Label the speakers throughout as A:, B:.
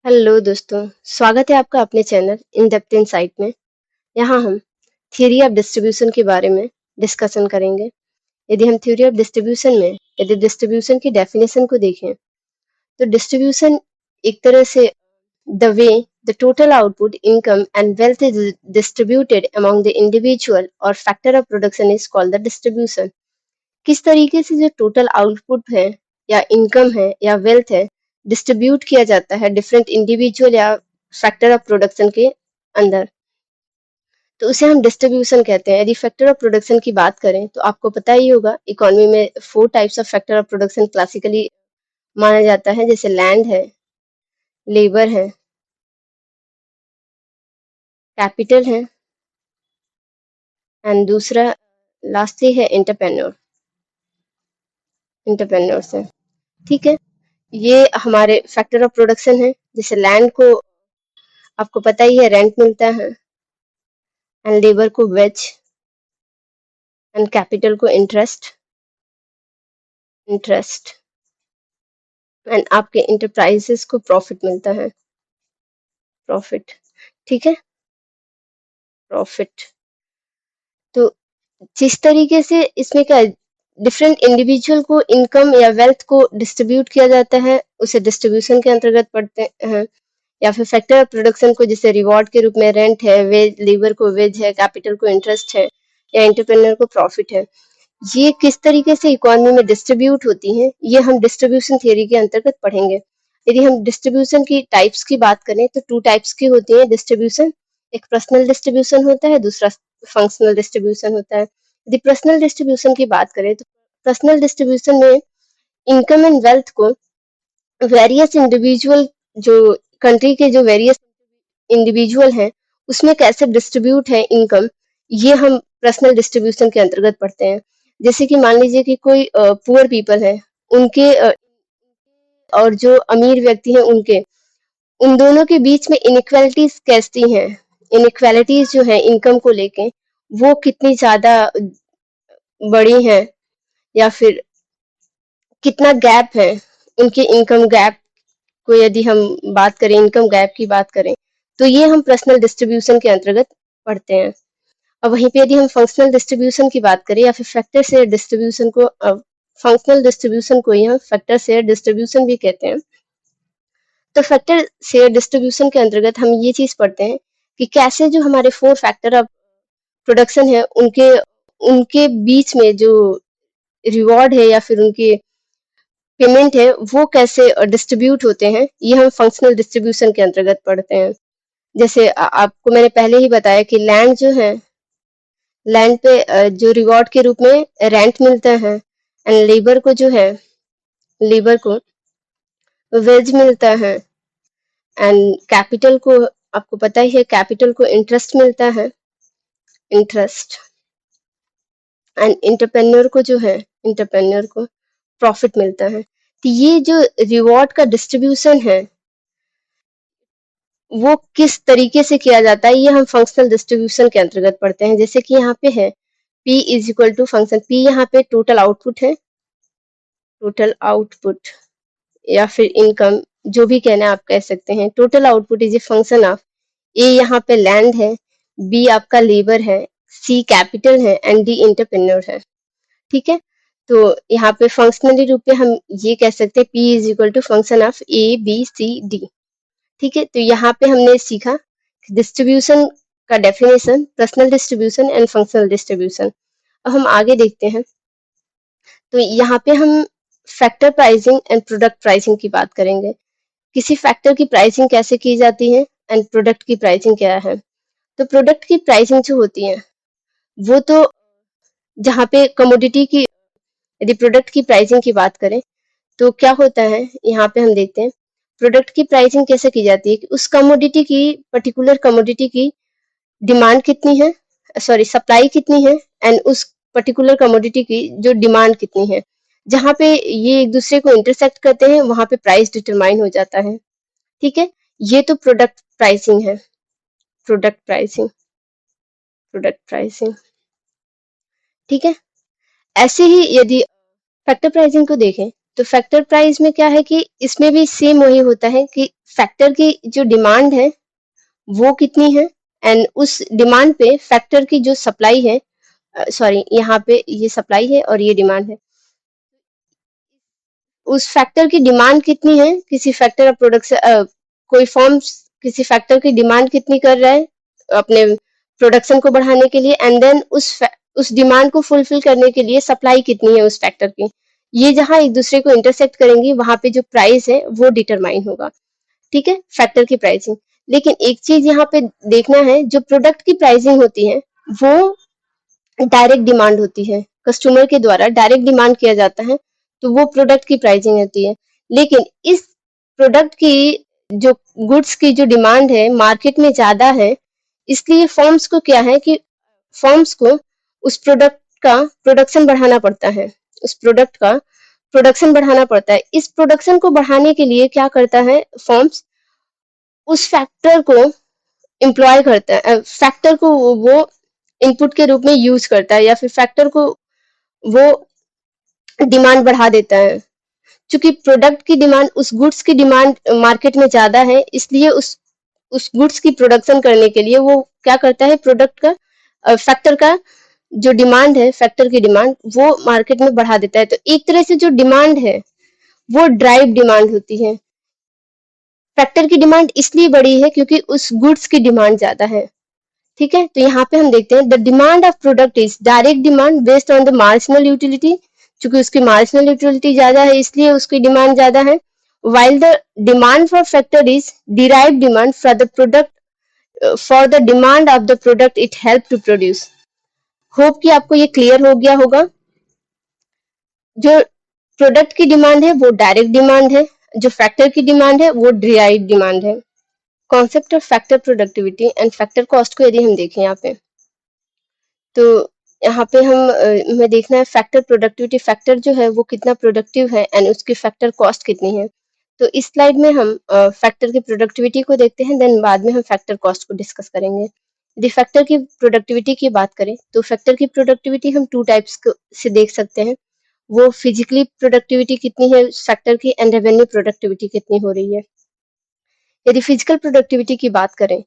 A: Hello दोस्तों, स्वागत है आपका अपने चैनल इन डेप्थ इनसाइट में। यहाँ हम थ्योरी ऑफ डिस्ट्रीब्यूशन के बारे में डिस्कशन करेंगे। यदि हम थ्योरी ऑफ डिस्ट्रीब्यूशन में यदि डिस्ट्रीब्यूशन की डेफिनेशन को देखें तो डिस्ट्रीब्यूशन एक तरह से the way the total output income and wealth is distributed among the individual और factor of production is called the distribution. किस तरीके से जो टोटल आउटपुट है या इनकम है या वेल्थ है डिस्ट्रीब्यूट किया जाता है डिफरेंट इंडिविजुअल या फैक्टर ऑफ प्रोडक्शन के अंदर, तो उसे हम डिस्ट्रीब्यूशन कहते हैं। यदि फैक्टर ऑफ प्रोडक्शन की बात करें तो आपको पता ही होगा इकोनॉमी में 4 types of factor of production classically माना जाता है, जैसे लैंड है, लेबर है, कैपिटल है एंड दूसरा लास्टली है इंटरप्रेन्योर्स है। ठीक है, ये हमारे फैक्टर ऑफ प्रोडक्शन है। जैसे लैंड को आपको पता ही है रेंट मिलता है, एंड लेबर को वेज, एंड कैपिटल को इंटरेस्ट एंड आपके इंटरप्राइजेस को प्रॉफिट मिलता है, प्रॉफिट। ठीक है, प्रॉफिट। तो जिस तरीके से इसमें क्या डिफरेंट इंडिविजुअल को इनकम या वेल्थ को डिस्ट्रीब्यूट किया जाता है उसे डिस्ट्रीब्यूशन के अंतर्गत पढ़ते हैं। या फिर फैक्टर ऑफ प्रोडक्शन को जैसे रिवॉर्ड के रूप में रेंट है, वेज लेबर को वेज है, कैपिटल को इंटरेस्ट है या एंटरप्रेन्योर को प्रॉफिट है, ये किस तरीके से इकोनॉमी में डिस्ट्रीब्यूट होती हैं, ये हम डिस्ट्रीब्यूशन थियरी के अंतर्गत पढ़ेंगे। यदि हम डिस्ट्रीब्यूशन की टाइप्स की बात करें तो 2 टाइप्स की होती है डिस्ट्रीब्यूशन। एक पर्सनल डिस्ट्रीब्यूशन होता है, दूसरा फंक्शनल डिस्ट्रीब्यूशन होता है। यदि पर्सनल डिस्ट्रीब्यूशन की बात करें तो पर्सनल डिस्ट्रीब्यूशन में इनकम एंड वेल्थ को वेरियस इंडिविजुअल, जो कंट्री के जो वेरियस इंडिविजुअल हैं उसमें कैसे डिस्ट्रीब्यूट है इनकम, ये हम पर्सनल डिस्ट्रीब्यूशन के अंतर्गत पढ़ते हैं। जैसे कि मान लीजिए कि कोई पुअर पीपल है, उनके और जो अमीर व्यक्ति हैं उनके, उन दोनों के बीच में इनइक्वालिटीज कैसी हैं, इनइक्वालिटीज जो है इनकम को लेके वो कितनी ज्यादा बड़ी हैं, या फिर कितना गैप है उनके इनकम गैप को, यदि हम बात करें इनकम गैप की बात करें तो ये हम पर्सनल डिस्ट्रीब्यूशन के अंतर्गत पढ़ते हैं। और वहीं पे यदि हम फंक्शनल डिस्ट्रीब्यूशन की बात करें या फिर फैक्टर शेयर डिस्ट्रीब्यूशन को, फंक्शनल डिस्ट्रीब्यूशन को ही हम फैक्टर शेयर डिस्ट्रीब्यूशन भी कहते हैं। तो फैक्टर शेयर डिस्ट्रीब्यूशन के अंतर्गत हम ये चीज पढ़ते हैं कि कैसे जो हमारे 4 फैक्टर ऑफ प्रोडक्शन है उनके उनके बीच में जो रिवॉर्ड है या फिर उनके पेमेंट है वो कैसे डिस्ट्रीब्यूट होते हैं, ये हम फंक्शनल डिस्ट्रीब्यूशन के अंतर्गत पढ़ते हैं। जैसे आपको मैंने पहले ही बताया कि लैंड जो है, लैंड पे जो रिवॉर्ड के रूप में रेंट मिलता है, एंड लेबर को जो है, लेबर को वेज मिलता है, एंड कैपिटल को आपको पता ही है कैपिटल को इंटरेस्ट मिलता है, इंटरेस्ट, एंड इंटरप्रेन्योर को जो है, इंटरप्रेन्योर को प्रॉफिट मिलता है। तो ये जो रिवॉर्ड का डिस्ट्रीब्यूशन है वो किस तरीके से किया जाता है, ये हम फंक्शनल डिस्ट्रीब्यूशन के अंतर्गत पढ़ते हैं। जैसे कि यहाँ पे है P is equal to function P, यहाँ पे टोटल आउटपुट है, टोटल आउटपुट या फिर इनकम, जो भी कहना है आप कह सकते हैं। Total output is a function of A, यहाँ पे लैंड है, बी आपका लेबर है, सी कैपिटल है एंड डी इंटरप्रेन्योर है। ठीक है, तो यहाँ पे फंक्शनली रूप में हम ये कह सकते हैं P is equal to function of A B C D. ठीक है, तो यहाँ पे हमने सीखा डिस्ट्रीब्यूशन का definition, personal distribution and functional distribution. अब हम आगे देखते हैं, तो यहाँ पे हम factor pricing and product pricing की बात करेंगे। किसी फैक्टर की प्राइसिंग कैसे की जाती है एंड प्रोडक्ट की प्राइसिंग क्या है। तो प्रोडक्ट की प्राइसिंग जो होती है वो तो जहाँ पे कमोडिटी की, यदि प्रोडक्ट की प्राइसिंग की बात करें तो क्या होता है, यहाँ पे हम देखते हैं प्रोडक्ट की प्राइसिंग कैसे की जाती है कि उस कमोडिटी की, पर्टिकुलर कमोडिटी की डिमांड कितनी है, सॉरी सप्लाई कितनी है, एंड उस पर्टिकुलर कमोडिटी की जो डिमांड कितनी है, जहाँ पे ये एक दूसरे को इंटरसेक्ट करते हैं वहां पे प्राइस डिटरमाइन हो जाता है। ठीक है, ये तो प्रोडक्ट प्राइसिंग है, प्रोडक्ट प्राइसिंग, प्रोडक्ट प्राइसिंग। ठीक है, ऐसे ही यदि फैक्टर प्राइसिंग को देखें तो फैक्टर प्राइस में क्या है कि इसमें भी सेम वही होता है कि फैक्टर की जो डिमांड है वो कितनी है, एंड उस डिमांड पे फैक्टर की जो सप्लाई है, सॉरी यहाँ पे ये सप्लाई है और ये डिमांड है, उस फैक्टर की डिमांड कितनी है, किसी फैक्टर ऑफ प्रोडक्शन, कोई फॉर्म किसी फैक्टर की डिमांड कितनी कर रहा है अपने प्रोडक्शन को बढ़ाने के लिए, एंड देन उस डिमांड को फुलफिल करने के लिए सप्लाई कितनी है उस फैक्टर की। ये जहां एक दूसरे को इंटरसेक्ट करेंगी वहां पे जो प्राइस है वो डिटरमाइन होगा। ठीक है, फैक्टर की प्राइसिंग। लेकिन एक चीज यहाँ पे देखना है, जो प्रोडक्ट की प्राइसिंग होती है वो डायरेक्ट डिमांड होती है, कस्टमर के द्वारा डायरेक्ट डिमांड किया जाता है, तो वो प्रोडक्ट की प्राइसिंग होती है। लेकिन इस प्रोडक्ट की जो गुड्स की जो डिमांड है मार्केट में ज्यादा है, इसलिए फर्म्स को क्या है कि फर्म्स को उस प्रोडक्ट का प्रोडक्शन बढ़ाना पड़ता है, उस प्रोडक्ट का प्रोडक्शन बढ़ाना पड़ता है। इस प्रोडक्शन को बढ़ाने के लिए क्या करता है फर्म्स, उस फैक्टर को एम्प्लॉय करता है, फैक्टर को वो इनपुट के रूप में यूज करता है, या फिर फैक्टर को वो डिमांड बढ़ा देता है। क्योंकि प्रोडक्ट की डिमांड, उस गुड्स की डिमांड मार्केट में ज्यादा है, इसलिए उस गुड्स की प्रोडक्शन करने के लिए वो क्या करता है, प्रोडक्ट का फैक्टर का जो डिमांड है, फैक्टर की डिमांड वो मार्केट में बढ़ा देता है। तो एक तरह से जो डिमांड है वो ड्राइव डिमांड होती है। फैक्टर की डिमांड इसलिए बढ़ी है क्योंकि उस गुड्स की डिमांड ज्यादा है। ठीक है, तो यहाँ पे हम देखते हैं the demand of product is direct demand based on the marginal utility, क्योंकि उसकी मार्जिनल यूटिलिटी ज्यादा है इसलिए उसकी डिमांड ज्यादा है। while the demand for factor is derived demand for the product, for the demand of the product it help to produce। Hope कि आपको ये क्लियर हो गया होगा। जो प्रोडक्ट की डिमांड है वो डायरेक्ट डिमांड है, जो फैक्टर की डिमांड है वो डिराइव्ड डिमांड है। Concept of factor productivity and factor cost को यदि हम देखें यहाँ पे, तो यहाँ पे हमें देखना है फैक्टर प्रोडक्टिविटी, फैक्टर जो है वो कितना प्रोडक्टिव है एंड उसकी फैक्टर कॉस्ट कितनी है। तो इस स्लाइड में हम फैक्टर की प्रोडक्टिविटी को देखते हैं, देन बाद में हम फैक्टर कॉस्ट को डिस्कस करेंगे। यदि फैक्टर की प्रोडक्टिविटी की बात करें तो फैक्टर की प्रोडक्टिविटी हम टू टाइप्स से देख सकते हैं। वो फिजिकली प्रोडक्टिविटी कितनी है फैक्टर की, एंड रेवेन्यू प्रोडक्टिविटी कितनी हो रही है। यदि फिजिकल प्रोडक्टिविटी की बात करें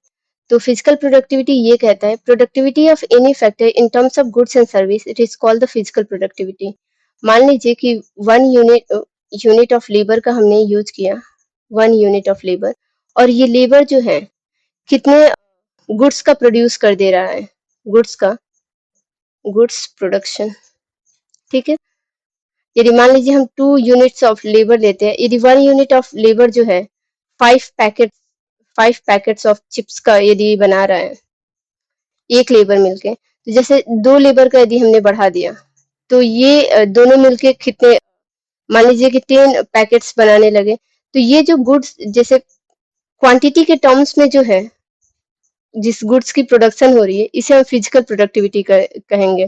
A: तो फिजिकल प्रोडक्टिविटी ये कहता है productivity of any factor in terms of goods and service, it is called the physical productivity. मान लीजिए कि वन यूनिट ऑफ लेबर का हमने यूज किया, वन यूनिट ऑफ लेबर, और ये लेबर जो है कितने गुड्स का प्रोड्यूस कर दे रहा है, गुड्स का गुड्स प्रोडक्शन। ठीक है, यदि मान लीजिए हम 2 यूनिट्स ऑफ लेबर लेते हैं, यदि 1 यूनिट ऑफ लेबर जो है 5 पैकेट्स ऑफ चिप्स का यदि बना रहा है एक लेबर मिलके, तो जैसे 2 लेबर का यदि हमने बढ़ा दिया तो ये दोनों मिलके कितने, मान लीजिए कि 10 पैकेट्स बनाने लगे, तो ये जो गुड्स जैसे क्वांटिटी के टर्म्स में जो है जिस गुड्स की प्रोडक्शन हो रही है इसे हम फिजिकल प्रोडक्टिविटी कहेंगे।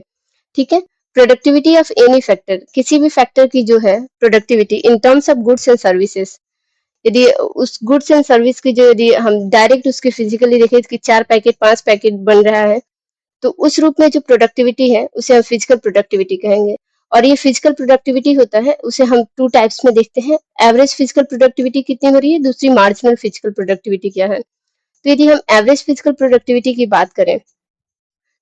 A: ठीक है, प्रोडक्टिविटी ऑफ एनी फैक्टर, किसी भी फैक्टर की जो है productivity in terms of goods and services, यदि उस गुड्स एंड सर्विस की जो यदि हम डायरेक्ट उसकी फिजिकली देखें कि 4 पैकेट 5 पैकेट बन रहा है, तो उस रूप में जो प्रोडक्टिविटी है उसे हम फिजिकल प्रोडक्टिविटी कहेंगे। और ये फिजिकल प्रोडक्टिविटी होता है उसे हम 2 टाइप्स में देखते हैं, एवरेज फिजिकल प्रोडक्टिविटी कितनी हो रही है, दूसरी मार्जिनल फिजिकल प्रोडक्टिविटी क्या है। तो यदि हम एवरेज फिजिकल प्रोडक्टिविटी की बात करें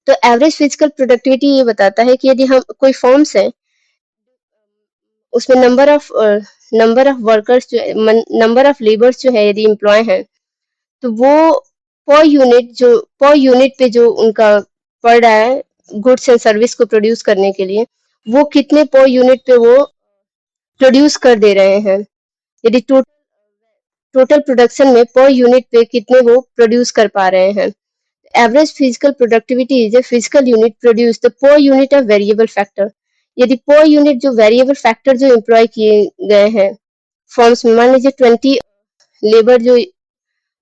A: तो एवरेज फिजिकल प्रोडक्टिविटी ये बताता है कि यदि हम कोई फॉर्म्स है उसमें नंबर ऑफ वर्कर्स जो है, नंबर ऑफ लेबर्स जो है यदि एम्प्लॉय हैं, तो वो पर यूनिट पे जो उनका पड़ रहा है गुड्स एंड सर्विस को प्रोड्यूस करने के लिए, वो कितने पर यूनिट पे वो प्रोड्यूस कर दे रहे हैं। यदि टोटल प्रोडक्शन में पर यूनिट पे कितने वो प्रोड्यूस कर पा रहे हैं। Average physical productivity is a physical unit produce the per unit of variable factor. यदि पर यूनिट जो वेरिएबल फैक्टर जो एम्प्लॉय किए गए हैं फॉर्म्स में, मान लीजिए 20 लेबर जो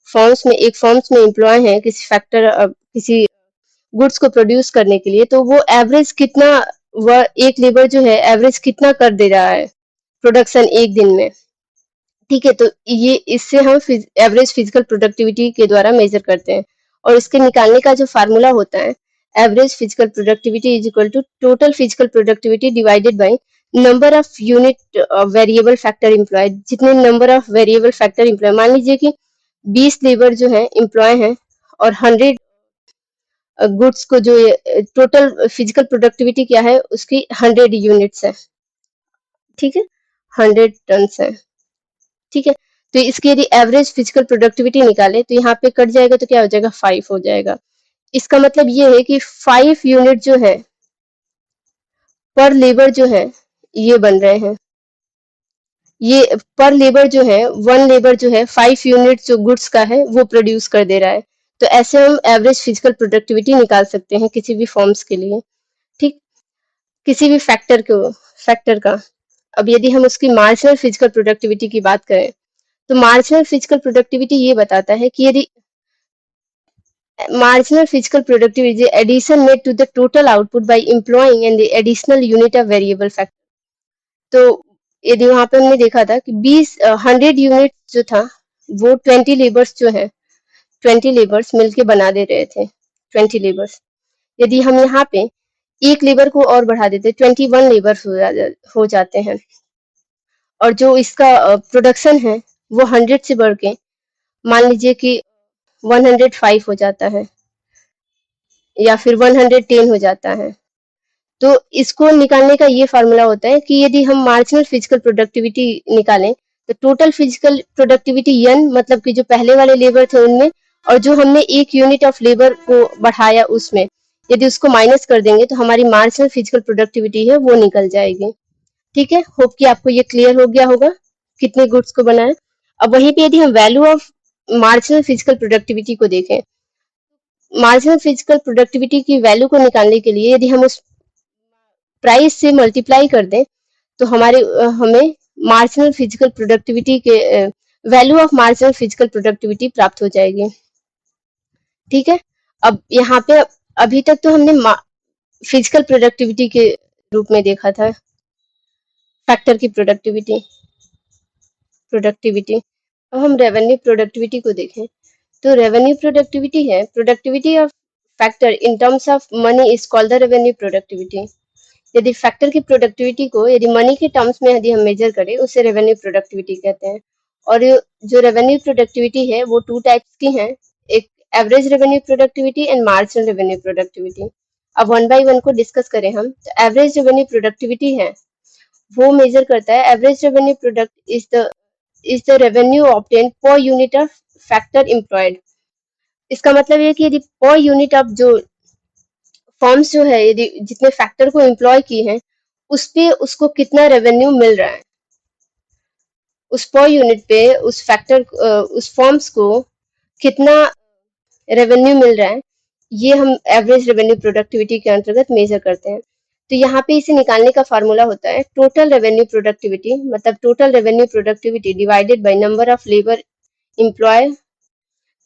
A: फॉर्म्स में एक फॉर्म्स में एम्प्लॉय है किसी फैक्टर किसी गुड्स को प्रोड्यूस करने के लिए, तो वो एवरेज कितना, वह एक लेबर जो है एवरेज कितना कर दे रहा है प्रोडक्शन एक दिन में। ठीक है, तो ये इससे हम एवरेज फिजिकल प्रोडक्टिविटी के द्वारा मेजर करते हैं, और इसके निकालने का जो फार्मूला होता है average physical productivity is equal to total physical productivity divided by number of unit variable factor employ, जितने number of variable factor employ, मान लीजिए कि 20 लेबर जो है एम्प्लॉय हैं और 100 गुड्स को, जो टोटल फिजिकल प्रोडक्टिविटी क्या है उसकी 100 यूनिट्स है, ठीक है, 100 टन्स है, ठीक है। तो इसकी यदि एवरेज फिजिकल प्रोडक्टिविटी निकाले तो यहाँ पे कट जाएगा तो क्या हो जाएगा, 5 हो जाएगा। इसका मतलब ये है कि 5 यूनिट जो है पर लेबर जो है ये बन रहे हैं, ये पर लेबर जो है, वन लेबर जो है 5 यूनिट जो गुड्स का है वो प्रोड्यूस कर दे रहा है। तो ऐसे हम एवरेज फिजिकल प्रोडक्टिविटी निकाल सकते हैं किसी भी फॉर्म्स के लिए, ठीक, किसी भी फैक्टर का। अब यदि हम उसकी मार्जिनल फिजिकल प्रोडक्टिविटी की बात करें तो मार्जिनल फिजिकल प्रोडक्टिविटी ये बताता है कि यदि marginal physical productivity is the addition made to the total output by employing and the additional unit of variable factor। तो यदि वहां पे हमने देखा था कि 100 यूनिट जो था वो 20 लेबर्स जो है, 20 लेबर्स मिलके बना दे रहे थे, 20 लेबर्स। यदि हम यहाँ पे एक लेबर को और बढ़ा देते 21 लेबर्स हो जाते हैं, और जो इसका प्रोडक्शन है वो 100 से बढ़ के मान लीजिए कि 105 हो जाता है या फिर 110 हो जाता है। तो इसको निकालने का ये फार्मूला होता है कि यदि हम मार्जिनल फिजिकल प्रोडक्टिविटी निकालें तो टोटल फिजिकल प्रोडक्टिविटी n, मतलब कि जो पहले वाले लेबर थे उनमें और जो हमने एक यूनिट ऑफ लेबर को बढ़ाया उसमें, यदि उसको माइनस कर देंगे तो हमारी मार्जिनल फिजिकल प्रोडक्टिविटी है वो निकल जाएगी, ठीक है। होप कि आपको ये क्लियर हो गया होगा कितने गुड्स को बनाए। अब वहीं पे यदि हम value of marginal physical productivity को देखें, मार्जिनल फिजिकल प्रोडक्टिविटी की वैल्यू को निकालने के लिए यदि हम उस प्राइस से मल्टीप्लाई कर दें तो हमें मार्जिनल फिजिकल प्रोडक्टिविटी के value of marginal physical productivity प्राप्त हो जाएगी, ठीक है। अब यहाँ पे अभी तक तो हमने फिजिकल प्रोडक्टिविटी के रूप में देखा था फैक्टर की प्रोडक्टिविटी। अब हम रेवेन्यू प्रोडक्टिविटी को देखें तो रेवेन्यू प्रोडक्टिविटी है productivity of factor in terms of money is called the revenue productivity. यदि फैक्टर की प्रोडक्टिविटी को यदि मनी के टर्म्स में यदि हम मेजर करें उसे रेवेन्यू प्रोडक्टिविटी कहते हैं। और जो रेवेन्यू प्रोडक्टिविटी है वो 2 टाइप्स की हैं, एक average revenue productivity and marginal revenue productivity. अब वन बाय वन को डिस्कस करें हम तो एवरेज रेवेन्यू प्रोडक्टिविटी है वो मेजर करता है, average revenue product is the revenue obtain per unit of factor employed. इसका मतलब ये कि यदि पर यूनिट ऑफ जो फॉर्म्स जो है यदि जितने फैक्टर को एम्प्लॉय की हैं उस पे उसको कितना रेवेन्यू मिल रहा है, उस पर यूनिट पे उस फैक्टर उस फॉर्म्स को कितना रेवेन्यू मिल रहा है, ये हम एवरेज रेवेन्यू प्रोडक्टिविटी के अंतर्गत मेजर करते हैं। तो यहाँ पे इसे निकालने का फार्मूला होता है टोटल रेवेन्यू प्रोडक्टिविटी, मतलब total revenue productivity divided by number of labour employ.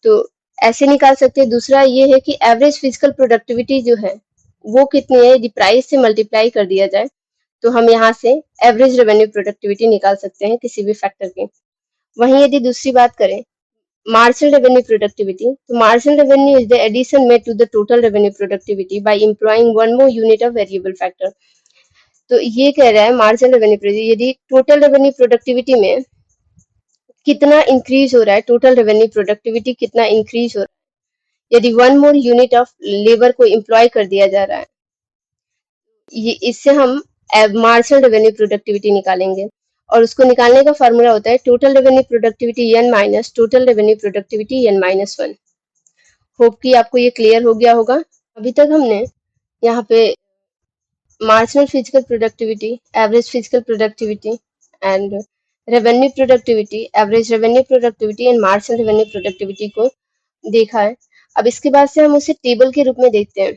A: तो ऐसे निकाल सकते हैं। दूसरा ये है कि एवरेज फिजिकल प्रोडक्टिविटी जो है वो कितनी है, यदि प्राइस से मल्टीप्लाई कर दिया जाए तो हम यहाँ से एवरेज रेवेन्यू प्रोडक्टिविटी निकाल सकते हैं किसी भी फैक्टर की। वहीं यदि दूसरी बात करें मार्जिनल रेवेन्यू प्रोडक्टिविटी, तो marginal revenue is the addition made to the total revenue productivity by employing one more unit of variable factor. तो ये कह रहा है मार्जिनल रेवेन्यू प्रोडक्टिविटी यदि टोटल रेवेन्यू प्रोडक्टिविटी में कितना इंक्रीज हो रहा है, टोटल रेवेन्यू प्रोडक्टिविटी कितना इंक्रीज हो रहा है यदि one more unit of labour को एम्प्लॉय कर दिया जा रहा है, ये इससे हम मार्जिनल रेवेन्यू प्रोडक्टिविटी निकालेंगे। और उसको निकालने का फार्मूला होता है total revenue productivity n minus total revenue productivity n minus 1। Hope कि आपको ये क्लियर हो गया होगा। अभी तक हमने यहाँ पे marginal physical productivity, average physical productivity and revenue productivity, average revenue productivity and marginal revenue productivity को देखा है। अब इसके बाद से हम उसे टेबल के रूप में देखते हैं।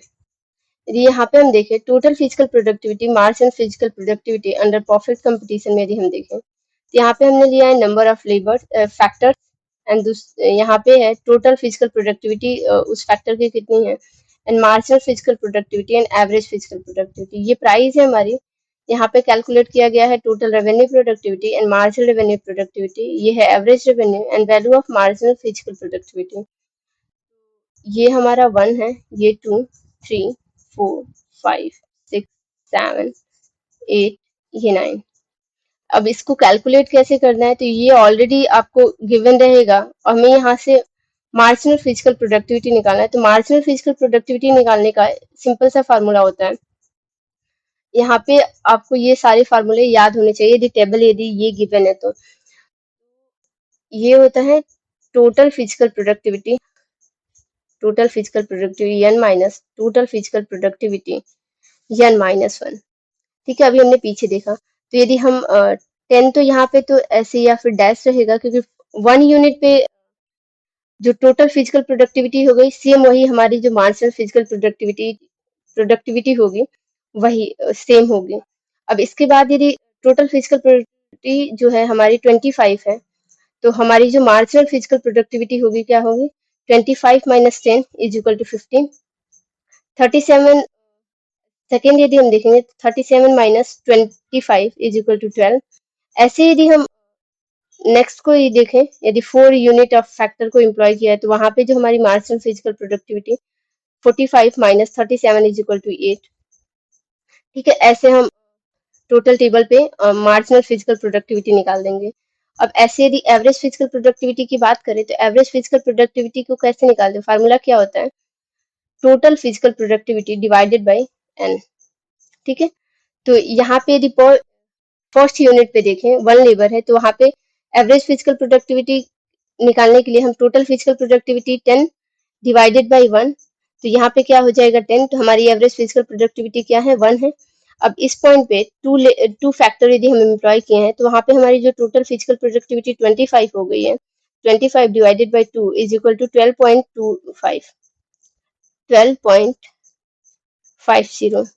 A: यदि यहाँ पे हम देखें total physical productivity, marginal physical productivity under perfect competition में यदि हम देखें तो यहाँ पे हमने लिया है number of labour factor and यहाँ पे है टोटल फिजिकल प्रोडक्टिविटी उस फैक्टर की कितनी है and marginal physical productivity and average physical productivity. ये प्राइस है हमारी, यहाँ पे कैलकुलेट किया गया है total revenue productivity and marginal revenue productivity, ये है average revenue and value of marginal physical productivity. ये हमारा 1 है, ये 2, 3, 4, 5, 6, 7, 8, ये 9। अब इसको कैलकुलेट कैसे करना है, तो ये ऑलरेडी आपको गिवन रहेगा और हमें यहाँ से मार्जिनल फिजिकल प्रोडक्टिविटी निकालना है। तो मार्जिनल फिजिकल प्रोडक्टिविटी निकालने का सिंपल सा फार्मूला होता है, यहाँ पे आपको ये सारे फार्मूले याद होने चाहिए यदि टेबल यदि ये गिवन है तो। ये होता है total physical productivity, total physical productivity n minus total physical productivity n minus 1। ठीक है, अभी हमने पीछे देखा तो यदि हम 10 तो यहाँ पे तो ऐसे या फिर डैश रहेगा, क्योंकि 1 यूनिट पे जो टोटल फिजिकल प्रोडक्टिविटी हो गई सेम वही हमारी जो मार्जिनल फिजिकल प्रोडक्टिविटी होगी वही सेम होगी। अब इसके बाद यदि टोटल फिजिकल प्रोडक्टिविटी जो है हमारी 25 है, तो हमारी जो मार्जिनल फिजिकल प्रोडक्टिविटी होगी क्या होगी, 25 minus 10 is equal to 15। 37 second यदि हम देखेंगे तो 37 माइनस 25 इज इक्वल टू 12। ऐसे यदि हम नेक्स्ट को ये देखें, यदि 4 यूनिट ऑफ फैक्टर को एम्प्लॉय किया है तो वहां पे जो हमारी marginal physical productivity 45 minus 37 is equal to 8। ठीक है, ऐसे हम टोटल टेबल पे मार्जिनल फिजिकल प्रोडक्टिविटी निकाल देंगे। अब ऐसे यदि एवरेज फिजिकल प्रोडक्टिविटी की बात करें तो एवरेज फिजिकल प्रोडक्टिविटी को कैसे निकालते हैं, फार्मूला क्या होता है, total physical productivity divided by N. ठीक है, तो यहाँ पे यदि फर्स्ट यूनिट पे देखें 1 लेबर है तो वहां पे एवरेज फिजिकल प्रोडक्टिविटी निकालने के लिए हम total physical productivity 10 divided by 1, तो यहाँ पे क्या हो जाएगा 10, तो हमारी एवरेज फिजिकल प्रोडक्टिविटी क्या है 1 है। अब इस पॉइंट पे टू फैक्टर यदि हम एम्प्लॉय किए हैं तो वहां पे हमारी जो टोटल फिजिकल प्रोडक्टिविटी 25 हो गई है। 25 divided by 2 is equal to 12.25, 12.50।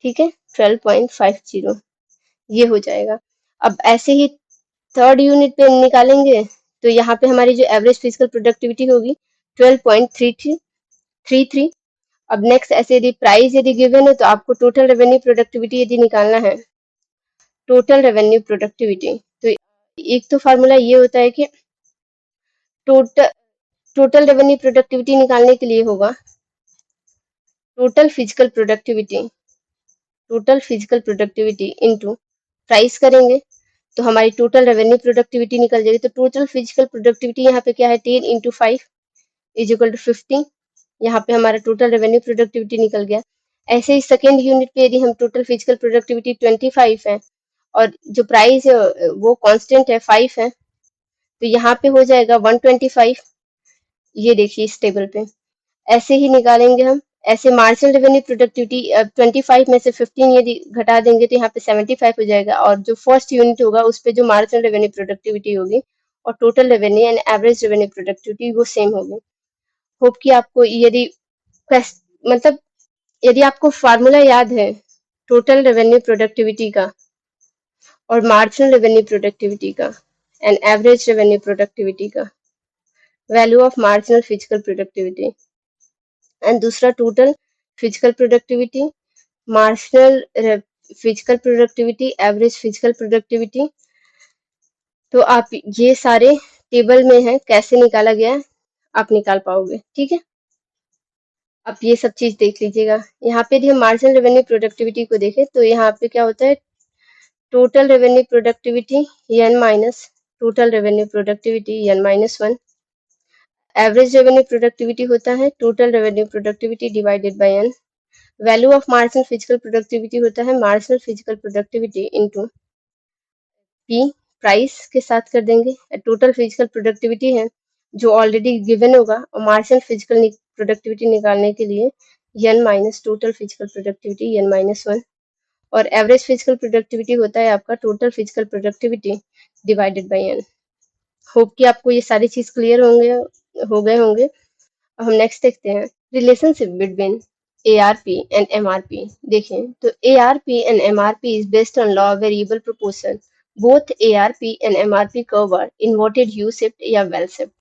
A: ठीक है, 12.50 ये हो जाएगा। अब ऐसे ही थर्ड यूनिट पे निकालेंगे तो यहाँ पे हमारी जो एवरेज फिजिकल प्रोडक्टिविटी होगी 12.33। अब नेक्स्ट ऐसे यदि प्राइस यदि गिवन है तो आपको टोटल रेवेन्यू प्रोडक्टिविटी यदि निकालना है, टोटल रेवेन्यू प्रोडक्टिविटी, तो एक तो फार्मूला ये होता है कि टोटल टोटल रेवेन्यू प्रोडक्टिविटी निकालने के लिए होगा total physical productivity, total physical productivity into price करेंगे तो हमारी टोटल रेवेन्यू प्रोडक्टिविटी निकल जाएगी। तो टोटल फिजिकल प्रोडक्टिविटी यहाँ पे क्या है 10 इंटू 5 इज इक्वल टू 15। यहाँ पे हमारा टोटल रेवेन्यू प्रोडक्टिविटी निकल गया। ऐसे ही सेकेंड यूनिट पे यदि हम टोटल फिजिकल प्रोडक्टिविटी 25 है और जो प्राइस है वो कांस्टेंट है 5 है, तो यहाँ पे हो जाएगा 125। ये देखिए इस टेबल पे ऐसे ही निकालेंगे हम। ऐसे मार्जिनल रेवेन्यू प्रोडक्टिविटी 25 में से 15 यदि घटा देंगे तो यहाँ पे 75 हो जाएगा, और जो फर्स्ट यूनिट होगा उस पे जो मार्जिनल रेवेन्यू प्रोडक्टिविटी होगी और total revenue and average revenue productivity वो सेम होगी। होप कि आपको यदि मतलब यदि आपको फार्मूला याद है टोटल रेवेन्यू प्रोडक्टिविटी का और मार्जिनल रेवेन्यू प्रोडक्टिविटी का एंड एवरेज रेवेन्यू प्रोडक्टिविटी का, value of marginal physical productivity and दूसरा total physical productivity, marginal physical productivity, average physical productivity, तो आप ये सारे टेबल में है कैसे निकाला गया है आप निकाल पाओगे। ठीक है, अब ये सब चीज देख लीजिएगा। यहाँ पे यदि हम मार्जिनल रेवेन्यू प्रोडक्टिविटी को देखें तो यहाँ पे क्या होता है total revenue productivity n minus total revenue productivity n minus 1। Average revenue productivity होता है total revenue productivity divided bye n। Value of marginal physical productivity होता है marginal physical productivity into p, price के साथ कर देंगे। टोटल फिजिकल प्रोडक्टिविटी है जो ऑलरेडी गिवन होगा और मार्जिनल फिजिकल प्रोडक्टिविटी निकालने के लिए n minus total physical productivity n minus 1, और एवरेज फिजिकल प्रोडक्टिविटी होता है आपका total physical productivity divided bye n। Hope कि आपको ये सारी चीज क्लियर हो गए होंगे। अब हम नेक्स्ट देखते हैं relationship between ARP and MRP। देखें तो ARP and MRP is based on law of variable proportion. Both ARP and MRP curve are inverted U shaped या well shaped,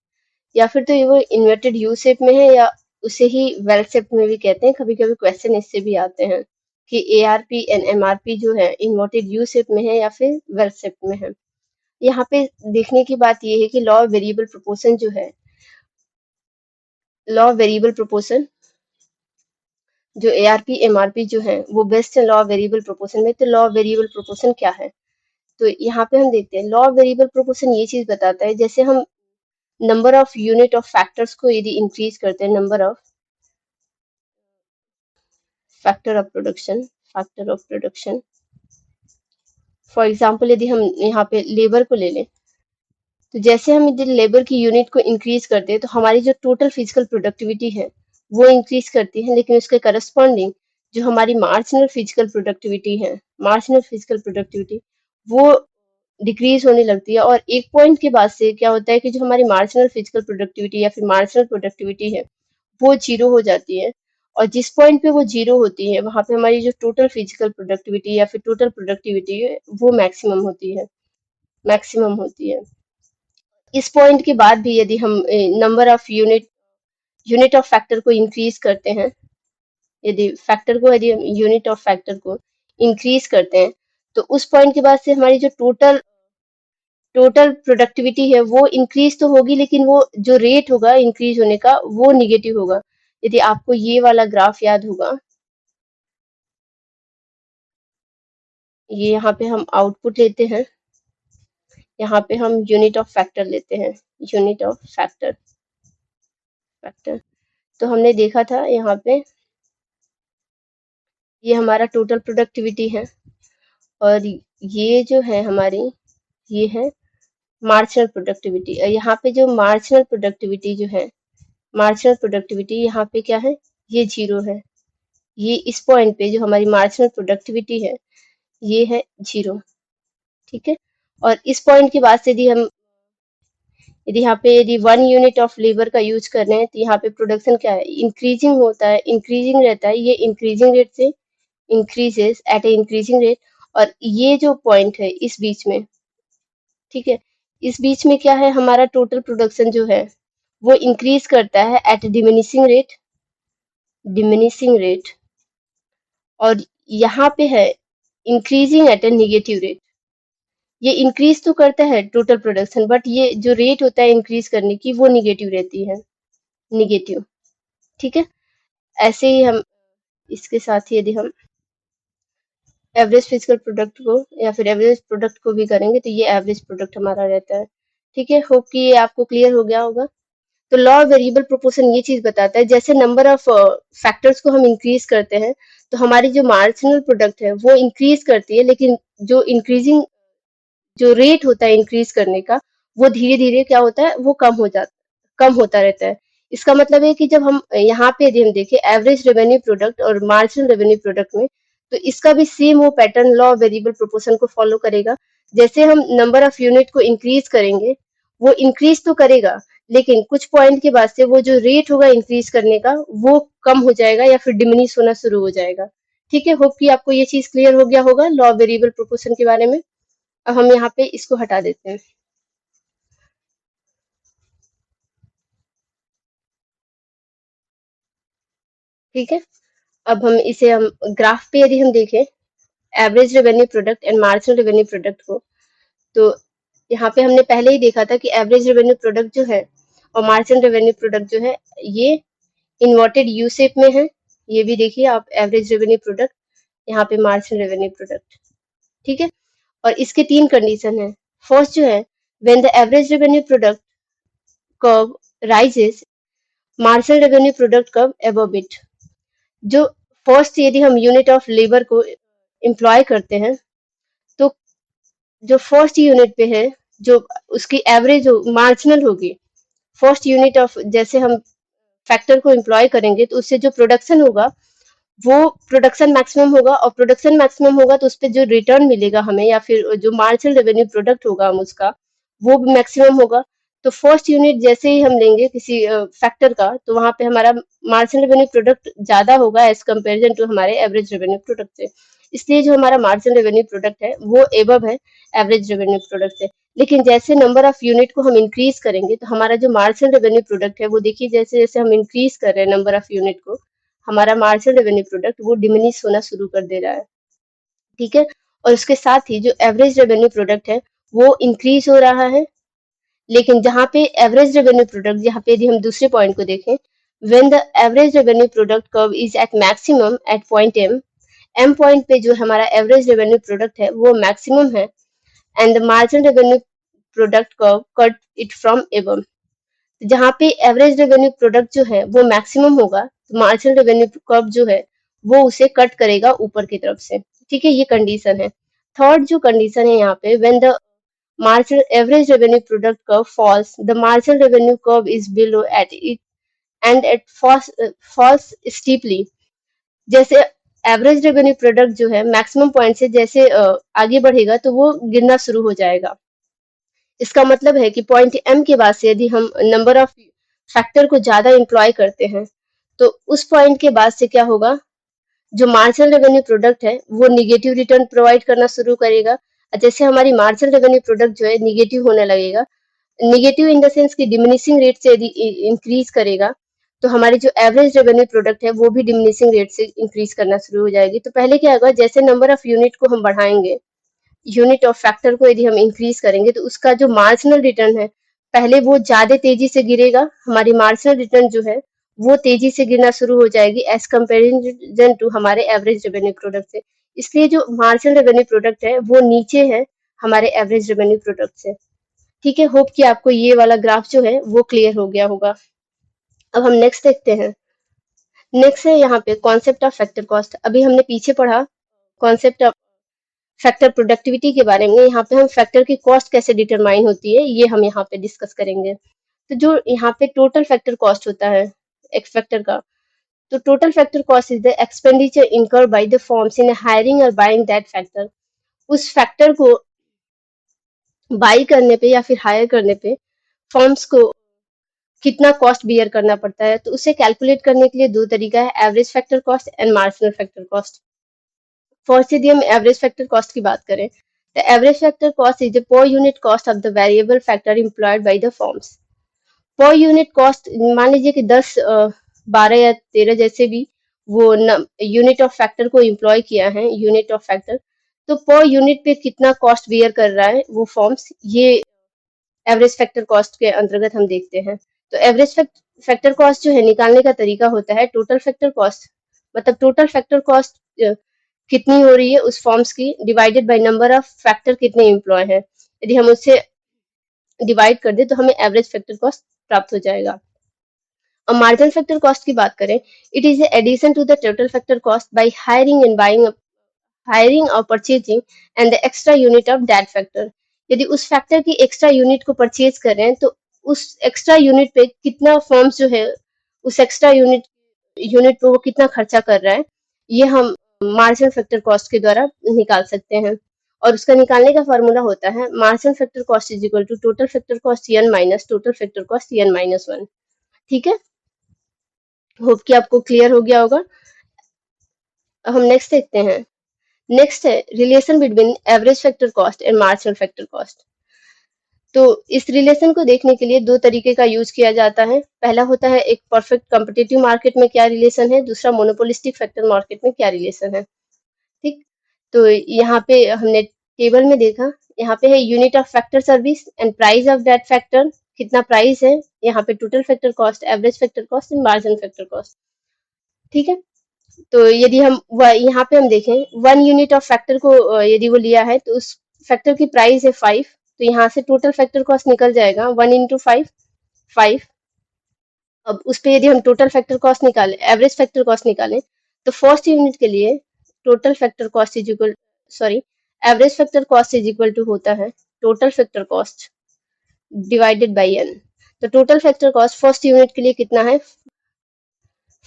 A: या फिर तो ये वो इन्वर्टेड यू शेप में है या उसे ही वेल शेप में भी कहते हैं। कभी कभी क्वेश्चन इससे भी आते हैं कि ARP एंड MRP जो है इन्वर्टेड यू शेप में है या फिर वेल शेप में है। यहाँ पे देखने की बात ये है कि लॉ ऑफ वेरिएबल प्रोपोर्शन जो है, लॉ ऑफ वेरिएबल प्रोपोर्शन जो ARP MRP जो है वो बेस्ड है लॉ ऑफ वेरिएबल प्रोपोर्शन में। तो लॉ ऑफ वेरिएबल प्रोपोर्शन क्या है, तो यहाँ पे हम देखते हैं लॉ ऑफ वेरिएबल प्रोपोर्शन ये चीज बताता है, जैसे हम number of unit of factors को यदि इंक्रीज करते हैं, number of factor of production, for example यदि हम यहाँ पे लेबर को ले लें, तो जैसे हम यदि लेबर की यूनिट को इंक्रीज करते हैं तो हमारी जो टोटल फिजिकल प्रोडक्टिविटी है वो इंक्रीज करती है, लेकिन उसके करस्पॉन्डिंग जो हमारी मार्जिनल फिजिकल प्रोडक्टिविटी है, मार्जिनल फिजिकल प्रोडक्टिविटी वो डिक्रीज होने लगती है। और एक पॉइंट के बाद से क्या होता है कि जो हमारी मार्जिनल फिजिकल प्रोडक्टिविटी या फिर मार्जिनल प्रोडक्टिविटी है वो जीरो हो जाती है। और जिस पॉइंट पे वो जीरो होती है वहां पे हमारी जो टोटल फिजिकल प्रोडक्टिविटी या फिर टोटल प्रोडक्टिविटी है वो मैक्सिमम होती है। इस पॉइंट के बाद भी यदि हम number of unit of factor को इंक्रीज करते हैं, यदि हम यूनिट ऑफ फैक्टर को इंक्रीज करते हैं तो उस पॉइंट के बाद से हमारी जो टोटल प्रोडक्टिविटी है वो इंक्रीज तो होगी, लेकिन वो जो रेट होगा इंक्रीज होने का वो निगेटिव होगा। यदि आपको ये वाला ग्राफ याद होगा, ये यहाँ पे हम आउटपुट लेते हैं, यहाँ पे हम यूनिट ऑफ फैक्टर लेते हैं, यूनिट ऑफ फैक्टर। तो हमने देखा था यहाँ पे ये हमारा टोटल प्रोडक्टिविटी है, और ये जो है हमारी ये है मार्जिनल प्रोडक्टिविटी। और यहाँ पे जो मार्जिनल प्रोडक्टिविटी यहाँ पे क्या है, ये जीरो है। ये इस पॉइंट पे जो हमारी मार्जिनल प्रोडक्टिविटी है ये है जीरो, ठीक है। और इस पॉइंट के बाद से यदि यहाँ पे यदि 1 यूनिट ऑफ लेबर का यूज कर रहे हैं तो यहाँ पे प्रोडक्शन क्या है, इंक्रीजिंग होता है, इंक्रीजिंग रहता है, ये इंक्रीजिंग रेट से इंक्रीजेस एट ए इंक्रीजिंग रेट। और ये जो पॉइंट है इस बीच में, ठीक है, इस बीच में क्या है, हमारा टोटल प्रोडक्शन जो है वो इंक्रीज करता है एट डिमिनिशिंग रेट, और यहाँ पे है increasing at A negative rate. ये इंक्रीज तो करता है टोटल प्रोडक्शन, बट ये जो रेट होता है इंक्रीज करने की वो निगेटिव रहती है, निगेटिव, ठीक है। ऐसे ही हम इसके साथ ही यदि हम एवरेज फिजिकल प्रोडक्ट को या फिर एवरेज प्रोडक्ट को भी करेंगे तो ये एवरेज प्रोडक्ट हमारा रहता है, ठीक है। होप कि ये आपको क्लियर हो गया होगा। तो लॉ ऑफ वेरिएबल प्रोपोर्शन ये चीज बताता है, जैसे नंबर ऑफ फैक्टर्स को हम इंक्रीज करते हैं तो हमारी जो मार्जिनल प्रोडक्ट है वो इंक्रीज करती है, लेकिन जो रेट होता है इंक्रीज करने का वो धीरे धीरे क्या होता है, वो कम होता रहता है। इसका मतलब है कि जब हम यहाँ पे यदि हम देखें एवरेज रेवेन्यू प्रोडक्ट और मार्जिनल रेवेन्यू प्रोडक्ट में, तो इसका भी सेम वो pattern law of variable proportion को फॉलो करेगा। जैसे हम नंबर ऑफ यूनिट को इंक्रीज करेंगे वो इंक्रीज तो करेगा, लेकिन कुछ पॉइंट के बाद से वो जो रेट होगा इंक्रीज करने का वो कम हो जाएगा या फिर डिमिनिश होना शुरू हो जाएगा, ठीक है। होप कि आपको ये चीज क्लियर हो गया होगा लॉ ऑफ वेरिएबल प्रोपोर्शन के बारे में। अब हम यहाँ पे इसको हटा देते हैं, ठीक है। अब हम ग्राफ पे यदि हम देखें average revenue product and marginal revenue product को, तो यहाँ पे हमने पहले ही देखा था कि एवरेज रेवेन्यू प्रोडक्ट जो है और मार्जिनल रेवेन्यू प्रोडक्ट जो है ये इन्वर्टेड यू शेप में है। ये भी देखिए आप, एवरेज रेवेन्यू प्रोडक्ट, यहाँ पे मार्जिनल रेवेन्यू प्रोडक्ट, ठीक है। और इसके तीन कंडीशन है। फर्स्ट जो है, when the average revenue product curve rises, marginal revenue product curve above it. जो फर्स्ट यदि हम यूनिट ऑफ लेबर को एम्प्लॉय करते हैं तो जो फर्स्ट यूनिट पे है जो उसकी एवरेज मार्जिनल होगी, फर्स्ट यूनिट ऑफ, जैसे हम फैक्टर को एम्प्लॉय करेंगे तो उससे जो प्रोडक्शन होगा वो प्रोडक्शन मैक्सिमम होगा, और प्रोडक्शन मैक्सिमम होगा तो उस पर जो रिटर्न मिलेगा हमें या फिर जो मार्जिनल रेवेन्यू प्रोडक्ट होगा हम उसका वो भी मैक्सिमम होगा। तो फर्स्ट यूनिट जैसे ही हम लेंगे किसी फैक्टर का तो वहां पे हमारा मार्जिनल रेवेन्यू प्रोडक्ट ज्यादा होगा एज कंपेरिजन टू हमारे एवरेज रेवेन्यू प्रोडक्ट से। इसलिए जो हमारा मार्जिनल रेवेन्यू प्रोडक्ट है वो एबव है एवरेज रेवेन्यू प्रोडक्ट से। लेकिन जैसे नंबर ऑफ यूनिट को हम इंक्रीज करेंगे तो हमारा जो मार्जिनल रेवेन्यू प्रोडक्ट है वो देखिए, जैसे जैसे हम इंक्रीज कर रहे हैं नंबर ऑफ यूनिट को, हमारा मार्जिनल रेवेन्यू प्रोडक्ट वो डिमिनिश होना शुरू कर दे रहा है, ठीक है। और उसके साथ ही जो एवरेज रेवेन्यू प्रोडक्ट है वो इंक्रीज हो रहा है। लेकिन जहाँ पे एवरेज रेवेन्यू प्रोडक्ट, जहाँ पे यदि हम दूसरे पॉइंट को देखें, when the average revenue product curve is at maximum at point M point पे जो हमारा एवरेज रेवेन्यू प्रोडक्ट है वो मैक्सिमम है, and the margin revenue product curve cut it from above. जहाँ पे एवरेज रेवेन्यू प्रोडक्ट जो है वो मैक्सिमम होगा, तो मार्जिनल रेवेन्यू कर्व जो है वो उसे कट करेगा ऊपर की तरफ से। ठीक है, ये कंडीशन है। थर्ड जो कंडीशन है यहाँ पे, when the marginal average revenue product curve falls, the marginal revenue curve is below at it and it falls steeply। जैसे एवरेज रेवेन्यू प्रोडक्ट जो है मैक्सिमम पॉइंट से जैसे आगे बढ़ेगा तो वो गिरना शुरू हो जाएगा। इसका मतलब है कि पॉइंट एम के बाद से यदि हम नंबर ऑफ फैक्टर को ज्यादा इंप्लॉय करते हैं तो उस पॉइंट के बाद से क्या होगा, जो मार्जिनल रेवेन्यू प्रोडक्ट है वो निगेटिव रिटर्न प्रोवाइड करना शुरू करेगा। और जैसे हमारी मार्जिनल रेवेन्यू प्रोडक्ट जो है निगेटिव होने लगेगा, निगेटिव इन द सेंस कि डिमिनिशिंग रेट से यदि इंक्रीज करेगा तो हमारी जो एवरेज रेवेन्यू प्रोडक्ट है वो भी डिमिनिशिंग रेट से इंक्रीज करना शुरू हो जाएगी। तो पहले क्या होगा, जैसे नंबर ऑफ यूनिट को हम बढ़ाएंगे, यूनिट ऑफ फैक्टर को यदि हम इंक्रीज करेंगे तो उसका जो मार्जिनल रिटर्न है पहले वो ज्यादा तेजी से गिरेगा, हमारी मार्जिनल रिटर्न जो है वो तेजी से गिरना शुरू हो जाएगी एज कंपेरिजन टू हमारे एवरेज रेवेन्यू प्रोडक्ट से। इसलिए जो मार्जिनल रेवेन्यू प्रोडक्ट है वो नीचे है हमारे एवरेज रेवेन्यू प्रोडक्ट से। ठीक है, होप कि आपको ये वाला ग्राफ जो है वो क्लियर हो गया होगा। अब हम नेक्स्ट देखते हैं। नेक्स्ट है यहाँ पे कॉन्सेप्ट ऑफ फैक्टर कॉस्ट। अभी हमने पीछे पढ़ा कॉन्सेप्ट ऑफ फैक्टर प्रोडक्टिविटी के बारे में, यहाँ पे हम फैक्टर की कॉस्ट कैसे डिटरमाइन होती है ये हम यहाँ पे डिस्कस करेंगे। तो जो यहाँ पे टोटल फैक्टर कॉस्ट होता है एक फैक्टर का, तो total factor cost is the expenditure incurred by the firms in hiring और बाइंग दैट फैक्टर। उस फैक्टर को बाई करने पे या फिर हायर करने पे फर्म्स को कितना कॉस्ट बियर करना पड़ता है, तो उसे कैलकुलेट करने के लिए दो तरीका है, average factor cost and marginal factor cost. First यदि हम एवरेज फैक्टर कॉस्ट की बात करें, the average factor cost is the per unit cost of the variable factor employed by the firms। per unit cost मान लीजिए कि 10 12 या 13 जैसे भी वो यूनिट ऑफ फैक्टर को एम्प्लॉय किया है, यूनिट ऑफ फैक्टर, तो पर यूनिट पे कितना कॉस्ट बियर कर रहा है वो फॉर्म्स, ये एवरेज फैक्टर कॉस्ट के अंतर्गत हम देखते हैं। तो एवरेज फैक्टर कॉस्ट जो है निकालने का तरीका होता है टोटल फैक्टर कॉस्ट, मतलब टोटल फैक्टर कॉस्ट कितनी हो रही है उस फॉर्म्स की divided by number of factor कितने एम्प्लॉय है, यदि हम उससे डिवाइड कर दे तो हमें एवरेज फैक्टर कॉस्ट प्राप्त हो जाएगा। और मार्जिनल फैक्टर कॉस्ट की बात करें, it is addition to the total factor cost by hiring and buying, hiring और purchasing and the extra unit of that factor. यदि उस फैक्टर की एक्स्ट्रा यूनिट को परचेज कर रहे हैं तो उस एक्स्ट्रा यूनिट पे कितना फर्म्स जो है उस एक्स्ट्रा यूनिट यूनिट पे वो कितना खर्चा कर रहा है, ये हम मार्जिनल फैक्टर कॉस्ट के द्वारा निकाल सकते हैं। और उसका निकालने का फॉर्मूला होता है marginal factor cost is equal to total factor cost N minus total factor cost N minus one. ठीक है, होप कि आपको क्लियर हो गया होगा। अब हम नेक्स्ट देखते हैं। नेक्स्ट है relation between average factor cost and marginal factor cost. तो इस रिलेशन को देखने के लिए दो तरीके का यूज किया जाता है। पहला होता है एक परफेक्ट कॉम्पिटिटिव मार्केट में क्या रिलेशन है, दूसरा मोनोपोलिस्टिक फैक्टर मार्केट में क्या रिलेशन है। ठीक, तो यहाँ पे हमने टेबल में देखा, यहाँ पे है unit of factor service and price of that factor, कितना प्राइस है, यहाँ पे total factor cost, average factor cost and marginal factor cost. ठीक है, तो यदि हम यहाँ पे हम देखें वन यूनिट ऑफ फैक्टर को यदि वो लिया है तो उस फैक्टर की प्राइस है 5, तो यहाँ से टोटल फैक्टर कॉस्ट निकल जाएगा 1 इंटू 5 5। अब उस पे यदि हम टोटल फैक्टर कॉस्ट निकालें, एवरेज फैक्टर कॉस्ट निकालें, तो फर्स्ट यूनिट के लिए total factor cost is equal, sorry, average factor cost is equal to होता है total factor cost divided by N. तो total factor cost first unit के लिए कितना है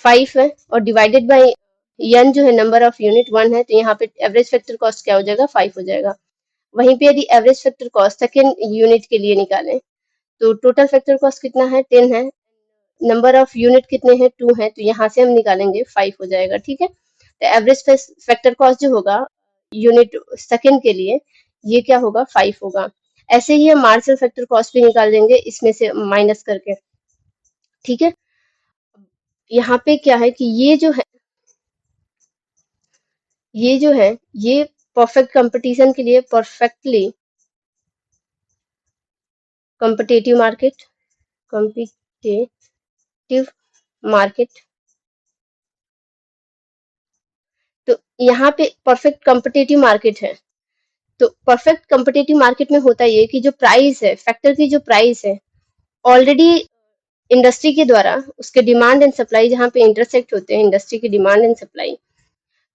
A: 5 है, और डिवाइडेड बाई एन जो है नंबर ऑफ यूनिट 1 है, तो यहाँ पे एवरेज फैक्टर कॉस्ट क्या हो जाएगा 5 हो जाएगा। वहीं पे यदि average factor cost second unit के लिए निकालें तो टोटल फैक्टर कॉस्ट कितना है 10 है, नंबर ऑफ यूनिट कितने हैं 2 है, तो यहाँ से हम निकालेंगे 5 हो जाएगा। ठीक है, तो एवरेज फैक्टर कॉस्ट जो होगा यूनिट सेकेंड के लिए ये क्या होगा 5 होगा। ऐसे ही हम मार्जिनल फैक्टर कॉस्ट भी निकाल देंगे इसमें से माइनस करके। ठीक है, यहाँ पे क्या है कि ये परफेक्ट कंपटीशन के लिए perfectly competitive market, competitive market. तो यहाँ पे परफेक्ट कॉम्पिटिटिव मार्केट है। तो परफेक्ट कॉम्पिटिटिव मार्केट में होता ये कि जो प्राइस है, फैक्टर की जो प्राइस है, ऑलरेडी इंडस्ट्री के द्वारा उसके डिमांड एंड सप्लाई जहाँ पे इंटरसेक्ट होते हैं, इंडस्ट्री की डिमांड एंड सप्लाई,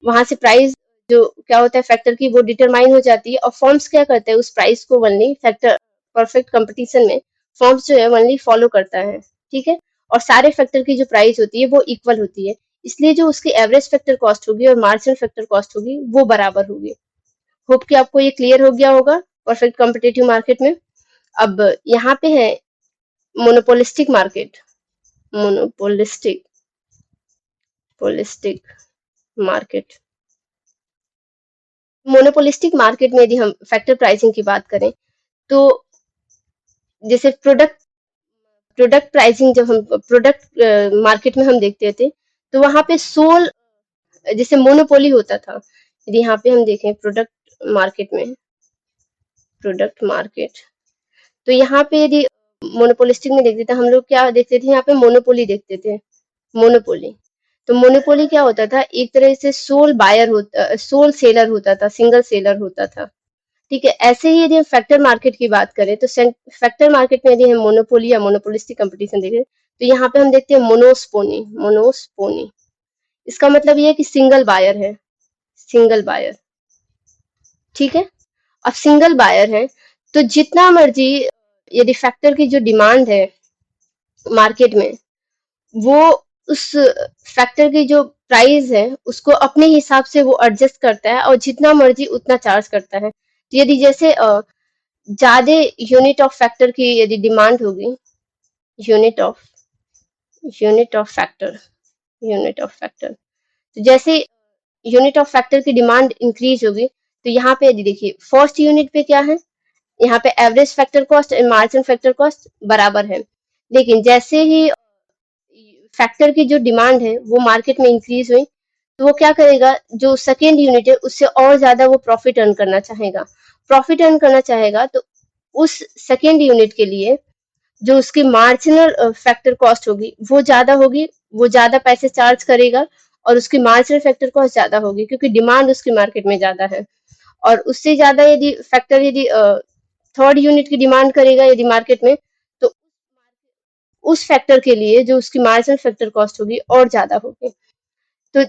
A: वहां से प्राइस जो क्या होता है फैक्टर की वो डिटरमाइन हो जाती है। और फॉर्म्स क्या करते हैं, उस प्राइस को ओनली फैक्टर परफेक्ट कंपटीशन में फॉर्म्स जो है ओनली फॉलो करता है, ठीक है। और सारे फैक्टर की जो प्राइस होती है वो इक्वल होती है, इसलिए जो उसकी एवरेज फैक्टर कॉस्ट होगी और मार्जिनल फैक्टर कॉस्ट होगी वो बराबर होगी। होप कि आपको ये क्लियर हो गया होगा परफेक्ट कॉम्पिटिटिव मार्केट में। अब यहाँ पे है monopolistic market. Monopolistic polistic market. Monopolistic market में यदि हम फैक्टर प्राइसिंग की बात करें तो जैसे प्रोडक्ट प्रोडक्ट प्राइसिंग जब हम प्रोडक्ट मार्केट में हम देखते थे तो वहां पे सोल जैसे मोनोपोली होता था। यदि यहाँ पे हम देखें प्रोडक्ट मार्केट में, प्रोडक्ट मार्केट, तो यहाँ पे यदि मोनोपोलिस्टिक में देखते थे हम लोग क्या देखते थे, यहाँ पे मोनोपोली देखते थे। मोनोपोली, तो मोनोपोली क्या होता था, एक तरह से सोल बायर होता, सोल सेलर होता था, सिंगल सेलर होता था, ठीक है। ऐसे ही यदि हम फैक्टर मार्केट की बात करें तो फैक्टर मार्केट में यदि हम मोनोपोली या मोनोपोलिस्टिक कंपटीशन देखें तो यहाँ पे हम देखते हैं मोनोस्पोनी। मोनोस्पोनी इसका मतलब ये है कि सिंगल बायर है, सिंगल बायर, ठीक है। अब सिंगल बायर है तो जितना मर्जी यदि फैक्टर की जो डिमांड है मार्केट में वो उस फैक्टर की जो प्राइस है उसको अपने हिसाब से वो एडजस्ट करता है और जितना मर्जी उतना चार्ज करता है। तो यदि जैसे ज्यादा यूनिट ऑफ फैक्टर की यदि डिमांड होगी, unit of factor, unit of factor, तो जैसे यूनिट ऑफ फैक्टर की डिमांड इंक्रीज होगी तो यहाँ पे यदि देखिए फर्स्ट यूनिट पे क्या है, यहाँ पे average factor cost and margin factor cost बराबर है। लेकिन जैसे ही फैक्टर की जो डिमांड है वो मार्केट में इंक्रीज हुई तो वो क्या करेगा, जो सेकेंड यूनिट है उससे और ज्यादा वो प्रॉफिट अर्न करना चाहेगा। प्रॉफिट अर्न करना चाहेगा तो उस सेकेंड यूनिट के लिए जो उसकी मार्जिनल फैक्टर कॉस्ट होगी वो ज्यादा होगी, वो ज्यादा पैसे चार्ज करेगा और उसकी मार्जिनल फैक्टर कॉस्ट ज्यादा होगी क्योंकि डिमांड उसकी मार्केट में ज्यादा है। और उससे ज्यादा यदि फैक्टर यदि थर्ड यूनिट की डिमांड करेगा यदि मार्केट में तो उस फैक्टर के लिए जो उसकी मार्जिनल फैक्टर कॉस्ट होगी और ज्यादा होगी। तो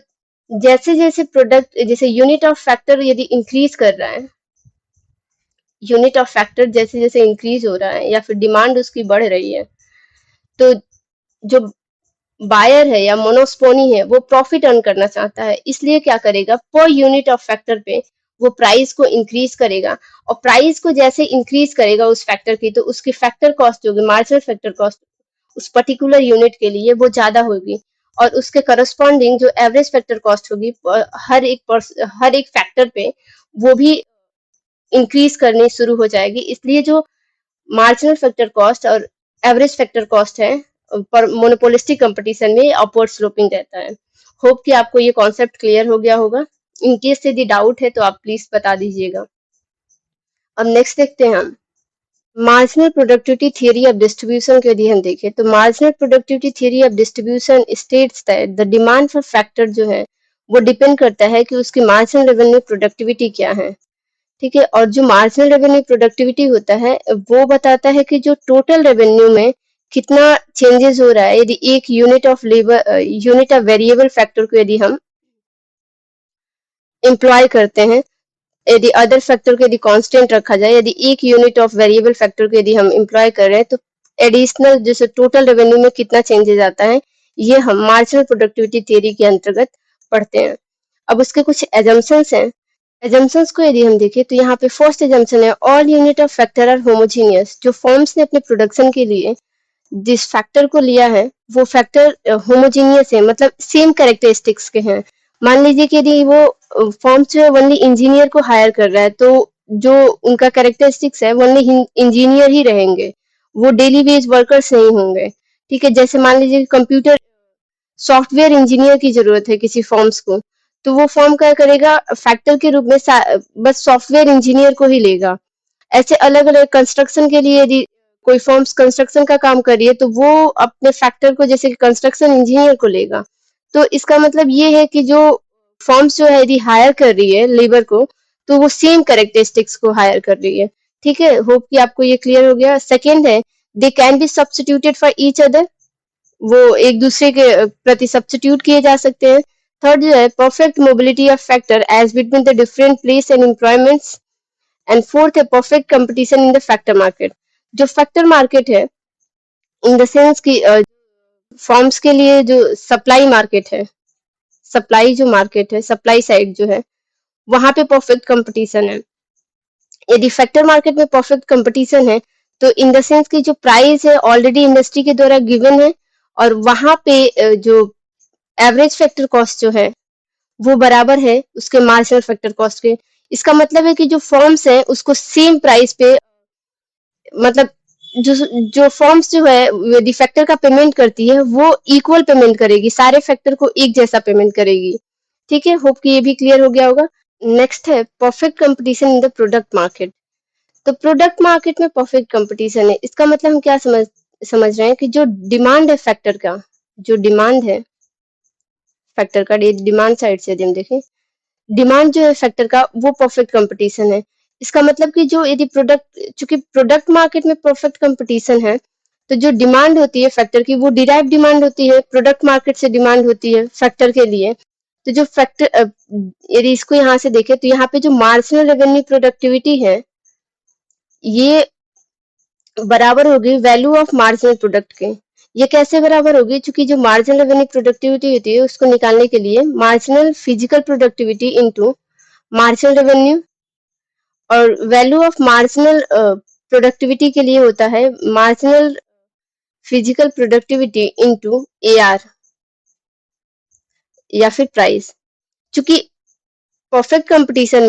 A: जैसे जैसे प्रोडक्ट जैसे यूनिट ऑफ फैक्टर यदि इंक्रीज कर रहा है, यूनिट ऑफ फैक्टर जैसे जैसे इंक्रीज हो रहा है या फिर डिमांड उसकी बढ़ रही है तो जो बायर है या मोनोस्पोनी है वो प्रॉफिट अर्न करना चाहता है, इसलिए क्या करेगा पर यूनिट ऑफ फैक्टर पे वो प्राइस को इंक्रीज करेगा। और प्राइस को जैसे इंक्रीज करेगा उस फैक्टर की तो उसकी फैक्टर कॉस्ट होगी, मार्जिनल फैक्टर कॉस्ट उस पर्टिकुलर यूनिट के लिए वो ज्यादा होगी और उसके करस्पॉन्डिंग जो एवरेज फैक्टर कॉस्ट होगी हर एक फैक्टर पे वो भी इंक्रीज करनी शुरू हो जाएगी। इसलिए जो मार्जिनल फैक्टर कॉस्ट और एवरेज फैक्टर कॉस्ट है पर मोनोपोलिस्टिक कंपटीशन में अपवर्ड स्लोपिंग रहता है। होप कि आपको ये कॉन्सेप्ट क्लियर हो गया होगा। इन केस यदि डाउट है तो आप प्लीज बता दीजिएगा। अब नेक्स्ट देखते हैं हम marginal productivity theory of distribution को यदि हम देखें तो marginal productivity theory of distribution states that the demand for factor जो है वो डिपेंड करता है कि उसकी मार्जिनल रेवेन्यू प्रोडक्टिविटी क्या है, ठीक है। और जो मार्जिनल रेवेन्यू प्रोडक्टिविटी होता है वो बताता है कि जो टोटल रेवेन्यू में कितना चेंजेस हो रहा है यदि एक unit of labour unit of variable factor को यदि हम एम्प्लॉय करते हैं, यदि अदर फैक्टर को यदि कांस्टेंट रखा जाए, यदि एक यूनिट ऑफ वेरिएबल फैक्टर को यदि हम एम्प्लॉय कर रहे हैं तो एडिशनल जैसे टोटल रेवेन्यू में कितना चेंजेस आता है ये हम मार्जिनल प्रोडक्टिविटी थ्योरी के अंतर्गत पढ़ते हैं। अब उसके कुछ एजम्पशंस हैं। एजम्पशंस को यदि हम देखें तो यहाँ पे फर्स्ट एजम्पशन है all unit of factor are homogeneous. जो फॉर्म्स ने अपने प्रोडक्शन के लिए जिस फैक्टर को लिया है वो फैक्टर होमोजीनियस है, मतलब सेम कैरेक्टरिस्टिक्स के हैं। मान लीजिए कि यदि वो फॉर्म जो है ओनली इंजीनियर को हायर कर रहा है तो जो उनका कैरेक्टरिस्टिक्स है वो ओनली इंजीनियर ही रहेंगे, वो डेली वेज वर्कर्स नहीं होंगे, ठीक है। जैसे मान लीजिए कंप्यूटर सॉफ्टवेयर इंजीनियर की जरूरत है किसी फॉर्म्स को तो वो फॉर्म क्या करेगा फैक्टर के रूप में बस सॉफ्टवेयर इंजीनियर को ही लेगा। ऐसे अलग अलग कंस्ट्रक्शन के लिए यदि कोई फर्म्स कंस्ट्रक्शन का काम कर रही है तो वो अपने फैक्टर को जैसे कि कंस्ट्रक्शन इंजीनियर को लेगा। तो इसका मतलब ये है कि जो फर्म्स जो है यदि हायर कर रही है लेबर को तो वो सेम कैरेक्टरिस्टिक्स को हायर कर रही है। ठीक है, होप कि आपको ये क्लियर हो गया। सेकेंड है they can be substituted for each other, वो एक दूसरे के प्रति सब्स्टिट्यूट किए जा सकते हैं। थर्ड जो है perfect mobility of factor as between the different place and employments. And fourth है perfect competition in the factor market. जो फैक्टर मार्केट है इन द सेंस की फॉर्म्स के लिए जो सप्लाई मार्केट है, सप्लाई जो मार्केट है, सप्लाई साइड जो है वहां पे परफेक्ट कंपटीशन है। यदि फैक्टर मार्केट में परफेक्ट कंपटीशन है तो इन द सेंस की जो प्राइस है ऑलरेडी इंडस्ट्री के द्वारा गिवन है और वहां पे जो एवरेज फैक्टर कॉस्ट जो है वो बराबर है उसके मार्जिनल फैक्टर कॉस्ट के। इसका मतलब है कि जो फर्म्स है उसको सेम प्राइस पे, मतलब जो जो फर्म्स जो है यदि फैक्टर का पेमेंट करती है वो इक्वल पेमेंट करेगी, सारे फैक्टर को एक जैसा पेमेंट करेगी। ठीक है, होप कि ये भी क्लियर हो गया होगा। नेक्स्ट है perfect competition in the product market. तो प्रोडक्ट मार्केट में परफेक्ट कंपटीशन है, इसका मतलब हम क्या समझ रहे हैं कि जो डिमांड है फैक्टर का, जो डिमांड है फैक्टर का, डिमांड साइड से यदि हम देखें, डिमांड जो है फैक्टर का वो परफेक्ट कंपटीशन है। इसका मतलब कि जो यदि प्रोडक्ट, चूंकि प्रोडक्ट मार्केट में परफेक्ट कंपटीशन है तो जो डिमांड होती है फैक्टर की वो डिराइव डिमांड होती है, प्रोडक्ट मार्केट से डिमांड होती है फैक्टर के लिए। तो जो फैक्टर, यदि इसको यहाँ से देखें तो यहाँ पे जो मार्जिनल रेवेन्यू प्रोडक्टिविटी है ये बराबर होगी वैल्यू ऑफ मार्जिनल प्रोडक्ट के। ये कैसे बराबर होगी? क्योंकि जो मार्जिनल रेवेन्यू प्रोडक्टिविटी होती है उसको निकालने के लिए marginal physical productivity into marginal revenue, और वैल्यू ऑफ मार्जिनल प्रोडक्टिविटी के लिए होता है marginal physical productivity into AR या फिर प्राइस। क्योंकि परफेक्ट कंपटीशन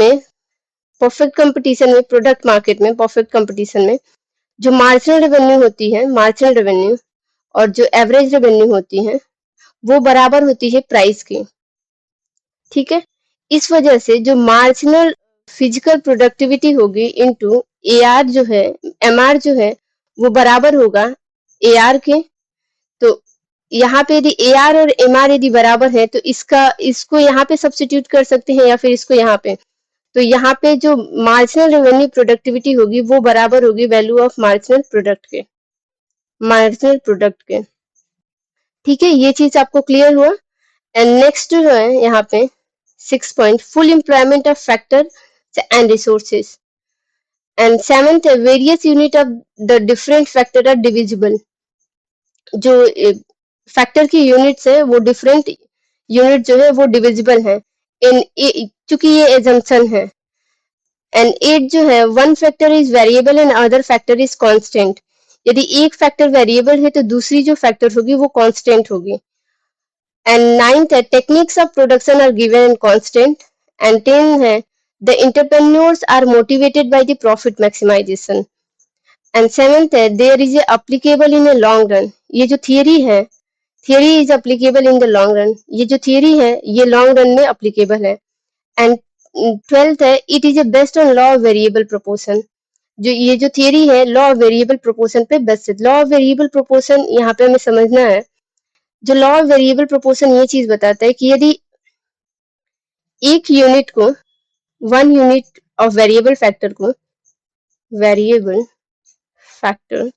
A: में, प्रोडक्ट मार्केट में परफेक्ट कंपटीशन में जो मार्जिनल रेवेन्यू होती है, मार्जिनल रेवेन्यू और जो एवरेज रेवेन्यू होती है वो बराबर होती है प्राइस की। ठीक है, इस वजह से जो मार्जिनल फिजिकल प्रोडक्टिविटी होगी इनटू एआर जो है, एमआर जो है वो बराबर होगा एआर के। तो यहाँ पे यदि एआर और एमआर यदि बराबर है तो इसको यहाँ पे सब्स्टिट्यूट कर सकते हैं या फिर इसको यहाँ पे। तो यहाँ पे जो मार्जिनल रेवेन्यू प्रोडक्टिविटी होगी वो बराबर होगी वैल्यू ऑफ मार्जिनल प्रोडक्ट के, मार्जिनल प्रोडक्ट के। ठीक है, ये चीज आपको क्लियर हुआ। एंड नेक्स्ट जो है यहाँ पे 6 point full employment of factor and resources. And seventh है various unit of the different factor are divisible. जो फैक्टर की यूनिट्स है वो डिफरेंट यूनिट जो है वो डिविजिबल है इन, चूंकि ये एजम्पशन है। एंड 8 जो है one factor is variable and other factor is constant. यदि एक फैक्टर वेरिएबल है तो दूसरी जो फैक्टर होगी वो कांस्टेंट होगी। एंड 9th है techniques of production are given and constant. And 10 है the entrepreneurs are motivated by the profit maximisation. And 7th है there is a applicable in a long run. ये जो थियरी है, theory is applicable in the long run, ये जो theory है ये long run में एप्लीकेबल है। एंड 12th है it is a based on law of variable proportion. जो ये जो थियरी है लॉ ऑफ वेरिएबल प्रोपोर्शन पे बेस्ड है। लॉ ऑफ वेरिएबल प्रोपोर्शन यहाँ पे हमें समझना है। जो लॉ ऑफ वेरिएबल प्रोपोर्शन ये चीज बताता है कि यदि एक यूनिट को, one unit of variable factor को, वेरिएबल फैक्टर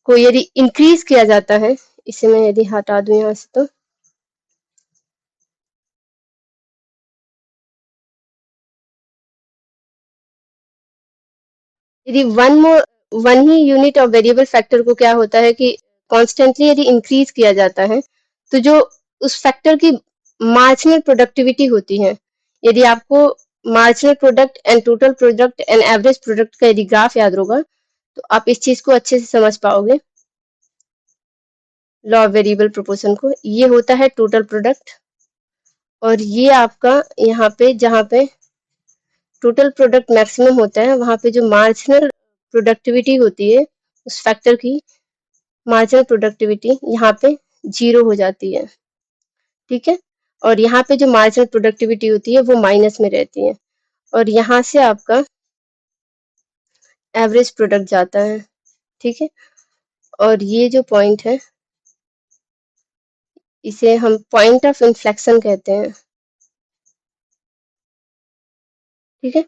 A: को यदि इंक्रीज किया जाता है, इसे मैं यदि हटा दूं यहाँ से तो यदि one he unit of variable factor को क्या होता है कि कॉन्स्टेंटली यदि इंक्रीज किया जाता है तो जो उस फैक्टर की मार्जिनल प्रोडक्टिविटी होती है, यदि आपको marginal product and total product and average product का यदि ग्राफ याद होगा तो आप इस चीज को अच्छे से समझ पाओगे। लॉ ऑफ वेरिएबल प्रोपोर्शन को, ये होता है टोटल प्रोडक्ट और ये आपका यहाँ पे जहाँ पे टोटल प्रोडक्ट मैक्सिमम होता है वहां पे जो मार्जिनल प्रोडक्टिविटी होती है उस फैक्टर की मार्जिनल प्रोडक्टिविटी यहाँ पे 0 हो जाती है। ठीक है, और यहाँ पे जो मार्जिनल प्रोडक्टिविटी होती है वो माइनस में रहती है और यहाँ से आपका एवरेज प्रोडक्ट जाता है। ठीक है। और ये जो पॉइंट है इसे हम पॉइंट ऑफ इन्फ्लेक्शन कहते हैं। ठीक है,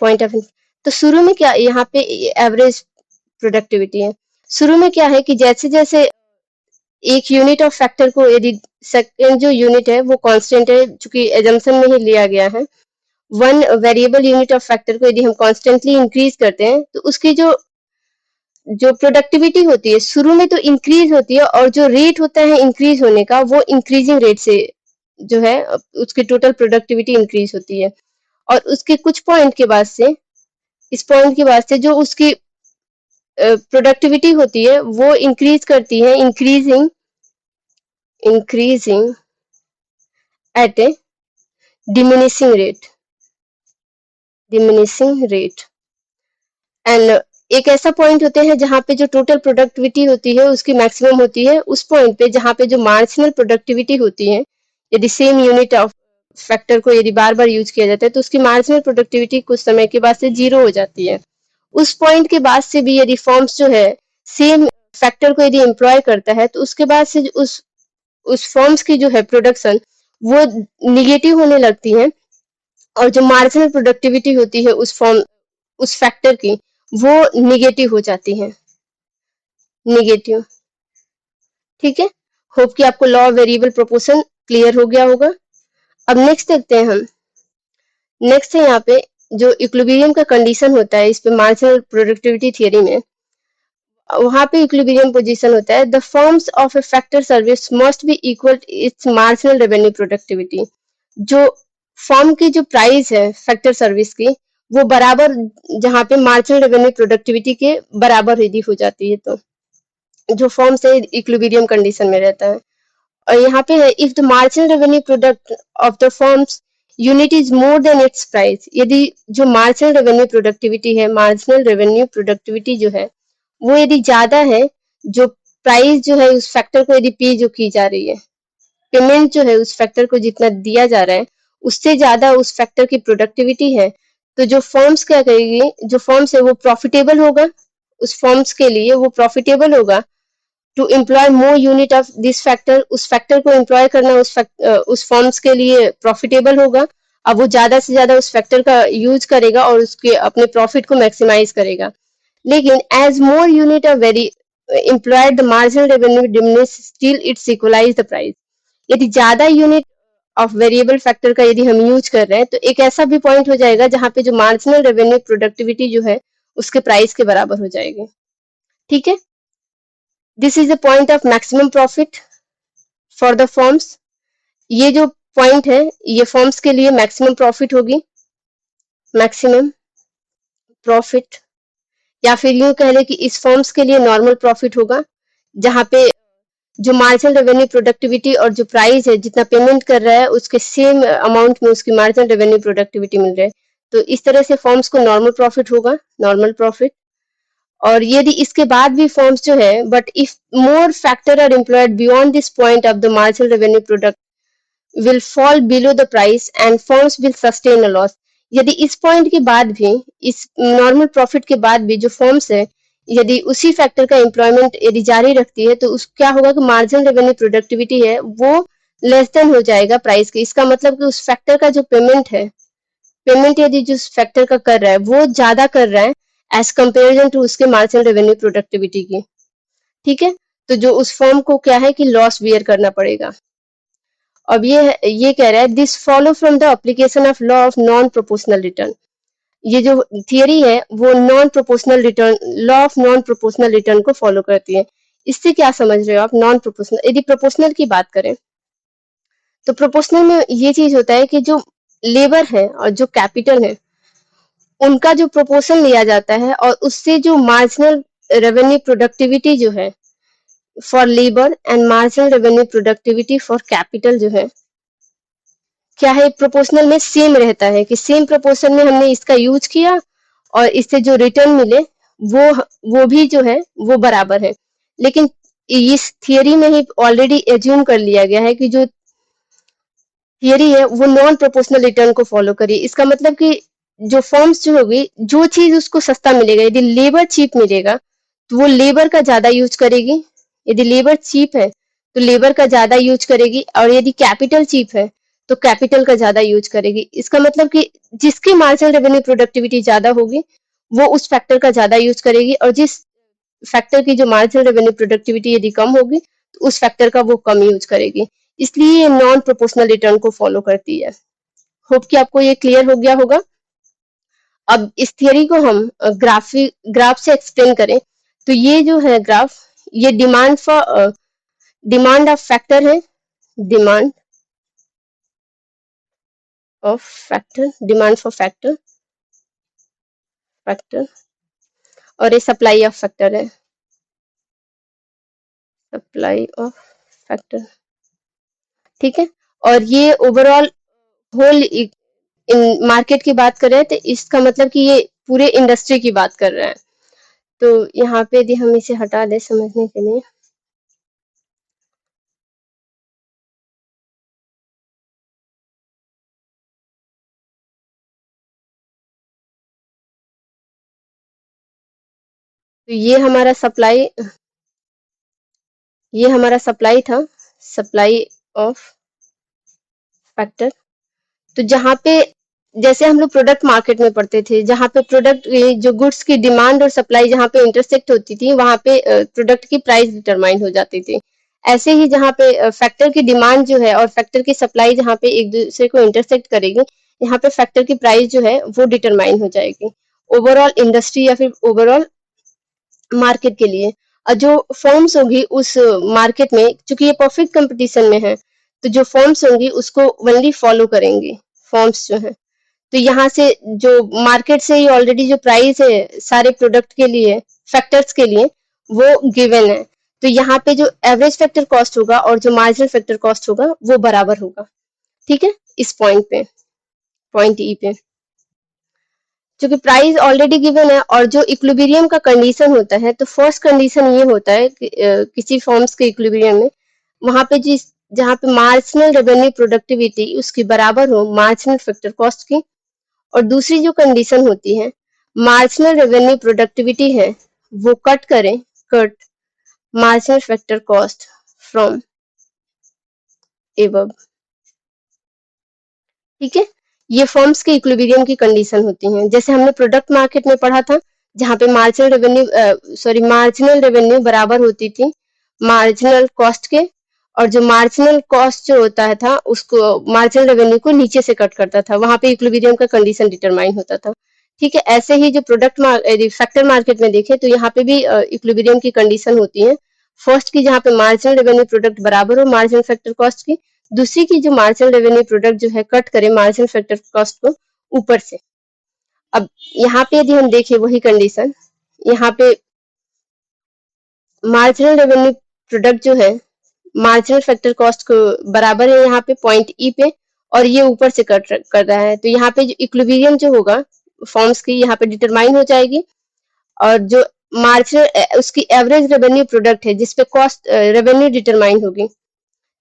A: पॉइंट ऑफ। तो शुरू में क्या, यहाँ पे एवरेज प्रोडक्टिविटी है। शुरू में क्या है कि जैसे जैसे एक यूनिट ऑफ फैक्टर को, यदि सेकंड जो यूनिट है वो कांस्टेंट है, चूंकि एजम्पशन में ही लिया गया है, one variable unit of factor को यदि हम कॉन्स्टेंटली इंक्रीज करते हैं तो उसकी जो जो प्रोडक्टिविटी होती है शुरू में तो इंक्रीज होती है, और जो रेट होता है इंक्रीज होने का वो इंक्रीजिंग रेट से जो है उसकी टोटल प्रोडक्टिविटी इंक्रीज होती है। और उसके कुछ पॉइंट के बाद से, इस पॉइंट के बाद से जो उसकी प्रोडक्टिविटी होती है वो इंक्रीज करती है, increasing increasing at A diminishing rate, diminishing rate. And एक ऐसा पॉइंट होते हैं जहां पे जो टोटल प्रोडक्टिविटी होती है उसकी मैक्सिमम होती है, उस पॉइंट पे जहां पे जो मार्जिनल प्रोडक्टिविटी होती है, यदि सेम यूनिट ऑफ फैक्टर को यदि बार बार यूज किया जाता है तो उसकी मार्जिनल प्रोडक्टिविटी कुछ समय के बाद से जीरो हो जाती है। उस पॉइंट के बाद से भी यदि फॉर्म्स जो है सेम फैक्टर को यदि एम्प्लॉय करता है तो उसके बाद से उस फॉर्म्स की जो है प्रोडक्शन वो निगेटिव होने लगती है, और जो मार्जिनल प्रोडक्टिविटी होती है उस फैक्टर की वो निगेटिव हो जाती है, निगेटिव। ठीक है, होप कि आपको law of variable proportion clear हो गया होगा। अब नेक्स्ट देखते हैं हम। नेक्स्ट है यहाँ पे जो इक्विलिब्रियम का कंडीशन होता है इस पे मार्जिनल प्रोडक्टिविटी थियरी में, वहां पे इक्विलिब्रियम पोजीशन होता है, the forms of A factor service must be equal it's marginal revenue productivity. जो फॉर्म की जो प्राइस है फैक्टर सर्विस की वो बराबर, जहाँ पे मार्जिनल रेवेन्यू प्रोडक्टिविटी के बराबर यदि हो जाती है तो जो फॉर्म से इक्विलिब्रियम कंडीशन में रहता है। और यहाँ पे है, if the marginal revenue product of the forms unit is more than it's price. यदि जो मार्जिनल रेवेन्यू प्रोडक्टिविटी है, मार्जिनल रेवेन्यू प्रोडक्टिविटी जो है वो यदि ज्यादा है, जो प्राइस जो है उस फैक्टर को यदि पे जो की जा रही है, पेमेंट जो है उस फैक्टर को जितना दिया जा रहा है उससे ज्यादा उस फैक्टर की प्रोडक्टिविटी है, तो जो फॉर्म्स क्या करेगी, जो फॉर्म्स है वो प्रॉफिटेबल होगा, उस फॉर्म्स के लिए वो प्रॉफिटेबल होगा to employ more unit of this factor. उस फैक्टर को एम्प्लॉय करना उस फॉर्म्स के लिए प्रॉफिटेबल होगा। अब वो ज्यादा से ज्यादा उस फैक्टर का यूज करेगा और उसके अपने प्रॉफिट को मैक्सिमाइज करेगा। लेकिन as more unit of very employed the marginal revenue diminish, still it's equalize the price। यदि ज्यादा यूनिट ऑफ वेरिएबल फैक्टर का यदि हम यूज कर रहे हैं तो एक ऐसा भी पॉइंट हो जाएगा जहां पे जो मार्जिनल रेवेन्यू प्रोडक्टिविटी जो है उसके प्राइस के बराबर हो जाएगी। ठीक है, this is the point of maximum profit for the forms. ये जो पॉइंट है ये फॉर्म्स के लिए मैक्सिमम प्रॉफिट होगी, मैक्सिमम प्रॉफिट, या फिर यूं कह ले कि इस फॉर्म्स के लिए नॉर्मल प्रॉफिट होगा, जहां पे जो मार्जिनल रेवेन्यू प्रोडक्टिविटी और जो प्राइस है जितना पेमेंट कर रहा है उसके सेम अमाउंट में उसकी मार्जिनल रेवेन्यू प्रोडक्टिविटी मिल रहा है। तो इस तरह से फॉर्म्स को नॉर्मल प्रॉफिट होगा, नॉर्मल प्रॉफिट। और यदि इसके बाद भी फॉर्म्स जो है, but if more factor are employed beyond this point of the marginal revenue product will fall below the price and firms will sustain a loss। यदि इस पॉइंट के बाद भी, इस नॉर्मल प्रॉफिट के बाद भी जो फर्म्स है यदि उसी फैक्टर का एम्प्लॉयमेंट यदि जारी रखती है तो उस क्या होगा कि मार्जिनल रेवेन्यू प्रोडक्टिविटी है वो लेस देन हो जाएगा प्राइस के। इसका मतलब कि उस फैक्टर का जो पेमेंट है, पेमेंट यदि जिस फैक्टर का कर रहा है वो ज्यादा कर रहा है एज कंपेरिजन टू उसके मार्जिनल रेवेन्यू प्रोडक्टिविटी की। ठीक है, तो जो उस फर्म को क्या है कि लॉस बियर करना पड़ेगा। अब ये कह रहा है this follow from the application of law of non proportional return. ये जो थियरी है वो non proportional return, law of non proportional return को फॉलो करती है। इससे क्या समझ रहे हो आप? नॉन प्रोपोर्शनल, यदि प्रोपोर्शनल की बात करें तो प्रोपोर्शनल में ये चीज होता है कि जो लेबर है और जो कैपिटल है उनका जो प्रोपोर्शन लिया जाता है और उससे जो मार्जिनल रेवेन्यू प्रोडक्टिविटी जो है for labour and marginal revenue productivity for capital जो है क्या है, प्रोपोर्शनल में सेम रहता है कि सेम प्रोपोर्शन में हमने इसका यूज किया और इससे जो रिटर्न मिले वो भी जो है वो बराबर है। लेकिन इस थियरी में ही ऑलरेडी एज्यूम कर लिया गया है कि जो थियरी है वो नॉन प्रोपोर्शनल रिटर्न को फॉलो करिए। इसका मतलब कि जो फर्म्स जो होगी, जो चीज उसको सस्ता मिलेगा, यदि लेबर चीप मिलेगा तो वो लेबर का ज्यादा यूज करेगी। यदि लेबर चीप है तो लेबर का ज्यादा यूज करेगी, और यदि कैपिटल चीप है तो कैपिटल का ज्यादा यूज करेगी। इसका मतलब कि जिसकी मार्जिनल रेवेन्यू प्रोडक्टिविटी ज्यादा होगी वो उस फैक्टर का ज्यादा यूज करेगी, और जिस फैक्टर की जो मार्जिनल रेवेन्यू प्रोडक्टिविटी यदि कम होगी तो उस फैक्टर का वो कम यूज करेगी। इसलिए ये नॉन प्रोपोर्शनल रिटर्न को फॉलो करती है। होप कि आपको ये क्लियर हो गया होगा। अब इस थियरी को हम ग्राफ से एक्सप्लेन करें तो ये जो है ग्राफ, ये डिमांड ऑफ फैक्टर है, demand of factor, demand for factor, factor, और ये सप्लाई ऑफ फैक्टर है, सप्लाई ऑफ फैक्टर। ठीक है, और ये ओवरऑल होल इन मार्केट की बात कर रहे हैं, तो इसका मतलब कि ये पूरे इंडस्ट्री की बात कर रहे हैं। तो यहाँ पे यदि हम इसे हटा दें समझने के लिए, तो ये हमारा सप्लाई था, सप्लाई ऑफ फैक्टर। तो जहाँ पे जैसे हम लोग प्रोडक्ट मार्केट में पढ़ते थे, जहाँ पे प्रोडक्ट जो गुड्स की डिमांड और सप्लाई जहाँ पे इंटरसेक्ट होती थी, वहां पे प्रोडक्ट की प्राइस डिटरमाइन हो जाती थी। ऐसे ही जहाँ पे फैक्टर की डिमांड जो है और फैक्टर की सप्लाई जहाँ पे एक दूसरे को इंटरसेक्ट करेगी, यहाँ पे फैक्टर की प्राइस जो है वो डिटरमाइन हो जाएगी ओवरऑल इंडस्ट्री या फिर ओवरऑल मार्केट के लिए। और जो फर्म्स होगी उस मार्केट में, चूंकि ये परफेक्ट कंपटीशन में है, तो जो फर्म्स होंगी उसको ओनली फॉलो करेंगी, फर्म्स जो है। तो यहाँ से जो मार्केट से ही ऑलरेडी जो प्राइस है सारे प्रोडक्ट के लिए, फैक्टर्स के लिए, वो गिवन है। तो यहाँ पे जो एवरेज फैक्टर कॉस्ट होगा और जो मार्जिनल फैक्टर कॉस्ट होगा वो बराबर होगा। ठीक है, इस पॉइंट पे, पॉइंट ई पे, क्योंकि प्राइस ऑलरेडी गिवन है। और जो इक्विलिब्रियम का कंडीशन होता है, तो फर्स्ट कंडीशन ये होता है कि किसी फॉर्म्स के इक्विलिब्रियम में, वहां पे जिस जहाँ पे मार्जिनल रेवेन्यू प्रोडक्टिविटी उसकी बराबर हो मार्जिनल फैक्टर कॉस्ट की। और दूसरी जो कंडीशन होती है, मार्जिनल रेवेन्यू प्रोडक्टिविटी है वो cut marginal factor cost from above. ठीक है, ये फर्म्स के इक्विलिब्रियम की कंडीशन होती हैं। जैसे हमने प्रोडक्ट मार्केट में पढ़ा था, जहाँ पे मार्जिनल रेवेन्यू बराबर होती थी मार्जिनल कॉस्ट के, और जो मार्जिनल कॉस्ट जो होता है था उसको मार्जिनल रेवेन्यू को नीचे से कट करता था, वहां पे इक्विलिब्रियम का कंडीशन डिटरमाइन होता था। ठीक है, ऐसे ही जो फैक्टर मार्केट में देखें तो यहाँ पे भी इक्विलिब्रियम की कंडीशन होती है। फर्स्ट की जहाँ पे मार्जिनल रेवेन्यू प्रोडक्ट बराबर हो मार्जिनल फैक्टर कॉस्ट की, दूसरी की जो मार्जिनल रेवेन्यू प्रोडक्ट जो है कट करे मार्जिनल फैक्टर कॉस्ट को ऊपर से। अब यहाँ पे यदि हम देखें वही कंडीशन, यहाँ पे मार्जिनल रेवेन्यू प्रोडक्ट जो है मार्जिनल फैक्टर कॉस्ट को बराबर है यहाँ पे पॉइंट ई पे, और ये ऊपर से कट कर रहा है। तो यहाँ पे जो इक्विलिब्रियम जो होगा फॉर्म्स की यहाँ पे डिटरमाइन हो जाएगी। और जो मार्जिनल उसकी एवरेज रेवेन्यू प्रोडक्ट है जिसपे कॉस्ट रेवेन्यू डिटरमाइन होगी,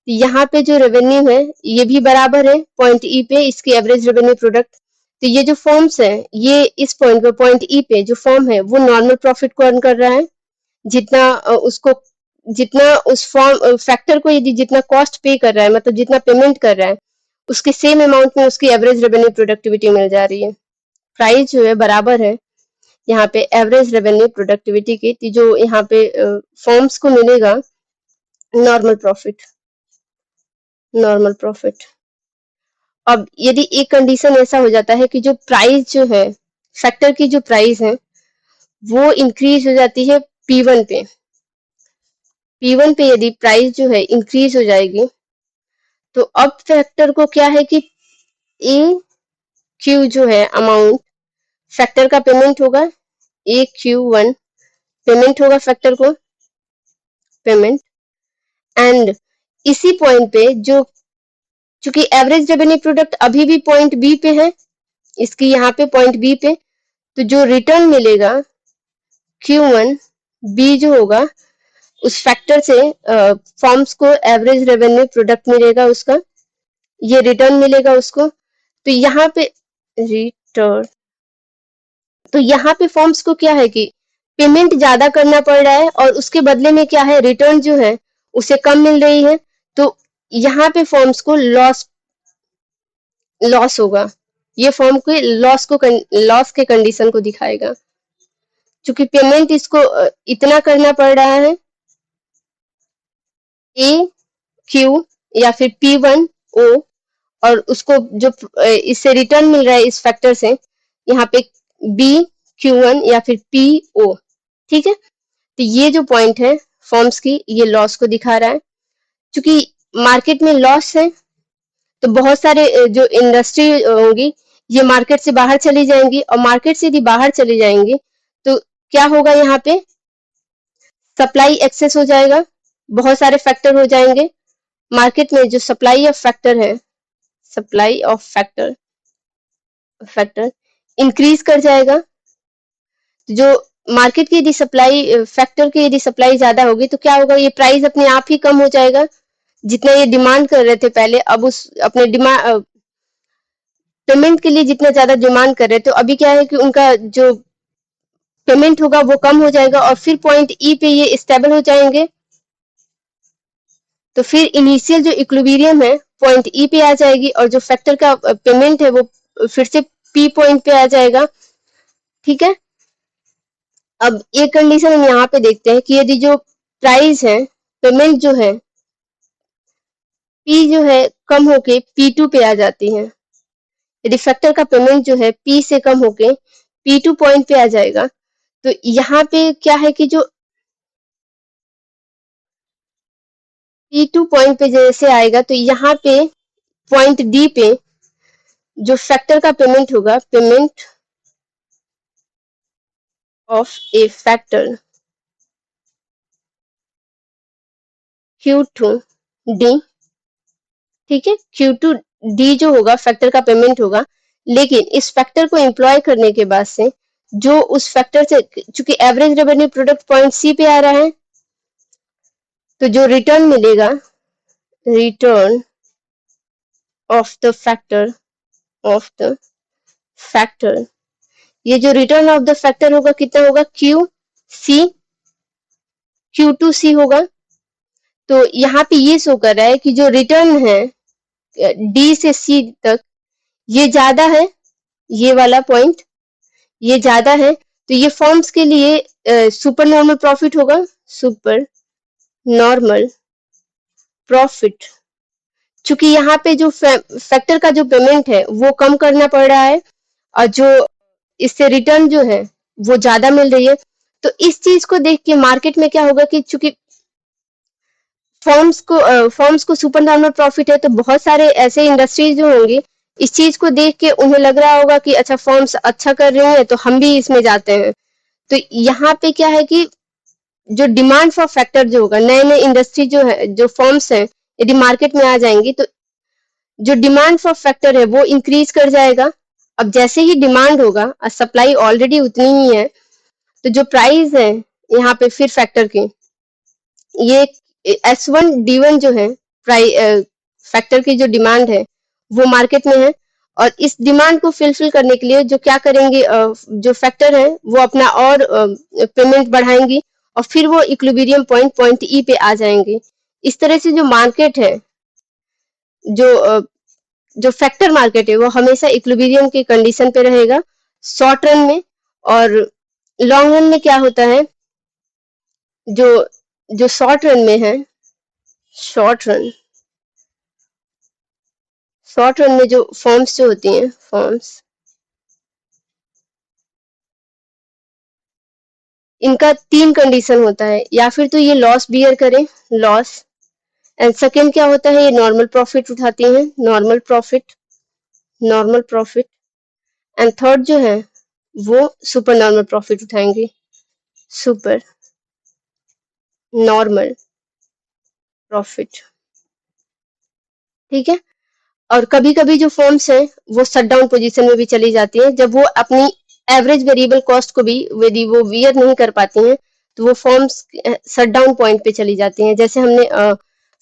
A: यहाँ पे जो रेवेन्यू है ये भी बराबर है पॉइंट ई पे इसकी एवरेज रेवेन्यू प्रोडक्ट। तो ये जो फॉर्म्स है, ये इस पॉइंट पे पॉइंट ई पे जो फॉर्म है वो नॉर्मल प्रॉफिट को अर्न कर रहा है। जितना उसको जितना उस फॉर्म फैक्टर को यदि जितना कॉस्ट पे कर रहा है, मतलब जितना पेमेंट कर रहा है, उसके सेम अमाउंट में उसकी एवरेज रेवेन्यू प्रोडक्टिविटी मिल जा रही है। प्राइस जो है बराबर है यहाँ पे एवरेज रेवेन्यू प्रोडक्टिविटी की, जो यहाँ पे फॉर्म्स को मिलेगा नॉर्मल प्रॉफिट, नॉर्मल प्रॉफिट। अब यदि एक कंडीशन ऐसा हो जाता है कि जो प्राइस जो है फैक्टर की जो प्राइस है वो इंक्रीज हो जाती है P1 पे, P1 पे यदि प्राइस जो है इंक्रीज हो जाएगी, तो अब फैक्टर को क्या है कि ए क्यू जो है अमाउंट फैक्टर का पेमेंट होगा, AQ1 पेमेंट होगा फैक्टर को, पेमेंट। एंड इसी पॉइंट पे जो, चूंकि एवरेज रेवेन्यू प्रोडक्ट अभी भी पॉइंट बी पे है, इसकी यहाँ पे पॉइंट बी पे, तो जो रिटर्न मिलेगा Q1 बी जो होगा उस फैक्टर से फॉर्म्स को एवरेज रेवेन्यू प्रोडक्ट मिलेगा, उसका ये रिटर्न मिलेगा उसको। तो यहाँ पे रिटर्न, तो यहाँ पे फॉर्म्स को क्या है कि पेमेंट ज्यादा करना पड़ रहा है और उसके बदले में क्या है, रिटर्न जो है उसे कम मिल रही है, तो यहाँ पे फर्म्स को लॉस लॉस होगा। ये फर्म के लॉस के कंडीशन को दिखाएगा, क्योंकि पेमेंट इसको इतना करना पड़ रहा है, ए क्यू या फिर P1 O, और उसको जो इससे रिटर्न मिल रहा है इस फैक्टर से, यहाँ पे BQ1 या फिर PO। ठीक है, तो ये जो पॉइंट है फर्म्स की, ये लॉस को दिखा रहा है। क्योंकि मार्केट में लॉस है, तो बहुत सारे जो इंडस्ट्री होंगी ये मार्केट से बाहर चली जाएंगी, और मार्केट से यदि बाहर चली जाएंगी तो क्या होगा, यहाँ पे सप्लाई एक्सेस हो जाएगा, बहुत सारे फैक्टर हो जाएंगे मार्केट में। जो सप्लाई ऑफ फैक्टर है, सप्लाई ऑफ फैक्टर इंक्रीज कर जाएगा। जो मार्केट की यदि सप्लाई फैक्टर की यदि सप्लाई ज्यादा होगी तो क्या होगा, ये प्राइस अपने आप ही कम हो जाएगा। जितना ये डिमांड कर रहे थे पहले, अब उस अपने डिमांड पेमेंट के लिए जितना ज्यादा डिमांड कर रहे थे, तो अभी क्या है कि उनका जो पेमेंट होगा वो कम हो जाएगा, और फिर पॉइंट ई पे ये स्टेबल हो जाएंगे। तो फिर इनिशियल जो इक्विलिब्रियम है पॉइंट ई पे आ जाएगी, और जो फैक्टर का पेमेंट है वो फिर से पी पॉइंट पे आ जाएगा। ठीक है, अब एक कंडीशन हम यहाँ पे देखते हैं कि यदि जो प्राइस है, पेमेंट जो है पी जो है कम होके P2 पे आ जाती है, यदि फैक्टर का पेमेंट जो है पी से कम होके P2 पॉइंट पे आ जाएगा, तो यहाँ पे क्या है कि जो P2 पॉइंट पे जैसे आएगा, तो यहाँ पे पॉइंट डी पे जो फैक्टर का पेमेंट होगा, payment of A factor Q2D, ठीक है, Q2D जो होगा फैक्टर का पेमेंट होगा। लेकिन इस फैक्टर को एम्प्लॉय करने के बाद से जो उस फैक्टर से, चूंकि average revenue product point C पे आ रहा है, तो जो रिटर्न मिलेगा, return of the factor of the factor, ये जो रिटर्न ऑफ द फैक्टर होगा कितना होगा, Q2C होगा। तो यहाँ पे ये शो कर रहा है कि जो रिटर्न है डी से सी तक, ये ज्यादा है, ये वाला पॉइंट ये ज्यादा है, तो ये फॉर्म्स के लिए सुपर नॉर्मल प्रॉफिट होगा, सुपर नॉर्मल प्रॉफिट। चूंकि यहाँ पे जो फैक्टर का जो पेमेंट है वो कम करना पड़ रहा है, और जो इससे रिटर्न जो है वो ज्यादा मिल रही है, तो इस चीज को देख के मार्केट में क्या होगा कि चूंकि फर्म्स को सुपर नॉर्मल प्रॉफिट है, तो बहुत सारे ऐसे इंडस्ट्रीज जो होंगी इस चीज को देख के उन्हें लग रहा होगा कि अच्छा फर्म्स अच्छा कर रही है तो हम भी इसमें जाते हैं। तो यहाँ पे क्या है कि जो डिमांड फॉर फैक्टर जो होगा, नए नए इंडस्ट्री जो है, जो फर्म्स हैं, यदि मार्केट में आ जाएंगी तो जो डिमांड फॉर फैक्टर है वो इंक्रीज कर जाएगा। अब जैसे ही डिमांड होगा और सप्लाई ऑलरेडी उतनी ही है, तो जो प्राइस है यहाँ पे फिर फैक्टर की, ये S1D1 जो है फैक्टर की जो डिमांड है वो मार्केट में है, और इस डिमांड को फिलफिल करने के लिए जो क्या करेंगे, जो फैक्टर है वो अपना और पेमेंट बढ़ाएंगी, और फिर वो इक्विलिब्रियम पॉइंट ई पे आ जाएंगे। इस तरह से जो मार्केट है, जो जो फैक्टर मार्केट है वो हमेशा इक्विलिब्रियम की कंडीशन पे रहेगा शॉर्ट रन में। और लॉन्ग रन में क्या होता है, जो जो शॉर्ट रन में है, शॉर्ट रन में जो फॉर्म्स जो होती हैं, फॉर्म्स, इनका 3 कंडीशन होता है, या फिर तो ये लॉस बियर करें, लॉस, एंड सेकेंड क्या होता है, ये नॉर्मल प्रॉफिट उठाती हैं, नॉर्मल प्रॉफिट, एंड थर्ड जो है वो सुपर नॉर्मल प्रॉफिट उठाएंगे, सुपर नॉर्मल प्रॉफिट। ठीक है, और कभी कभी जो फर्म्स हैं वो शट डाउन पोजीशन में भी चली जाती हैं, जब वो अपनी एवरेज वेरिएबल कॉस्ट को भी यदि वो वियर नहीं कर पाती हैं, तो वो फर्म्स शट डाउन पॉइंट पे चली जाती हैं, जैसे हमने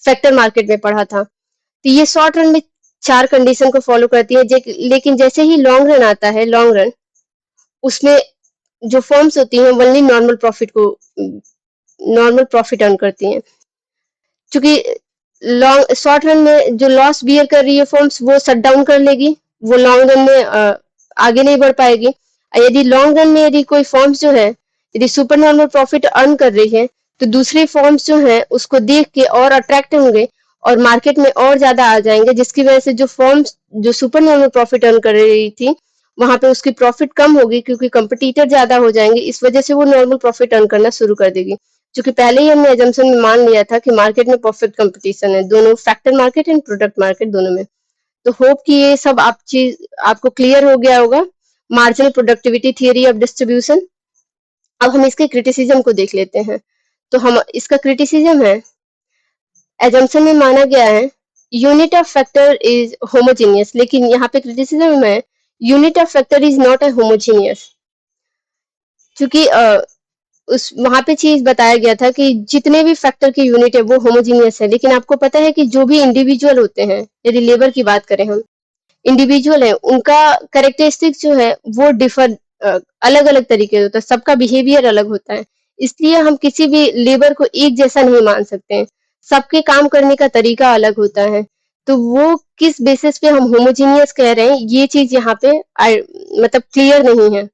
A: फैक्टर मार्केट में पढ़ा था। तो ये शॉर्ट रन में 4 कंडीशन को फॉलो करती है, लेकिन जैसे ही लॉन्ग रन आता है, लॉन्ग रन, उसमें जो फर्म्स होती हैं ओनली नॉर्मल प्रॉफिट अर्न करती हैं, क्योंकि लॉन्ग शॉर्ट रन में जो लॉस बियर कर रही है फर्म्स वो शट डाउन कर लेगी, वो लॉन्ग रन में आगे नहीं बढ़ पाएगी। यदि लॉन्ग रन में यदि कोई फर्म्स जो है यदि सुपर नॉर्मल प्रॉफिट अर्न कर रही है तो दूसरे फर्म्स जो है उसको देख के और अट्रैक्ट होंगे और मार्केट में और ज्यादा आ जाएंगे, जिसकी वजह से जो फर्म्स जो सुपर नॉर्मल प्रॉफिट अर्न कर रही थी वहां पे उसकी प्रॉफिट कम होगी, क्योंकि कंपटीटर ज्यादा हो जाएंगे, इस वजह से वो नॉर्मल प्रॉफिट अर्न करना शुरू कर देगी। क्योंकि पहले ही हमने एजम्पशन में मान लिया था कि मार्केट में परफेक्ट कंपटीशन है, दोनों factor market and product market दोनों में। तो होप कि ये सब आप चीज आपको क्लियर हो गया होगा, marginal productivity theory of distribution. अब हम इसके क्रिटिसिज्म को देख लेते हैं। तो हम इसका क्रिटिसिज्म है, एजम्पशन में माना गया है unit of factor is homogeneous, लेकिन यहाँ पे क्रिटिसिज्म है unit of factor is not a homogeneous, क्योंकि उस वहां पे चीज बताया गया था कि जितने भी फैक्टर के यूनिट है वो होमोजीनियस है, लेकिन आपको पता है कि जो भी इंडिविजुअल होते हैं, यदि लेबर की बात करें हम, इंडिविजुअल है उनका कैरेक्टरिस्टिक्स जो है वो डिफर अलग अलग तरीके से होता है, सबका बिहेवियर अलग होता है, इसलिए हम किसी भी लेबर को एक जैसा नहीं मान सकते हैं, सबके काम करने का तरीका अलग होता है। तो वो किस बेसिस पे हम होमोजीनियस कह रहे हैं ये चीज यहाँ पे मतलब क्लियर नहीं है।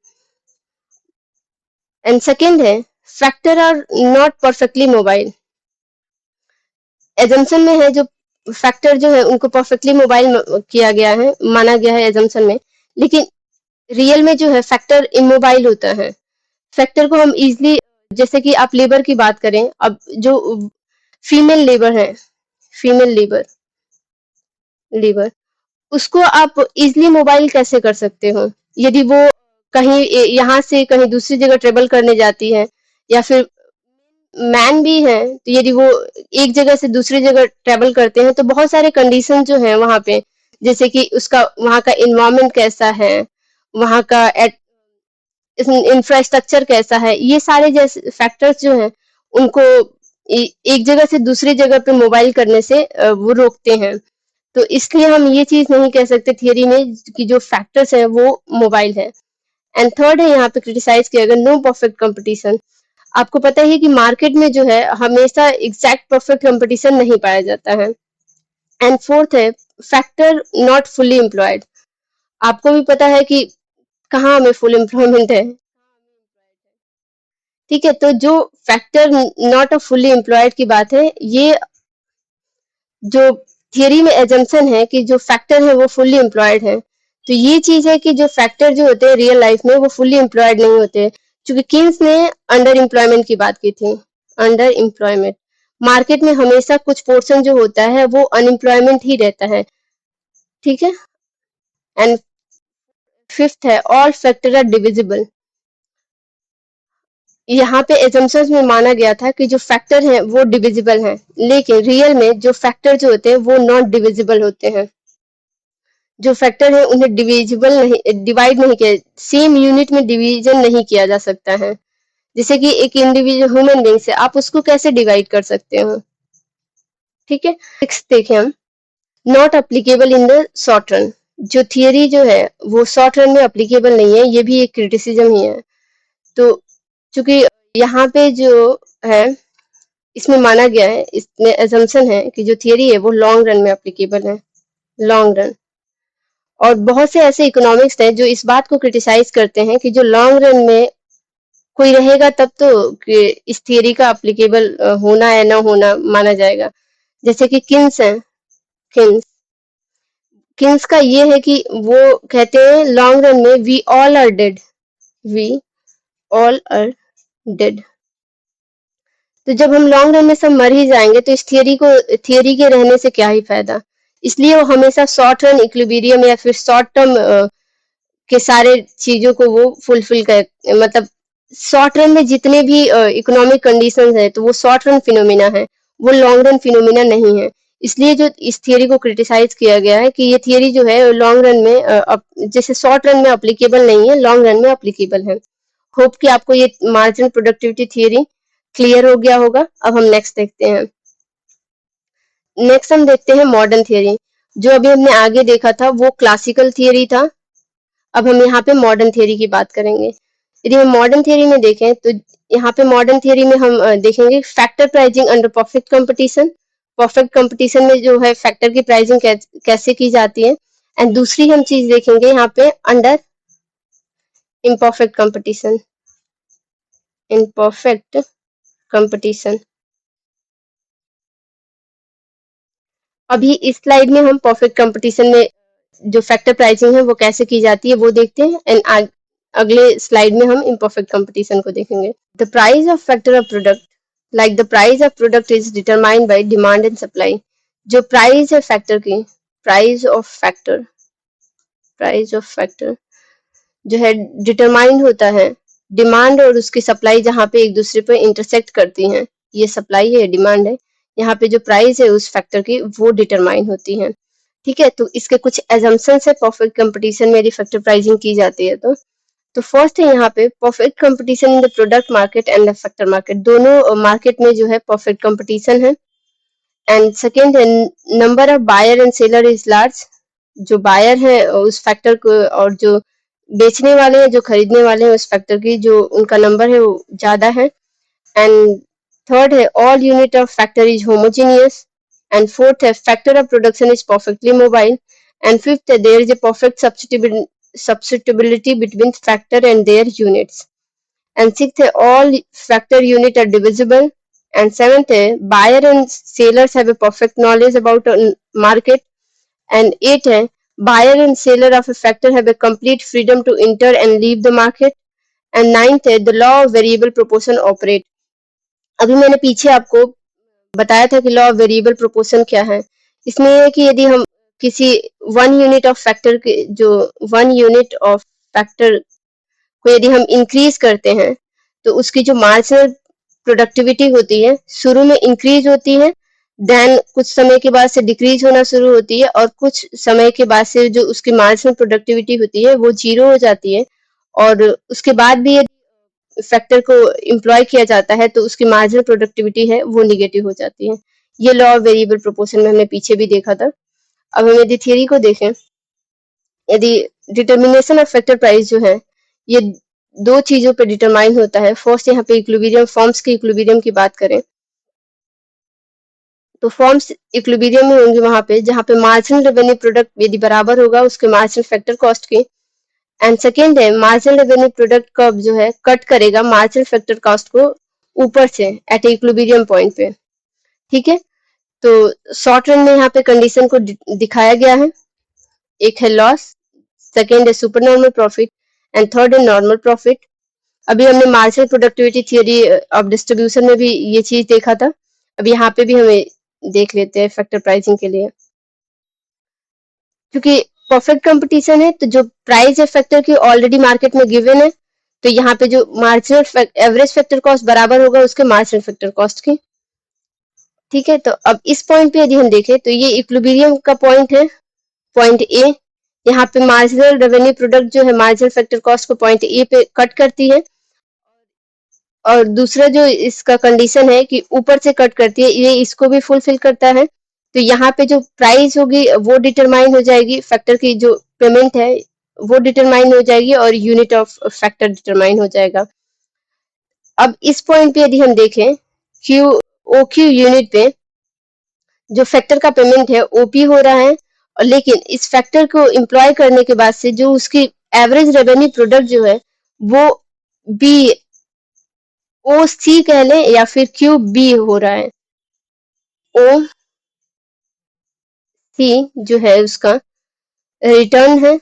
A: एंड सेकेंड है factor are not perfectly mobile, assumption में है जो फैक्टर जो है उनको परफेक्टली मोबाइल किया गया है, माना गया है एजम्पशन में, लेकिन रियल में जो है फैक्टर इमोबाइल होता है। फैक्टर को हम इजिली, जैसे कि आप लेबर की बात करें, अब जो फीमेल लेबर है, फीमेल लेबर लेबर उसको आप इजिली मोबाइल कैसे कर सकते हो, यदि वो कहीं यहाँ से कहीं दूसरी जगह ट्रेवल करने जाती है, या फिर मैन भी है तो यदि वो एक जगह से दूसरी जगह ट्रेवल करते हैं तो बहुत सारे कंडीशन जो है वहां पे, जैसे कि उसका वहां का इन्वायरमेंट कैसा है, वहां का इंफ्रास्ट्रक्चर कैसा है, ये सारे जैसे फैक्टर्स जो हैं उनको एक जगह से दूसरी जगह पे मोबाइल करने से वो रोकते हैं। तो इसलिए हम ये चीज नहीं कह सकते थियरी में कि जो फैक्टर्स है वो मोबाइल है। एंड थर्ड है यहाँ पे क्रिटिसाइज किया गया नो परफेक्ट कंपटीशन। आपको पता ही है कि मार्केट में जो है हमेशा एग्जैक्ट परफेक्ट कंपटीशन नहीं पाया जाता है। एंड फोर्थ है फैक्टर नॉट फुल्ली एम्प्लॉयड। आपको भी पता है कि कहाँ हमें फुल एम्प्लॉयमेंट है, ठीक है। तो जो factor not a fully employed की बात है, ये जो थियरी में एजम्पशन है कि जो फैक्टर है वो फुल्ली एम्प्लॉयड है, तो ये चीज है कि जो फैक्टर जो होते हैं रियल लाइफ में वो फुल्ली एम्प्लॉयड नहीं होते, क्योंकि किन्स ने अंडर एम्प्लॉयमेंट की बात की थी। अंडर एम्प्लॉयमेंट मार्केट में हमेशा कुछ पोर्शन जो होता है वो अनएम्प्लॉयमेंट ही रहता है, ठीक है। एंड फिफ्थ है ऑल फैक्टर आर डिविजिबल। यहाँ पे एजम्पशंस में माना गया था कि जो फैक्टर हैं वो डिविजिबल हैं, लेकिन रियल में जो फैक्टर जो होते हैं वो नॉट डिविजिबल होते हैं। जो फैक्टर है उन्हें डिविजिबल नहीं, डिवाइड नहीं किया, सेम यूनिट में डिवीजन नहीं किया जा सकता है। जैसे कि एक इंडिविजुअल ह्यूमन बीइंग से आप उसको कैसे डिवाइड कर सकते हो, ठीक है। नेक्स्ट देखें हम, not applicable in the short run. जो थियरी जो है वो शॉर्ट रन में अप्लीकेबल नहीं है, ये भी एक क्रिटिसिज्म ही है। तो चूंकि यहाँ पे जो है इसमें माना गया है, इसमें एजम्पशन है कि जो थियरी है वो लॉन्ग रन में अप्लीकेबल है, लॉन्ग रन। और बहुत से ऐसे इकोनॉमिक्स हैं जो इस बात को क्रिटिसाइज करते हैं कि जो लॉन्ग रन में कोई रहेगा तब तो कि इस थियरी का अप्लीकेबल होना है ना होना माना जाएगा। जैसे कि किन्स है, किन्स किन्स का ये है कि वो कहते हैं लॉन्ग रन में we all are dead, we all are dead. तो जब हम लॉन्ग रन में सब मर ही जाएंगे तो इस थियरी के रहने से क्या ही फायदा। इसलिए वो हमेशा शॉर्ट रन इक्विलिब्रियम या फिर शॉर्ट टर्म के सारे चीजों को वो फुलफिल कर, मतलब शॉर्ट रन में जितने भी इकोनॉमिक कंडीशंस है तो वो शॉर्ट रन फिनोमिना है, वो लॉन्ग रन फिनोमिना नहीं है। इसलिए जो इस थियरी को क्रिटिसाइज किया गया है कि ये थियरी जो है लॉन्ग रन में जैसे शॉर्ट रन में अप्लीकेबल नहीं है, लॉन्ग रन में अप्लीकेबल है। होप कि आपको ये मार्जिनल प्रोडक्टिविटी थियरी क्लियर हो गया होगा। अब हम नेक्स्ट देखते हैं। नेक्स्ट हम देखते हैं मॉडर्न थियरी। जो अभी हमने आगे देखा था वो क्लासिकल थियरी था, अब हम यहाँ पे मॉडर्न थियरी की बात करेंगे। यदि हम मॉडर्न थियरी में देखें तो यहाँ पे मॉडर्न थियरी में हम देखेंगे factor pricing under perfect competition. Perfect competition में जो है फैक्टर की प्राइसिंग कैसे की जाती है। एंड दूसरी हम चीज देखेंगे यहाँ पे under imperfect competition, imperfect competition. अभी इस स्लाइड में हम परफेक्ट कंपटीशन में जो फैक्टर प्राइसिंग है वो कैसे की जाती है वो देखते हैं। एंड अगले स्लाइड में हम इम्परफेक्ट कंपटीशन को देखेंगे। The price of factor of product, like the price of product is determined by demand and supply. जो प्राइस है फैक्टर की, price of factor, price of factor जो है डिटरमाइंड होता है डिमांड और उसकी सप्लाई जहाँ पे एक दूसरे पर इंटरसेक्ट करती हैं। ये सप्लाई है, डिमांड है, यहाँ पे जो प्राइस है उस फैक्टर की वो डिटरमाइन होती है। ठीक है, तो इसके कुछ एजम्पशंस है परफेक्ट कंपटीशन में यदि फैक्टर प्राइसिंग की जाती है तो फर्स्ट है यहाँ पे perfect competition in the product market and the factor market, दोनों मार्केट में जो है परफेक्ट कंपटीशन है। एंड सेकेंड है number of buyer and seller is large, जो बायर है उस फैक्टर को और जो बेचने वाले हैं, जो खरीदने वाले हैं उस फैक्टर की जो उनका नंबर है वो ज्यादा है। एंड थर्ड है all unit of factor is homogeneous. And fourth है factor of production is perfectly mobile. And fifth है there is a perfect substitutability between factor and their units. And sixth है all factor unit are divisible. And seventh है buyer and sellers have a perfect knowledge about a market. And eighth है buyer and seller of a factor have a complete freedom to enter and leave the market. And ninth है the law of variable proportion operate. अभी मैंने पीछे आपको बताया था कि law of variable proportion क्या है। इसमें यह है कि यदि हम किसी वन यूनिट ऑफ फैक्टर के जो वन यूनिट ऑफ फैक्टर को यदि हम इंक्रीज करते हैं तो उसकी जो मार्जिनल प्रोडक्टिविटी होती है शुरू में इंक्रीज होती है, देन कुछ समय के बाद से डिक्रीज होना शुरू होती है और कुछ समय के बाद से जो उसकी मार्जिनल प्रोडक्टिविटी होती है वो जीरो हो जाती है। और उसके बाद भी फैक्टर को इम्प्लॉय किया जाता है तो उसकी मार्जिनल प्रोडक्टिविटी है वो निगेटिव हो जाती है। ये लॉ ऑफ वेरिएबल प्रोपोर्शन में हमने पीछे भी देखा था। अब हम यदि थियरी को देखें, यदि डिटर्मिनेशन ऑफ फैक्टर प्राइस जो है ये दो चीजों पर डिटरमाइन होता है। फर्स्ट यहाँ पे इक्विलिब्रियम, फॉर्म्स के इक्विलिब्रियम की बात करें तो फॉर्म्स इक्विलिब्रियम में होंगे वहां पे जहाँ पे मार्जिनल रेवेन्यू प्रोडक्ट यदि बराबर होगा उसके मार्जिनल फैक्टर कॉस्ट के। एंड सेकेंड है मार्जिनल रेवेन्यू प्रोडक्ट कर्व जो है कट करेगा मार्जिनल फैक्टर कॉस्ट को ऊपर से एट इक्विलिब्रियम पॉइंट पे। ठीक है, तो शॉर्ट रन में यहाँ पे कंडीशन को दिखाया गया है। एक है लॉस, सेकेंड है super normal profit and third है नॉर्मल प्रॉफिट। अभी हमने marginal productivity theory of distribution में भी ये चीज देखा था। अब यहाँ पे भी हमें देख लेते हैं फैक्टर प्राइसिंग के लिए। क्योंकि परफेक्ट कंपटीशन है तो जो प्राइस है फैक्टर की ऑलरेडी मार्केट में गिवन है, तो यहाँ पे जो मार्जिनल एवरेज फैक्टर कॉस्ट बराबर होगा उसके मार्जिनल फैक्टर कॉस्ट की। ठीक है, तो अब इस पॉइंट पे यदि हम देखें तो ये इक्विलिब्रियम का पॉइंट है, पॉइंट ए। यहाँ पे मार्जिनल रेवेन्यू प्रोडक्ट जो है मार्जिनल फैक्टर कॉस्ट को पॉइंट ए पे कट करती है और दूसरा जो इसका कंडीशन है कि ऊपर से कट करती है ये इसको भी फुलफिल करता है। तो यहाँ पे जो प्राइस होगी वो डिटरमाइन हो जाएगी, फैक्टर की जो पेमेंट है वो डिटरमाइन हो जाएगी और यूनिट ऑफ फैक्टर डिटरमाइन हो जाएगा। अब इस पॉइंट पे यदि हम देखें क्यू ओ क्यू यूनिट पे जो फैक्टर का पेमेंट है ओपी हो रहा है और लेकिन इस फैक्टर को एम्प्लॉय करने के बाद से जो उसकी एवरेज रेवेन्यू प्रोडक्ट जो है वो बी ओ सी कह लें या फिर क्यू बी हो रहा है। ओ सी जो है उसका रिटर्न है,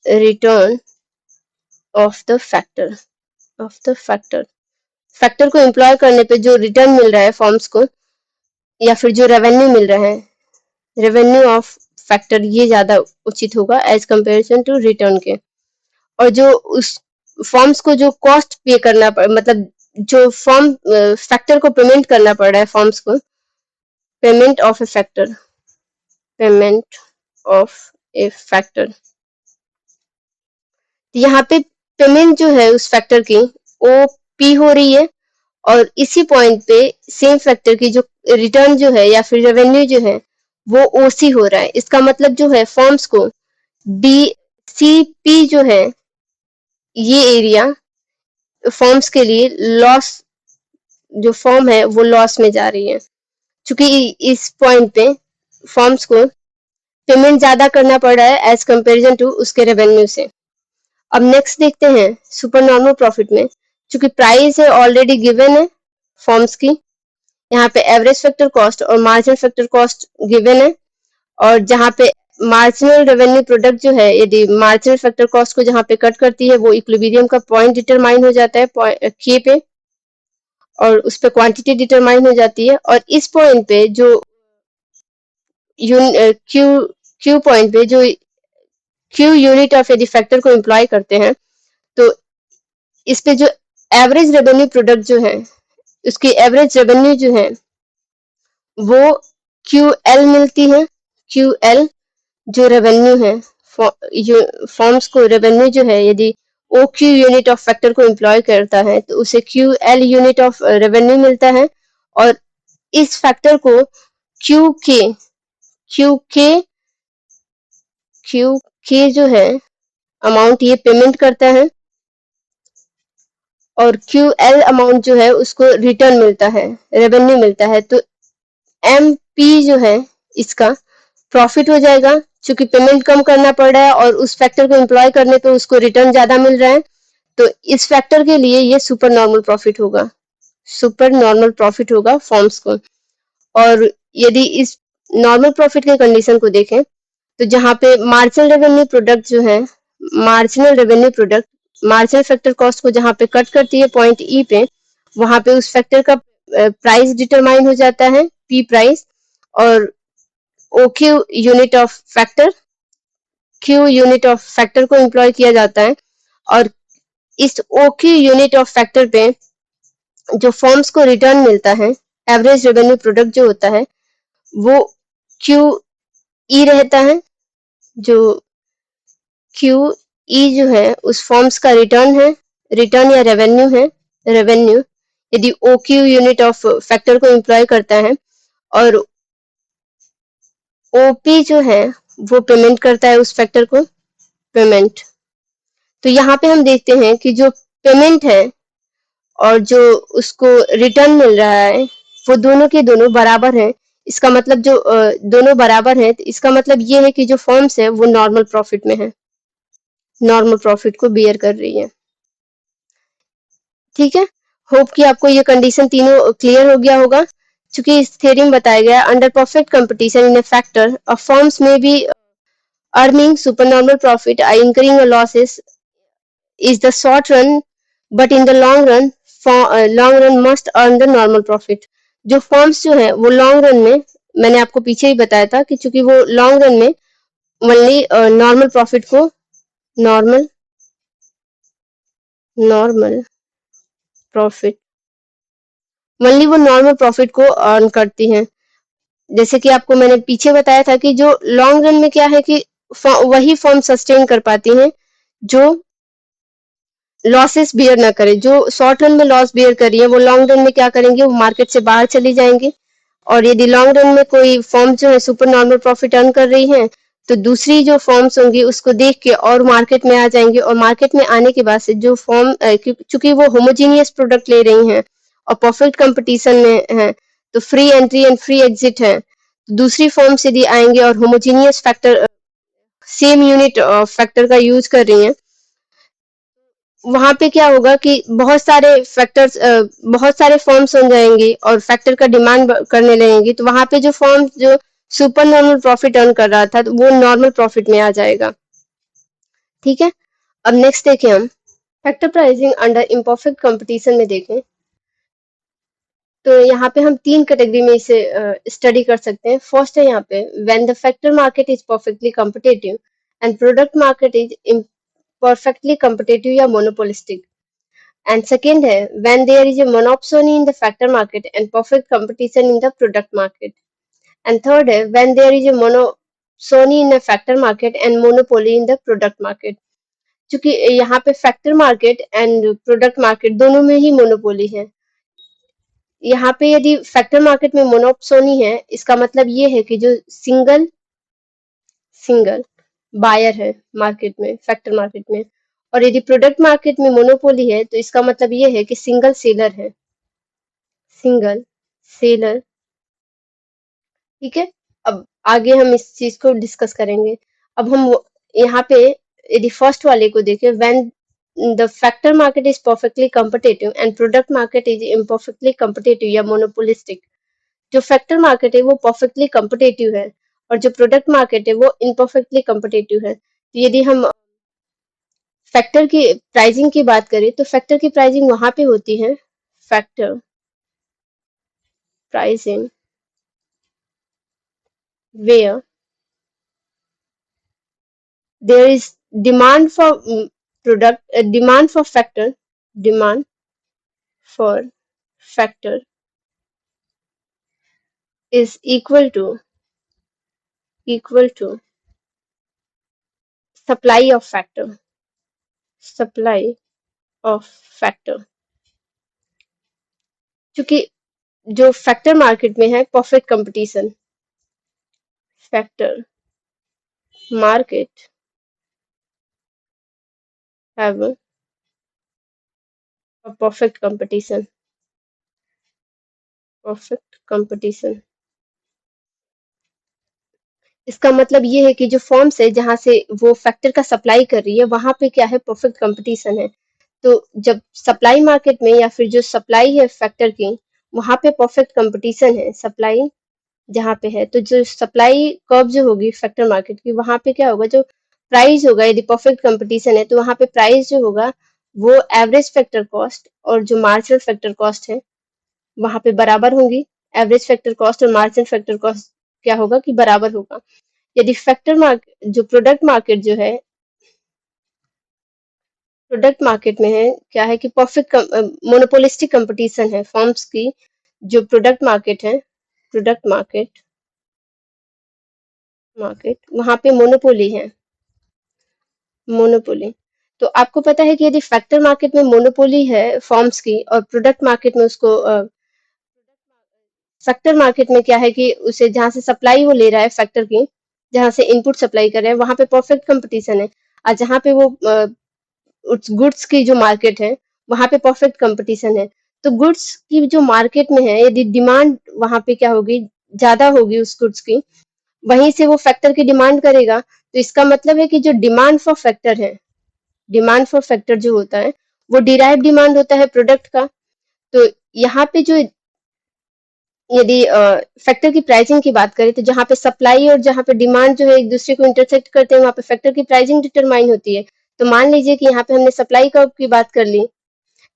A: return of the factor, of the factor. Factor को एम्प्लॉय करने पे जो रिटर्न मिल रहा है फॉर्म्स को या फिर जो रेवेन्यू मिल रहा है, रेवेन्यू ऑफ फैक्टर, ये ज्यादा उचित होगा एज कंपेरिजन टू रिटर्न के। और जो उस फॉर्म्स को जो कॉस्ट पे करना पड़ मतलब जो फॉर्म फैक्टर को पेमेंट करना पड़ रहा है फॉर्म्स को, payment of A factor, payment of A factor. यहाँ पे पेमेंट जो है उस फैक्टर की ओ पी हो रही है और इसी पॉइंट पे सेम फैक्टर की जो रिटर्न जो है या फिर रेवेन्यू जो है वो ओसी हो रहा है। इसका मतलब जो है फॉर्म्स को डी सी पी जो है ये एरिया फॉर्म्स के लिए लॉस, जो फॉर्म है वो लॉस में जा रही है, क्योंकि इस पॉइंट पे फॉर्म्स को पेमेंट ज्यादा करना पड़ रहा है एज कंपेरिजन टू उसके रेवेन्यू से। अब नेक्स्ट देखते हैं सुपर नॉर्मल प्रॉफिट में, क्योंकि प्राइस है ऑलरेडी गिवन है फॉर्म्स की, यहाँ पे एवरेज फैक्टर कॉस्ट और मार्जिनल फैक्टर कॉस्ट गिवन है, और जहाँ पे मार्जिनल रेवेन्यू प्रोडक्ट जो है, यदि मार्जिनल फैक्टर कॉस्ट को जहाँ पे कट करती है वो इक्विलिब्रियम का पॉइंट डिटरमाइन हो जाता है के पे, और उस पे क्वांटिटी डिटरमाइन हो जाती है। और इस पॉइंट पे जो क्यू क्यू पॉइंट पे जो क्यू यूनिट ऑफ यदि फैक्टर को एम्प्लॉय करते हैं, तो इस पे जो एवरेज रेवेन्यू प्रोडक्ट जो है, उसकी एवरेज रेवेन्यू जो है वो क्यू एल मिलती है। क्यू एल जो रेवेन्यू है, फॉर्म्स को रेवेन्यू जो है, यदि O Q unit of factor को एम्प्लॉय करता है तो उसे Q L unit of revenue मिलता है, और इस फैक्टर को क्यू के क्यू के क्यू के जो है अमाउंट ये पेमेंट करता है, और क्यू एल अमाउंट जो है उसको रिटर्न मिलता है, रेवेन्यू मिलता है। तो एम पी जो है इसका प्रॉफिट हो जाएगा, क्योंकि पेमेंट कम करना पड़ रहा है और उस फैक्टर को एम्प्लॉय करने पे उसको रिटर्न ज्यादा मिल रहा है। तो इस फैक्टर के लिए ये सुपर नॉर्मल प्रॉफिट होगा, सुपर नॉर्मल प्रॉफिट होगा फॉर्म्स को। और यदि इस नॉर्मल प्रॉफिट के कंडीशन को देखें, तो जहाँ पे मार्जिनल रेवेन्यू प्रोडक्ट जो है, marginal revenue product marginal factor cost को जहाँ पे कट करती है पॉइंट ई पे, वहां पे उस फैक्टर का प्राइस डिटरमाइन हो जाता है, पी प्राइस, और O Q unit of factor, Q unit of factor को एम्प्लॉय किया जाता है, और इस O Q unit of factor पे जो फर्म्स को रिटर्न मिलता है, एवरेज रेवेन्यू प्रोडक्ट जो होता है वो क्यू ई रहता है। जो क्यू ई जो है उस फॉर्म्स का रिटर्न है, रिटर्न या रेवेन्यू है, रेवेन्यू यदि O Q unit of factor को एम्प्लॉय करता है, और ओपी जो है वो पेमेंट करता है उस फैक्टर को, पेमेंट। तो यहाँ पे हम देखते हैं कि जो पेमेंट है और जो उसको रिटर्न मिल रहा है वो दोनों के दोनों बराबर हैं। इसका मतलब जो दोनों बराबर हैं, तो इसका मतलब ये है कि जो फर्म्स है वो नॉर्मल प्रॉफिट में है, नॉर्मल प्रॉफिट को बियर कर रही है। ठीक है, होप कि आपको ये कंडीशन तीनों क्लियर हो गया होगा। क्योंकि इस थ्योरी में बताया गया under perfect competition in a factor of firms में B earning supernormal profit are incurring a losses is the short run, but in the long run long run must earn the normal profit। जो firms जो है वो long run में, मैंने आपको पीछे ही बताया था कि चूंकि वो लॉन्ग रन में ओनली नॉर्मल प्रॉफिट को, नॉर्मल नॉर्मल प्रॉफिट ओनली वो नॉर्मल प्रॉफिट को अर्न करती हैं। जैसे कि आपको मैंने पीछे बताया था कि जो लॉन्ग रन में क्या है कि वही फर्म सस्टेन कर पाती हैं जो लॉसेस बियर ना करे। जो शॉर्ट रन में लॉस बियर कर रही है वो लॉन्ग रन में क्या करेंगे, वो मार्केट से बाहर चली जाएंगे। और यदि लॉन्ग रन में कोई फर्म जो है सुपर नॉर्मल प्रॉफिट अर्न कर रही है, तो दूसरी जो फर्म्स होंगी उसको देख के और मार्केट में आ जाएंगे, और मार्केट में आने के बाद से जो फर्म, चूंकि वो होमोजीनियस प्रोडक्ट ले रही हैं और परफेक्ट कंपटीशन में है, तो free entry and free exit है। दूसरी फर्म्स यदि आएंगे और homogeneous factor, same unit factor का यूज कर रही हैं, वहां पे क्या होगा कि बहुत सारे फैक्टर्स, बहुत सारे फॉर्म्स बन जाएंगे और फैक्टर का डिमांड करने लगेंगी। तो वहां पे जो फॉर्म जो सुपर नॉर्मल प्रॉफिट अर्न कर रहा था, तो वो नॉर्मल प्रॉफिट में आ जाएगा। ठीक है, अब नेक्स्ट देखें हम factor pricing under imperfect competition में देखें, तो यहाँ पे हम तीन कैटेगरी में इसे स्टडी कर सकते हैं। फर्स्ट है यहाँ पे when the factor market is perfectly competitive and product market is perfectly competitive या मोनोपोलिस्टिक। And second है when there is a monopsony in the factor market and perfect competition in the product market. And third है when there is a monopsony in the factor market and monopoly in the product market. क्योंकि यहाँ पे factor market and product market दोनों में ही monopoly है। यहाँ पे यदि फैक्टर मार्केट में मोनोप्सोनी है, इसका मतलब ये है कि जो सिंगल सिंगल बायर है मार्केट में, फैक्टर मार्केट में, और यदि प्रोडक्ट मार्केट में मोनोपोली है तो इसका मतलब ये है कि सिंगल सेलर है, सिंगल सेलर। ठीक है, अब आगे हम इस चीज को डिस्कस करेंगे। अब हम यहाँ पे यदि फर्स्ट वाले को देखें, when the factor market is perfectly competitive and product market is imperfectly competitive या मोनोपोलिस्टिक। जो फैक्टर मार्केट है वो परफेक्टली कॉम्पिटिटिव है और जो प्रोडक्ट मार्केट है वो इम्परफेक्टली कॉम्पिटिटिव है। तो यदि हम फैक्टर की प्राइसिंग की बात करें तो फैक्टर की प्राइसिंग वहां पे होती है, factor pricing where there is demand for product, demand for factor, demand for factor is equal to supply of factor, supply of factor। क्योंकि जो फैक्टर मार्केट में है perfect competition, factor market have a perfect competition। इसका मतलब ये है कि जो फॉर्म्स है जहां से वो फैक्टर का सप्लाई कर रही है वहां पे क्या है, परफेक्ट कंपटीशन है। तो जब सप्लाई मार्केट में या फिर जो सप्लाई है फैक्टर की, वहां पे परफेक्ट कंपटीशन है, सप्लाई जहां पे है, तो जो सप्लाई कर्व जो होगी फैक्टर मार्केट की, वहां पे क्या होगा, जो प्राइस होगा, यदि परफेक्ट कंपटीशन है तो वहां पे प्राइस जो होगा वो एवरेज फैक्टर कॉस्ट और जो मार्जिनल फैक्टर कॉस्ट है वहां पे बराबर होंगी। एवरेज फैक्टर कॉस्ट और मार्जिनल फैक्टर कॉस्ट क्या होगा कि बराबर होगा। यदि फैक्टर मार्केट जो प्रोडक्ट मार्केट जो है, प्रोडक्ट मार्केट में है क्या है कि परफेक्ट मोनोपोलिस्टिक कंपटीशन है फर्म्स की। जो प्रोडक्ट मार्केट है, प्रोडक्ट मार्केट मार्केट वहां पे मोनोपोली है, मोनोपोली। तो आपको पता है कि यदि फैक्टर मार्केट में मोनोपोली है फर्म्स की और प्रोडक्ट मार्केट में उसको फैक्टर मार्केट में क्या है कि उसे जहां से सप्लाई वो ले रहा है फैक्टर की, जहां से इनपुट सप्लाई कर रहे हैं वहां पे परफेक्ट कंपटीशन है। और जहां पे वो गुड्स की जो मार्केट है वहां पे परफेक्ट कंपटीशन है। तो गुड्स की जो मार्केट में है यदि डिमांड वहां पे क्या होगी, ज्यादा होगी उस गुड्स की, वहीं से वो फैक्टर की डिमांड करेगा। तो इसका मतलब है कि जो डिमांड फॉर फैक्टर है, डिमांड फॉर फैक्टर जो होता है वो डिराइव डिमांड होता है प्रोडक्ट का। तो यहाँ पे जो यदि फैक्टर की प्राइसिंग की बात करें तो जहाँ पे सप्लाई और जहाँ पे डिमांड जो है एक दूसरे को इंटरसेक्ट करते हैं वहाँ पे फैक्टर की प्राइसिंग डिटरमाइन होती है। तो मान लीजिए कि यहाँ पे हमने सप्लाई कर्व की बात कर ली,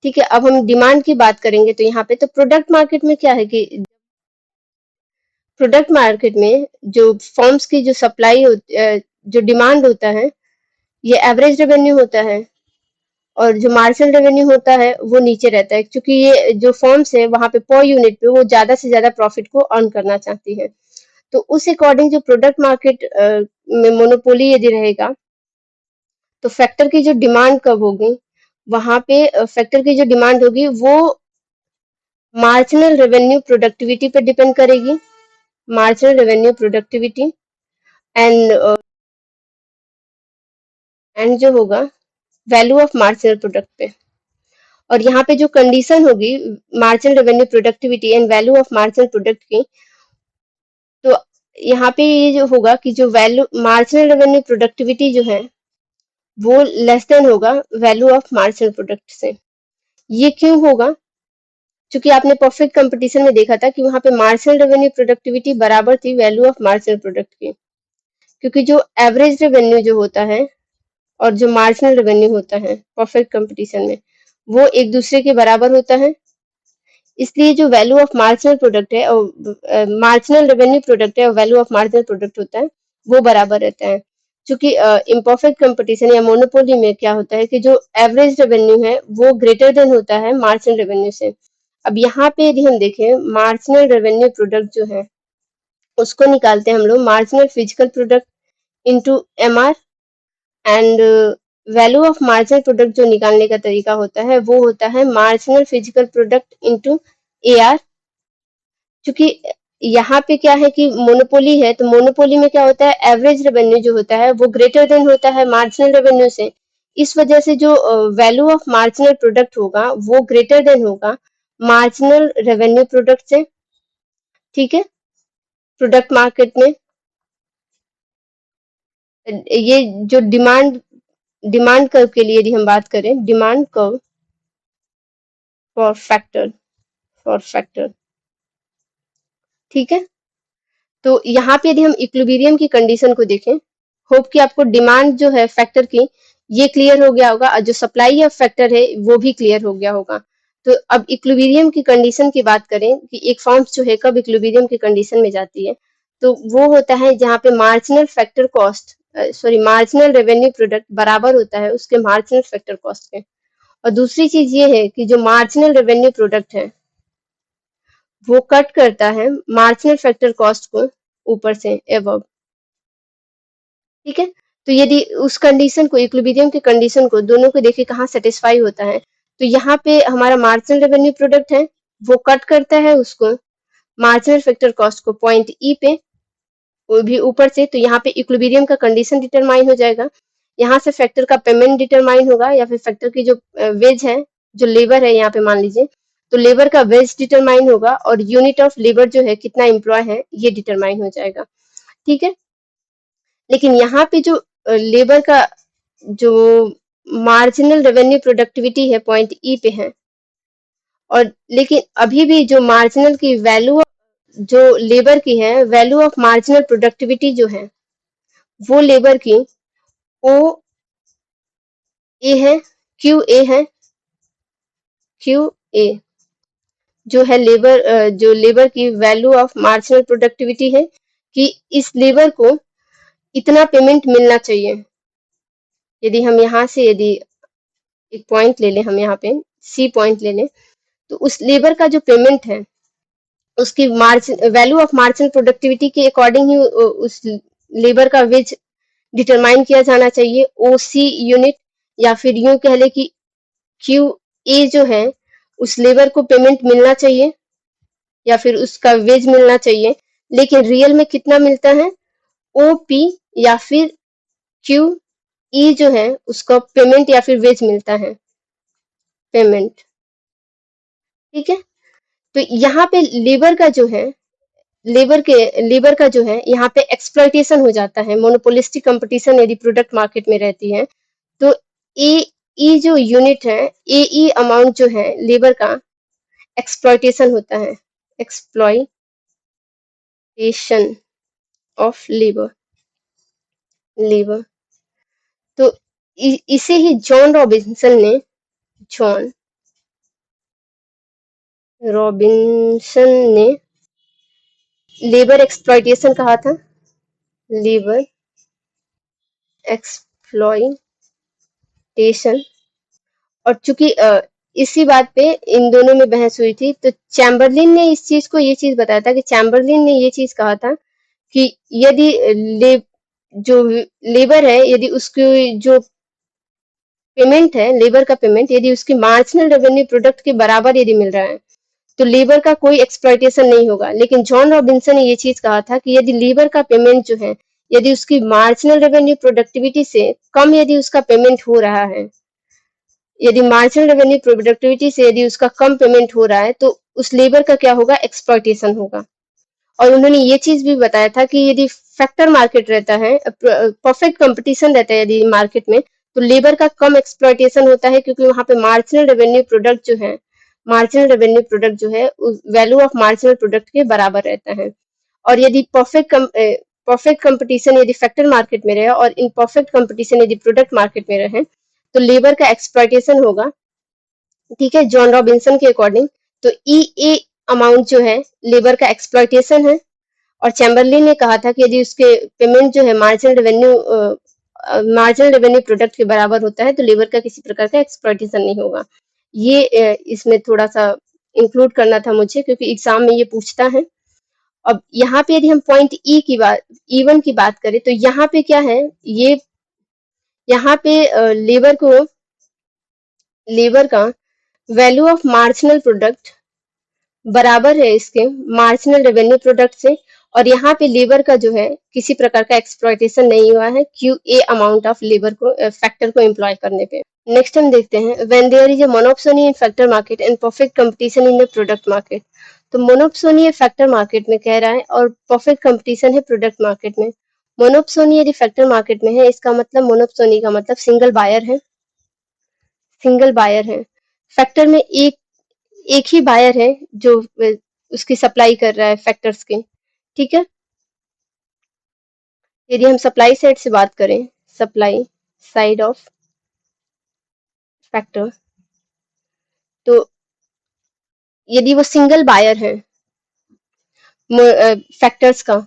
A: ठीक है, अब हम डिमांड की बात करेंगे। तो यहाँ पे तो प्रोडक्ट मार्केट में क्या है कि प्रोडक्ट मार्केट में जो फर्म्स की जो सप्लाई जो डिमांड होता है ये एवरेज रेवेन्यू होता है और जो मार्जिनल रेवेन्यू होता है वो नीचे रहता है, क्योंकि ये जो फर्म्स है वहां पे पर यूनिट पे वो ज्यादा से ज्यादा प्रॉफिट को अर्न करना चाहती है। तो उस अकॉर्डिंग जो प्रोडक्ट मार्केट में मोनोपोली यदि रहेगा तो फैक्टर की जो डिमांड कब होगी, वहां पे फैक्टर की जो डिमांड होगी वो मार्जिनल रेवेन्यू प्रोडक्टिविटी पे डिपेंड करेगी, marginal revenue productivity and and जो होगा वैल्यू ऑफ मार्जिनल प्रोडक्ट पे। और यहाँ पे जो कंडीशन होगी marginal revenue productivity and value of marginal product की, तो यहाँ पे ये जो होगा कि जो वैल्यू मार्जिनल रेवेन्यू प्रोडक्टिविटी जो है वो लेस देन होगा वैल्यू ऑफ मार्जिनल प्रोडक्ट से। ये क्यों होगा, क्योंकि आपने परफेक्ट कंपटीशन में देखा था कि वहां पे मार्जिनल रेवेन्यू प्रोडक्टिविटी बराबर थी वैल्यू ऑफ मार्जिनल प्रोडक्ट की। क्योंकि जो एवरेज रेवेन्यू जो होता है और जो मार्जिनल रेवेन्यू होता है परफेक्ट कंपटीशन में वो एक दूसरे के बराबर होता है। इसलिए जो वैल्यू ऑफ मार्जिनल प्रोडक्ट है और मार्जिनल रेवेन्यू प्रोडक्ट है और वैल्यू ऑफ मार्जिनल प्रोडक्ट होता है वो बराबर रहता है। क्योंकि इम्परफेक्ट कंपटीशन या मोनोपोली में क्या होता है कि जो एवरेज रेवेन्यू है वो ग्रेटर देन होता है मार्जिनल रेवेन्यू से। अब यहाँ पे यदि हम देखें मार्जिनल रेवेन्यू प्रोडक्ट जो है उसको निकालते हैं हम लोग marginal physical product into MR and value of marginal product जो निकालने का तरीका होता है वो होता है marginal physical product into AR। क्योंकि यहाँ पे क्या है कि मोनोपोली है तो मोनोपोली में क्या होता है एवरेज रेवेन्यू जो होता है वो ग्रेटर देन होता है मार्जिनल रेवेन्यू से। इस वजह से जो वैल्यू ऑफ मार्जिनल प्रोडक्ट होगा वो ग्रेटर देन होगा मार्जिनल रेवेन्यू प्रोडक्ट से। ठीक है, प्रोडक्ट मार्केट में ये जो डिमांड कर्व के लिए यदि हम बात करें, डिमांड कर्व फॉर फैक्टर, ठीक है। तो यहाँ पे यदि हम इक्विलिब्रियम की कंडीशन को देखें, होप कि आपको डिमांड जो है फैक्टर की ये क्लियर हो गया होगा और जो सप्लाई ऑफ फैक्टर है वो भी क्लियर हो गया होगा। तो अब इक्विलिब्रियम की कंडीशन की बात करें कि एक फर्म जो है कब इक्विलिब्रियम की कंडीशन में जाती है, तो वो होता है जहाँ पे marginal factor cost marginal revenue product बराबर होता है उसके मार्जिनल फैक्टर कॉस्ट के। और दूसरी चीज ये है कि जो मार्जिनल रेवेन्यू प्रोडक्ट है वो कट करता है मार्जिनल फैक्टर कॉस्ट को ऊपर से एबव। ठीक है, तो यदि उस कंडीशन को इक्विलिब्रियम की कंडीशन को दोनों को देखिए कहाँ सेटिस्फाई होता है, तो यहाँ पे हमारा मार्जिनल रेवेन्यू प्रोडक्ट है वो कट करता है उसको मार्जिनल फैक्टर कॉस्ट को पॉइंट ई पे, वो भी ऊपर से। तो यहाँ पे इक्विलिब्रियम का कंडीशन डिटरमाइन हो जाएगा, यहाँ से फैक्टर का पेमेंट डिटरमाइन होगा या फिर फैक्टर की जो वेज है, जो लेबर है यहाँ पे मान लीजिए, तो लेबर का वेज डिटरमाइन होगा और यूनिट ऑफ लेबर जो है कितना एम्प्लॉय है ये डिटरमाइन हो जाएगा। ठीक है, लेकिन यहाँ पे जो लेबर का जो मार्जिनल रेवेन्यू प्रोडक्टिविटी है पॉइंट ई पे है, और लेकिन अभी भी जो मार्जिनल की वैल्यू जो लेबर की है, वैल्यू ऑफ मार्जिनल प्रोडक्टिविटी जो है वो लेबर की ओ ए है, क्यू ए है, क्यू ए जो है लेबर जो लेबर की वैल्यू ऑफ मार्जिनल प्रोडक्टिविटी है कि इस लेबर को इतना पेमेंट मिलना चाहिए। यदि हम यहाँ से यदि एक पॉइंट ले लें, हम यहाँ पे सी पॉइंट ले लें, तो उस लेबर का जो पेमेंट है उसकी margin value of marginal productivity के अकॉर्डिंग ही उस लेबर का वेज डिटरमाइन किया जाना चाहिए, ओ सी यूनिट, या फिर यूं कह ले कि क्यू ए जो है उस लेबर को पेमेंट मिलना चाहिए या फिर उसका वेज मिलना चाहिए, लेकिन रियल में कितना मिलता है, ओ पी या फिर क्यू ई जो है उसका पेमेंट या फिर वेज मिलता है, पेमेंट। ठीक है, तो यहाँ पे लेबर का जो है लेबर का जो है यहाँ पे एक्सप्लॉइटेशन हो जाता है, मोनोपोलिस्टिक कंपटीशन यदि प्रोडक्ट मार्केट में रहती है, तो ए ई जो यूनिट है, ए ई अमाउंट जो है लेबर का एक्सप्लॉइटेशन होता है, एक्सप्लॉइटेशन ऑफ लेबर। तो इसे ही जॉन रॉबिन्सन ने लेबर एक्सप्लॉइटेशन कहा था, लेबर एक्सप्लॉइटेशन। और चूंकि इसी बात पे इन दोनों में बहस हुई थी, तो चैम्बरलिन ने इस चीज को ये चीज बताया था कि चैम्बरलिन ने ये चीज कहा था कि यदि जो लेबर है यदि उसकी जो पेमेंट है, लेबर का पेमेंट यदि उसकी मार्जिनल रेवेन्यू प्रोडक्ट के बराबर यदि मिल रहा है तो लेबर का कोई एक्सप्लॉइटेशन नहीं होगा। लेकिन जॉन रॉबिन्सन ने ये चीज कहा था कि यदि लेबर का पेमेंट जो है यदि उसकी मार्जिनल रेवेन्यू प्रोडक्टिविटी से कम यदि उसका पेमेंट हो रहा है, यदि मार्जिनल रेवेन्यू प्रोडक्टिविटी से यदि उसका कम पेमेंट हो रहा है तो उस लेबर का क्या होगा, एक्सप्लॉइटेशन होगा। और उन्होंने ये चीज भी बताया था कि यदि फैक्टर मार्केट रहता है, परफेक्ट कंपटीशन रहता है यदि मार्केट में, तो लेबर का कम एक्सप्लॉइटेशन होता है क्योंकि वहां पे मार्जिनल रेवेन्यू प्रोडक्ट जो है, मार्जिनल रेवेन्यू प्रोडक्ट जो है वैल्यू ऑफ मार्जिनल प्रोडक्ट के बराबर रहता है। और यदि परफेक्ट कंपटीशन यदि फैक्टर मार्केट में रहे और इन परफेक्ट कंपटीशन यदि प्रोडक्ट मार्केट में रहे तो लेबर का एक्सप्लॉइटेशन होगा। ठीक है, जॉन रॉबिन्सन के अकॉर्डिंग तो ई ए अमाउंट जो है लेबर का एक्सप्लॉइटेशन है। और चैम्बरलिन ने कहा था कि यदि उसके पेमेंट जो है मार्जिनल रेवेन्यू प्रोडक्ट के बराबर होता है तो लेबर का किसी प्रकार का एक्सप्लॉइटेशन नहीं होगा। ये इसमें थोड़ा सा इंक्लूड करना था मुझे क्योंकि एग्जाम में ये पूछता है। अब यहाँ पे यदि हम पॉइंट ई की बात E1 की बात करें तो यहाँ पे क्या है, ये यहाँ पे लेबर का वैल्यू ऑफ मार्जिनल प्रोडक्ट बराबर है इसके मार्जिनल रेवेन्यू प्रोडक्ट से, और यहाँ पे लेबर का जो है किसी प्रकार का एक्सप्लॉयटेशन नहीं हुआ है Q A amount of labour को फैक्टर को एम्प्लॉय करने पे। नेक्स्ट हम देखते हैं when there is a monopoly in factor market and perfect competition in the product market. तो मोनोपोली है फैक्टर मार्केट में कह रहा है और परफेक्ट कंपटीशन है प्रोडक्ट मार्केट में। मोनोपोली यदि फैक्टर मार्केट में है इसका मतलब मोनोपोली का मतलब सिंगल बायर है, सिंगल बायर है। फैक्टर में एक ही बायर है जो उसकी सप्लाई कर रहा है फैक्टर्स की, ठीक है। यदि हम सप्लाई साइड से बात करें, सप्लाई साइड ऑफ फैक्टर, तो यदि वो सिंगल बायर है फैक्टर्स का,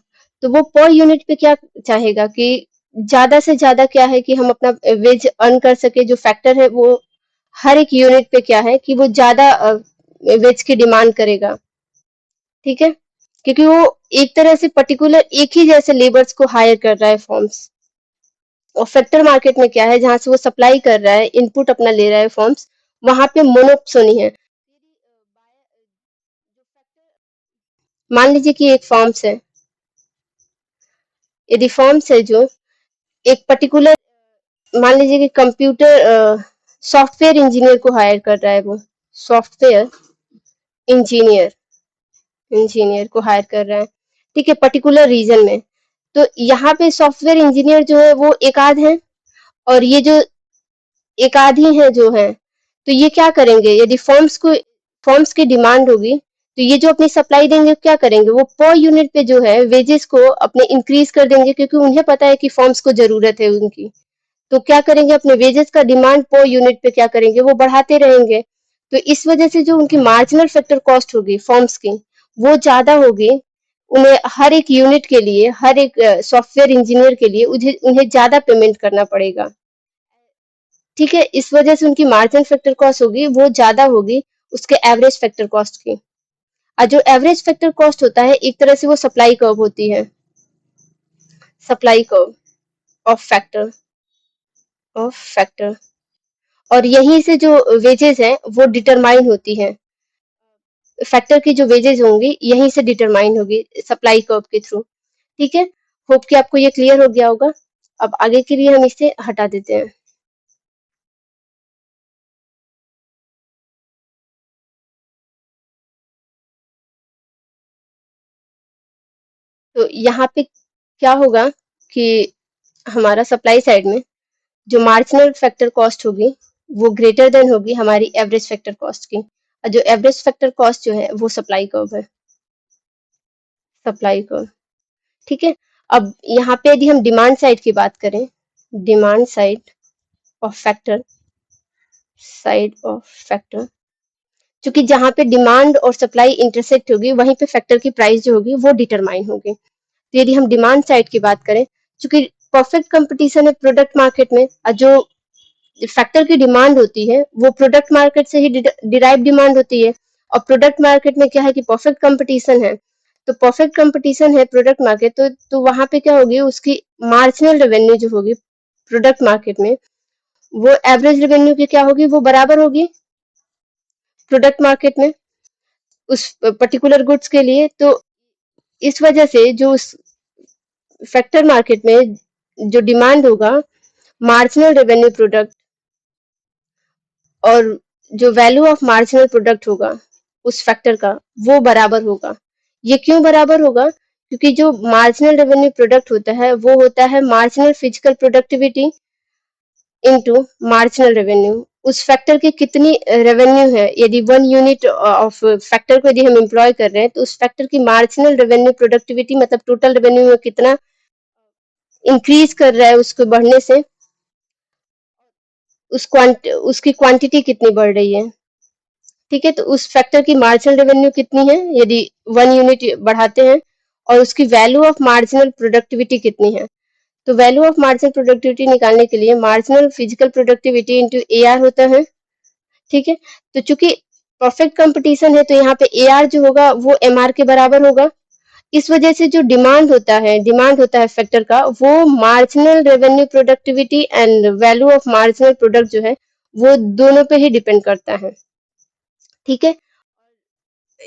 A: तो वो पर यूनिट पे क्या चाहेगा कि ज्यादा से ज्यादा क्या है कि हम अपना वेज अर्न कर सके। जो फैक्टर है वो हर एक यूनिट पे क्या है कि वो ज्यादा वेज की डिमांड करेगा, ठीक है, क्योंकि वो एक तरह से पर्टिकुलर एक ही जैसे लेबर्स को हायर कर रहा है फॉर्म्स। और फैक्टर मार्केट में क्या है जहां से वो सप्लाई कर रहा है, इनपुट अपना ले रहा है फॉर्म्स, वहां पे मोनोपोली है। मान लीजिए कि एक फॉर्म्स है, यदि फॉर्म्स है जो एक पर्टिकुलर, मान लीजिए कि कंप्यूटर सॉफ्टवेयर इंजीनियर को हायर कर रहा है, वो सॉफ्टवेयर इंजीनियर इंजीनियर को हायर कर रहा है, ठीक है, पर्टिकुलर रीजन में। तो यहाँ पे सॉफ्टवेयर इंजीनियर जो है वो एक आध है, और ये जो एक आध ही है जो है, तो ये क्या करेंगे यदि फॉर्म्स की डिमांड होगी तो ये जो अपनी सप्लाई देंगे क्या करेंगे, वो पर यूनिट पे जो है वेजेस को अपने इंक्रीज कर देंगे, क्योंकि उन्हें पता है कि फॉर्म्स को जरूरत है उनकी। तो क्या करेंगे अपने वेजेस का डिमांड पर यूनिट पे क्या करेंगे, वो बढ़ाते रहेंगे। तो इस वजह से जो उनकी मार्जिनल फैक्टर कॉस्ट होगी फॉर्म्स की, वो ज्यादा होगी। उन्हें हर एक यूनिट के लिए, हर एक सॉफ्टवेयर इंजीनियर के लिए उन्हें ज्यादा पेमेंट करना पड़ेगा, ठीक है। इस वजह से उनकी मार्जिन फैक्टर कॉस्ट होगी वो ज्यादा होगी उसके एवरेज फैक्टर कॉस्ट की। और जो एवरेज फैक्टर कॉस्ट होता है एक तरह से वो सप्लाई कर्व होती है, सप्लाई कर्व ऑफ फैक्टर। और यहीं से जो वेजेस है वो डिटरमाइन होती है, फैक्टर की जो वेजेस होंगी यहीं से डिटरमाइन होगी सप्लाई कर्व के थ्रू, ठीक है। होप कि आपको ये क्लियर हो गया होगा। अब आगे के लिए हम इसे हटा देते हैं। तो यहाँ पे क्या होगा कि हमारा सप्लाई साइड में जो मार्जिनल फैक्टर कॉस्ट होगी वो ग्रेटर देन होगी हमारी एवरेज फैक्टर कॉस्ट की। और जो एवरेज फैक्टर कॉस्ट जो है वो सप्लाई कर्व है, सप्लाई कर्व, ठीक है। अब यहाँ पे यदि हम डिमांड साइड की बात करें, डिमांड साइड ऑफ फैक्टर, क्योंकि जहाँ पे डिमांड और सप्लाई इंटरसेक्ट होगी वहीं पे फैक्टर की प्राइस जो होगी वो डिटरमाइन होगी। तो यदि हम डिमांड साइड की बात करें, क्योंकि परफेक्ट कंपटीशन है प्रोडक्ट मार्केट में, और जो फैक्टर की डिमांड होती है वो प्रोडक्ट मार्केट से ही डिराइव डिमांड होती है। और प्रोडक्ट मार्केट में क्या है कि परफेक्ट कंपटीशन है, तो परफेक्ट कंपटीशन है प्रोडक्ट मार्केट, तो वहां पे क्या होगी उसकी मार्जिनल रेवेन्यू जो होगी प्रोडक्ट मार्केट में, वो एवरेज रेवेन्यू की क्या होगी, वो बराबर होगी प्रोडक्ट मार्केट में उस पर्टिकुलर गुड्स के लिए। तो इस वजह से जो उस फैक्टर मार्केट में जो डिमांड होगा मार्जिनल रेवेन्यू प्रोडक्ट और जो वैल्यू ऑफ मार्जिनल प्रोडक्ट होगा उस फैक्टर का, वो बराबर होगा। ये क्यों बराबर होगा, क्योंकि जो मार्जिनल रेवेन्यू प्रोडक्ट होता है वो होता है marginal physical productivity into marginal revenue. उस फैक्टर की कितनी रेवेन्यू है, यदि 1 यूनिट ऑफ फैक्टर को यदि हम एम्प्लॉय कर रहे हैं तो उस फैक्टर की मार्जिनल रेवेन्यू प्रोडक्टिविटी मतलब टोटल रेवेन्यू में कितना इंक्रीज कर रहा है उसको बढ़ने से, उसकी क्वांटिटी कितनी बढ़ रही है, ठीक है। तो उस फैक्टर की मार्जिनल रेवेन्यू कितनी है यदि 1 यूनिट बढ़ाते हैं, और उसकी वैल्यू ऑफ मार्जिनल प्रोडक्टिविटी कितनी है। तो वैल्यू ऑफ मार्जिनल प्रोडक्टिविटी निकालने के लिए marginal physical productivity into AR होता है, ठीक है। तो चूंकि परफेक्ट कंपटीशन है तो यहाँ पे AR जो होगा वो MR के बराबर होगा। इस वजह से जो डिमांड होता है फैक्टर का, वो marginal revenue productivity and value of marginal product जो है वो दोनों पे ही डिपेंड करता है, ठीक है।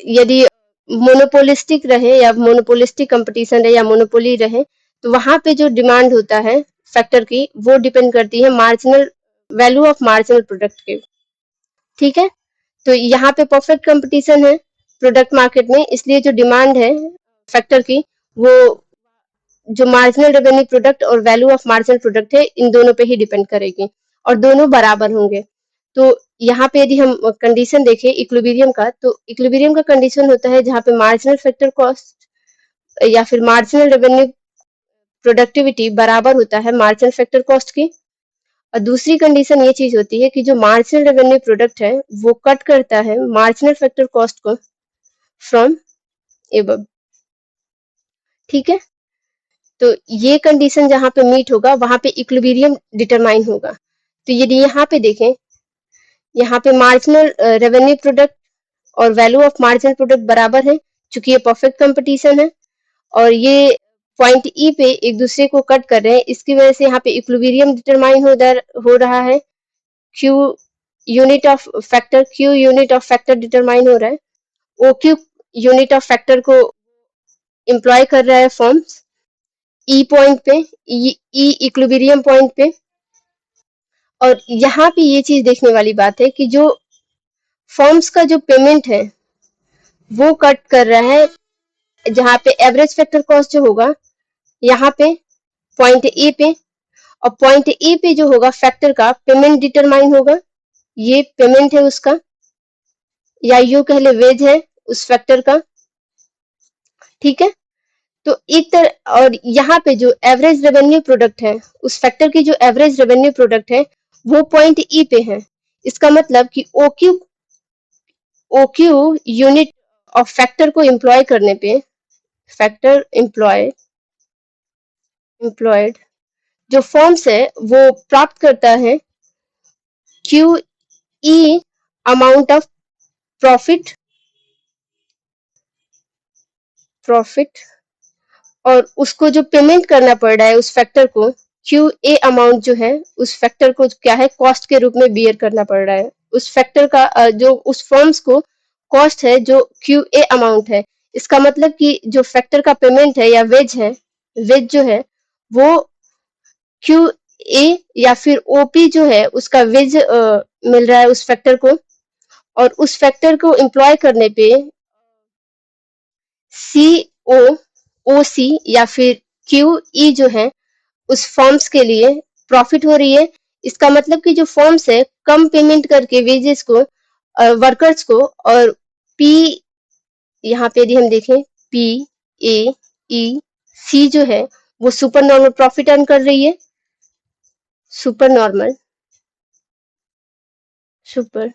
A: यदि मोनोपोलिस्टिक रहे या मोनोपोलिस्टिक कंपटीशन रहे या मोनोपोली रहे, तो वहां पे जो डिमांड होता है फैक्टर की, वो डिपेंड करती है marginal value of marginal product के। ठीक है, तो यहाँ पे परफेक्ट कंपटीशन है प्रोडक्ट मार्केट में, इसलिए जो डिमांड है फैक्टर की, वो जो मार्जिनल रेवेन्यू प्रोडक्ट और वैल्यू ऑफ मार्जिनल प्रोडक्ट है, इन दोनों पे ही डिपेंड करेगी और दोनों बराबर होंगे। तो यहाँ पे यदि हम कंडीशन देखें इक्विलिब्रियम का, तो इक्विलिब्रियम का कंडीशन होता है जहाँ पे मार्जिनल फैक्टर कॉस्ट या फिर मार्जिनल रेवेन्यू प्रोडक्टिविटी बराबर होता है मार्जिनल फैक्टर कॉस्ट की। और दूसरी कंडीशन ये चीज होती है कि जो मार्जिनल रेवेन्यू प्रोडक्ट है वो कट करता है मार्जिनल फैक्टर कॉस्ट को फ्रॉम एबव। ठीक है, तो ये कंडीशन जहां पे मीट होगा वहां पे इक्विलिब्रियम डिटरमाइन होगा। तो यदि यहाँ पे देखें, यहाँ पे मार्जिनल रेवेन्यू प्रोडक्ट और वैल्यू ऑफ मार्जिनल प्रोडक्ट बराबर है, चूंकि ये परफेक्ट कंपटीशन है और ये पॉइंट ई पे एक दूसरे को कट कर रहे हैं, इसकी वजह से यहाँ पे इक्विलिब्रियम डिटरमाइन हो रहा है। Q unit of factor, Q unit of factor determine हो रहा है, O Q unit of factor को एम्प्लॉय कर रहा है फॉर्म्स ई पॉइंट पे, ई इक्विलिब्रियम पॉइंट पे। और यहाँ पे ये चीज देखने वाली बात है कि जो फॉर्म्स का जो पेमेंट है वो कट कर रहा है जहाँ पे एवरेज फैक्टर कॉस्ट जो होगा यहाँ पे पॉइंट ए पे, और पॉइंट ए पे जो होगा फैक्टर का पेमेंट डिटरमाइन होगा, ये पेमेंट है उसका, या यूं कह ले वेज है उस फैक्टर का। ठीक है, तो एक तरह, और यहाँ पे जो एवरेज रेवेन्यू प्रोडक्ट है उस फैक्टर की जो एवरेज रेवेन्यू प्रोडक्ट है वो पॉइंट ई पे है। इसका मतलब कि ओक्यू यूनिट ऑफ फैक्टर को एम्प्लॉय करने पे, फैक्टर एम्प्लॉयड जो फॉर्म्स है वो प्राप्त करता है Q E amount of profit profit और उसको जो पेमेंट करना पड़ रहा है उस फैक्टर को, क्यू ए अमाउंट जो है उस फैक्टर को क्या है कॉस्ट के रूप में बियर करना पड़ रहा है उस फैक्टर का, जो उस फॉर्म्स को कॉस्ट है जो क्यू ए अमाउंट है। इसका मतलब कि जो फैक्टर का पेमेंट है या वेज है, वेज जो है वो क्यू ए या फिर ओपी जो है उसका वेज मिल रहा है उस फैक्टर को, और उस फैक्टर को एम्प्लॉय करने पे सी ओ ओ सी या फिर क्यू ई जो है उस फॉर्म्स के लिए प्रॉफिट हो रही है। इसका मतलब कि जो फॉर्म्स है कम पेमेंट करके वेजेस को वर्कर्स को, और पी, यहाँ पे यदि हम देखें पी ए ई सी जो है वो सुपर नॉर्मल प्रॉफिट अर्न कर रही है, super normal super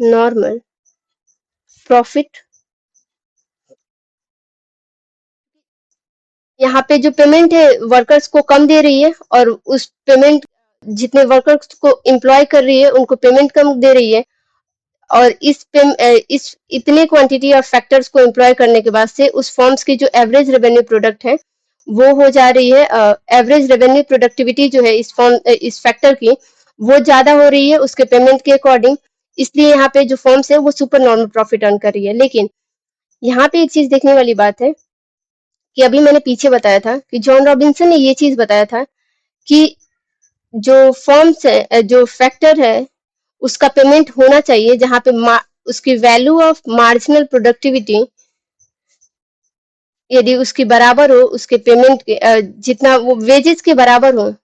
A: normal profit. यहाँ पे जो पेमेंट है वर्कर्स को कम दे रही है और उस पेमेंट जितने वर्कर्स को एम्प्लॉय कर रही है उनको पेमेंट कम दे रही है, और इस इतने क्वांटिटी ऑफ फैक्टर्स को एम्प्लॉय करने के बाद से उस फॉर्म्स की जो एवरेज रेवेन्यू प्रोडक्ट है वो हो जा रही है, एवरेज रेवेन्यू प्रोडक्टिविटी जो है इस फैक्टर की वो ज्यादा हो रही है उसके पेमेंट के अकॉर्डिंग, इसलिए यहाँ पे जो फॉर्म्स है वो सुपर नॉर्मल प्रॉफिट अर्न कर रही है। लेकिन यहाँ पे एक चीज देखने वाली बात है कि अभी मैंने पीछे बताया था कि जॉन रॉबिन्सन ने ये चीज बताया था कि जो फॉर्म्स है, जो फैक्टर है उसका पेमेंट होना चाहिए जहां पे उसकी वैल्यू ऑफ मार्जिनल प्रोडक्टिविटी यदि उसकी बराबर हो उसके पेमेंट के, जितना वो वेजेस के बराबर हो,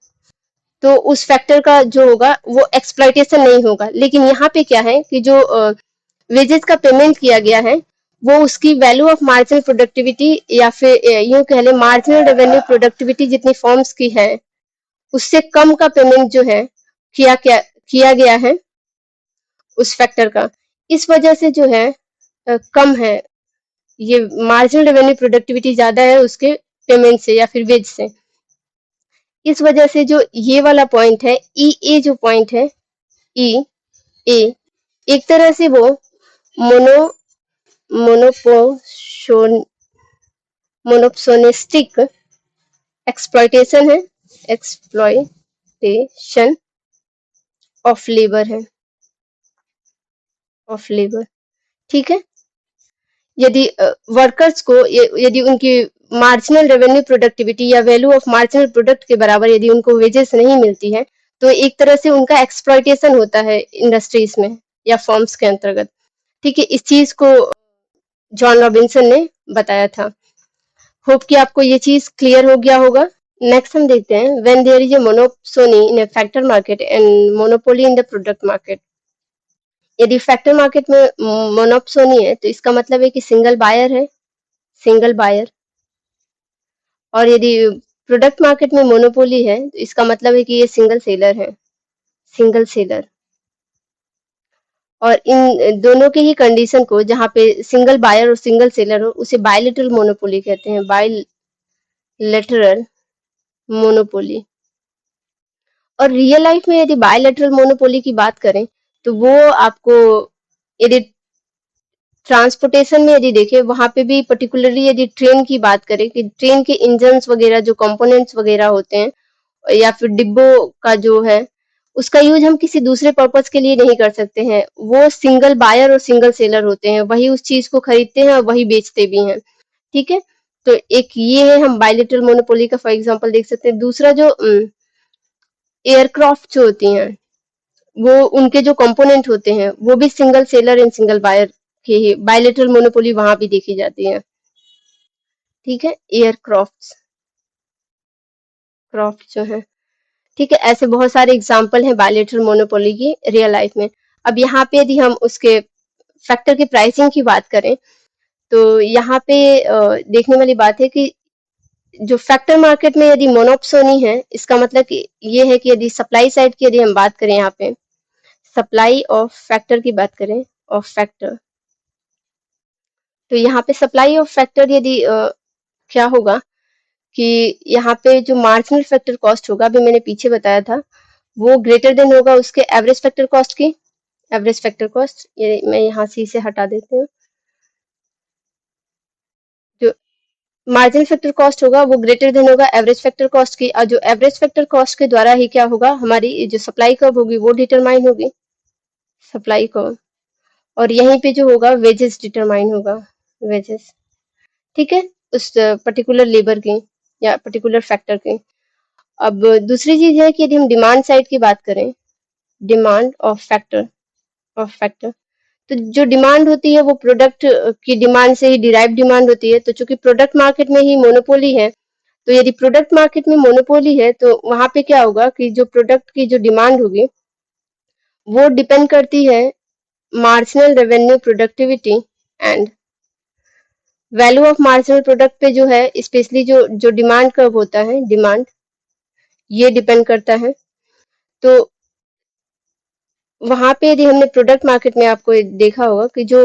A: तो उस फैक्टर का जो होगा वो एक्सप्लॉइटेशन नहीं होगा। लेकिन यहाँ पे क्या है कि जो वेजेस का पेमेंट किया गया है वो उसकी वैल्यू ऑफ मार्जिनल प्रोडक्टिविटी या फिर यूं कह ले मार्जिनल रेवेन्यू प्रोडक्टिविटी जितनी फॉर्म्स की है उससे कम का पेमेंट जो है किया गया है उस फैक्टर का। इस वजह से जो है कम है, ये मार्जिनल रेवेन्यू प्रोडक्टिविटी ज्यादा है उसके पेमेंट से या फिर वेज से। इस वजह से जो ये वाला पॉइंट है ई ए जो पॉइंट है ई ए, एक तरह से वो मोनो मोनोपोशोन मोनोप्सोनिस्टिक एक्सप्लॉइटेशन है, एक्सप्लॉइटेशन ऑफ लेबर है, ऑफ लेबर। ठीक है, यदि वर्कर्स को यदि उनकी मार्जिनल रेवेन्यू प्रोडक्टिविटी या वैल्यू ऑफ मार्जिनल प्रोडक्ट के बराबर यदि उनको वेजेस नहीं मिलती है, तो एक तरह से उनका एक्सप्लॉइटेशन होता है इंडस्ट्रीज में या फर्म्स के अंतर्गत। ठीक है, इस चीज को जॉन रॉबिन्सन ने बताया था। होप कि आपको ये चीज क्लियर हो गया होगा। नेक्स्ट हम देखते हैं, when there is a monopoly in a factor market and monopoly in the product market. यदि फैक्टर मार्केट में मोनोपोली है तो इसका मतलब है कि सिंगल बायर है, सिंगल बायर। और यदि प्रोडक्ट मार्केट में मोनोपोली है तो इसका मतलब है कि ये सिंगल सेलर है, सिंगल सेलर। और इन दोनों के ही कंडीशन को, जहाँ पे सिंगल बायर और सिंगल सेलर हो, उसे बायलेटरल मोनोपोली कहते हैं, बायलेटरल मोनोपोली। और रियल लाइफ में यदि बायलेटरल मोनोपोली की बात करें तो वो आपको, यदि ट्रांसपोर्टेशन में यदि देखें, वहां पे भी पर्टिकुलरली यदि ट्रेन की बात करें कि ट्रेन के इंजन्स वगैरह जो कंपोनेंट्स वगैरह होते हैं या फिर डिब्बों का जो है, उसका यूज हम किसी दूसरे पर्पस के लिए नहीं कर सकते हैं। वो सिंगल बायर और सिंगल सेलर होते हैं, वही उस चीज को खरीदते हैं और वही बेचते भी हैं। ठीक है, तो एक ये है, हम बायलेटरल मोनोपोली का फॉर एग्जांपल देख सकते हैं। दूसरा जो एयरक्राफ्ट जो होती हैं, वो उनके जो कंपोनेंट होते हैं वो भी single seller and single buyer के ही, बायलेटरल मोनोपोली वहां भी देखी जाती है। ठीक है, एयरक्राफ्ट क्राफ्ट जो है, ठीक है, ऐसे बहुत सारे एग्जाम्पल हैं बायलेटरल मोनोपोली की रियल लाइफ में। अब यहाँ पे यदि हम उसके फैक्टर की प्राइसिंग की बात करें तो यहाँ पे देखने वाली बात है कि जो फैक्टर मार्केट में यदि मोनोपोली है, इसका मतलब कि ये है कि यदि सप्लाई साइड की यदि हम बात करें, यहाँ पे सप्लाई ऑफ फैक्टर की बात करें, ऑफ फैक्टर, तो यहाँ पे सप्लाई ऑफ फैक्टर यदि क्या होगा कि यहाँ पे जो मार्जिनल फैक्टर कॉस्ट होगा, अभी मैंने पीछे बताया था, वो ग्रेटर देन होगा उसके एवरेज फैक्टर कॉस्ट की। एवरेज फैक्टर कॉस्ट, ये मैं यहाँ से इसे हटा देती हूँ। जो मार्जिनल फैक्टर कॉस्ट होगा वो ग्रेटर देन होगा एवरेज फैक्टर कॉस्ट की, और जो एवरेज फैक्टर कॉस्ट के द्वारा ही क्या होगा, हमारी जो सप्लाई कर्व होगी वो डिटरमाइन होगी, सप्लाई कर्व। और यहीं पे जो होगा वेजेस डिटरमाइन होगा, वेजेस। ठीक है, उस पर्टिकुलर लेबर की या पर्टिकुलर फैक्टर की। अब दूसरी चीज है कि यदि हम डिमांड साइड की बात करें, demand of factor, of factor, तो जो डिमांड होती है वो प्रोडक्ट की डिमांड से ही डिराइव डिमांड होती है। तो चूंकि प्रोडक्ट मार्केट में ही मोनोपोली है, तो यदि प्रोडक्ट मार्केट में मोनोपोली है तो वहां पे क्या होगा कि जो प्रोडक्ट की जो डिमांड होगी वो डिपेंड करती है marginal revenue productivity and value of marginal product पे, जो है स्पेशली जो जो डिमांड कर्व होता है, डिमांड, ये डिपेंड करता है। तो वहां पे यदि हमने प्रोडक्ट मार्केट में आपको देखा होगा कि जो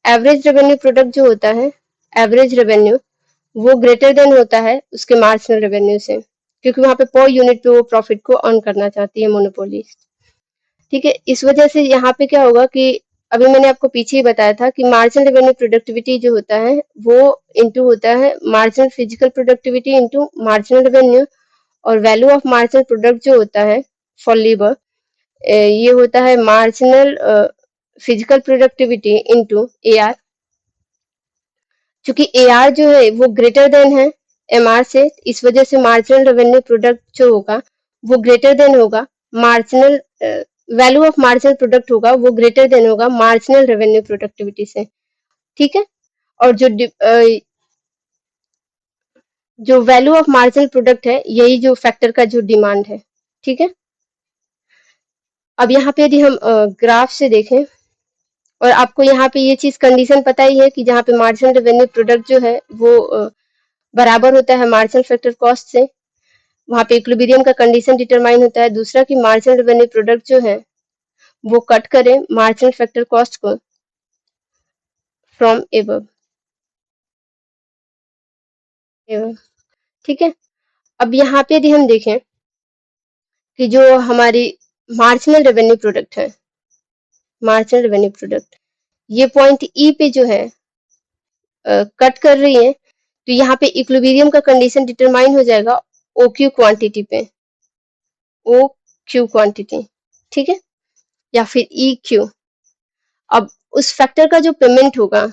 A: एवरेज रेवेन्यू प्रोडक्ट जो होता है, एवरेज रेवेन्यू, वो ग्रेटर देन होता है उसके मार्जिनल रेवेन्यू से, क्योंकि वहां पे पर यूनिट पे वो प्रॉफिट को अर्न करना चाहती है मोनोपोली। ठीक है, इस वजह से यहाँ पे क्या होगा कि अभी मैंने आपको पीछे ही बताया था कि मार्जिनल रेवेन्यू प्रोडक्टिविटी जो होता है वो इंटू होता है marginal physical productivity into marginal revenue, और वैल्यू ऑफ मार्जिनल प्रोडक्ट जो होता है फॉर लेबर, ये होता है marginal physical productivity into A R. चूंकि ए आर जो है वो ग्रेटर देन है एम आर से, इस वजह से मार्जिनल रेवेन्यू प्रोडक्ट जो होगा वो ग्रेटर देन होगा marginal, value of marginal product होगा वो ग्रेटर देन होगा मार्जिनल रेवेन्यू प्रोडक्टिविटी से। ठीक है, और जो वैल्यू ऑफ मार्जिनल प्रोडक्ट है, यही जो फैक्टर का जो डिमांड है। ठीक है, अब यहाँ पे यदि हम ग्राफ से देखें, और आपको यहाँ पे ये चीज कंडीशन पता ही है कि जहाँ पे मार्जिनल रेवेन्यू प्रोडक्ट जो है वो बराबर होता है मार्जिनल फैक्टर कॉस्ट से, वहां पे इक्विलिब्रियम का कंडीशन डिटरमाइन होता है। दूसरा कि मार्जिनल रेवेन्यू प्रोडक्ट जो है वो कट करें मार्जिनल फैक्टर कॉस्ट को फ्रॉम एबव, एबव। ठीक है, अब यहाँ पे यदि हम देखें कि जो हमारी मार्जिनल रेवेन्यू प्रोडक्ट है, मार्जिनल रेवेन्यू प्रोडक्ट, ये पॉइंट ई पे जो है कट कर रही है, तो यहाँ पे इक्विलिब्रियम का कंडीशन डिटरमाइन हो जाएगा ओ क्यू क्वांटिटी पे, ओ क्यू क्वांटिटी। ठीक है, या फिर ई क्यू। अब उस फैक्टर का जो पेमेंट होगा,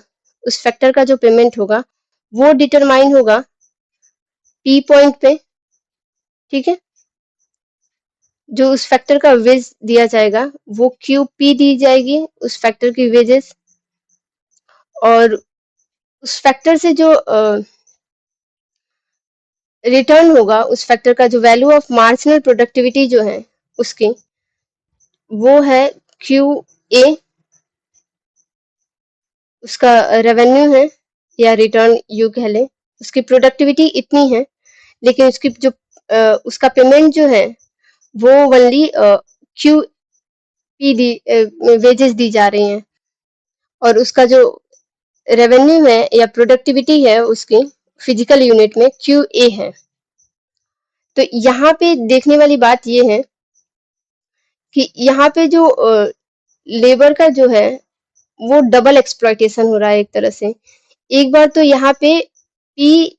A: उस फैक्टर का जो पेमेंट होगा वो डिटरमाइन होगा पी पॉइंट पे, ठीक है। जो उस फैक्टर का वेज दिया जाएगा वो क्यू पी दी जाएगी उस फैक्टर की वेजेस, और उस फैक्टर से जो रिटर्न होगा उस फैक्टर का जो वैल्यू ऑफ मार्जिनल प्रोडक्टिविटी जो है उसकी, वो है क्यू ए, उसका रेवेन्यू है या रिटर्न यू कह लें। उसकी प्रोडक्टिविटी इतनी है, लेकिन उसकी जो उसका पेमेंट जो है वो ओनली क्यू पी दी वेजेस दी जा रही हैं, और उसका जो रेवेन्यू है या प्रोडक्टिविटी है उसकी फिजिकल यूनिट में क्यू ए है। तो यहाँ पे देखने वाली बात ये है कि यहाँ पे जो लेबर का जो है वो डबल एक्सप्लॉयटेशन हो रहा है एक तरह से। एक बार तो यहाँ पे पी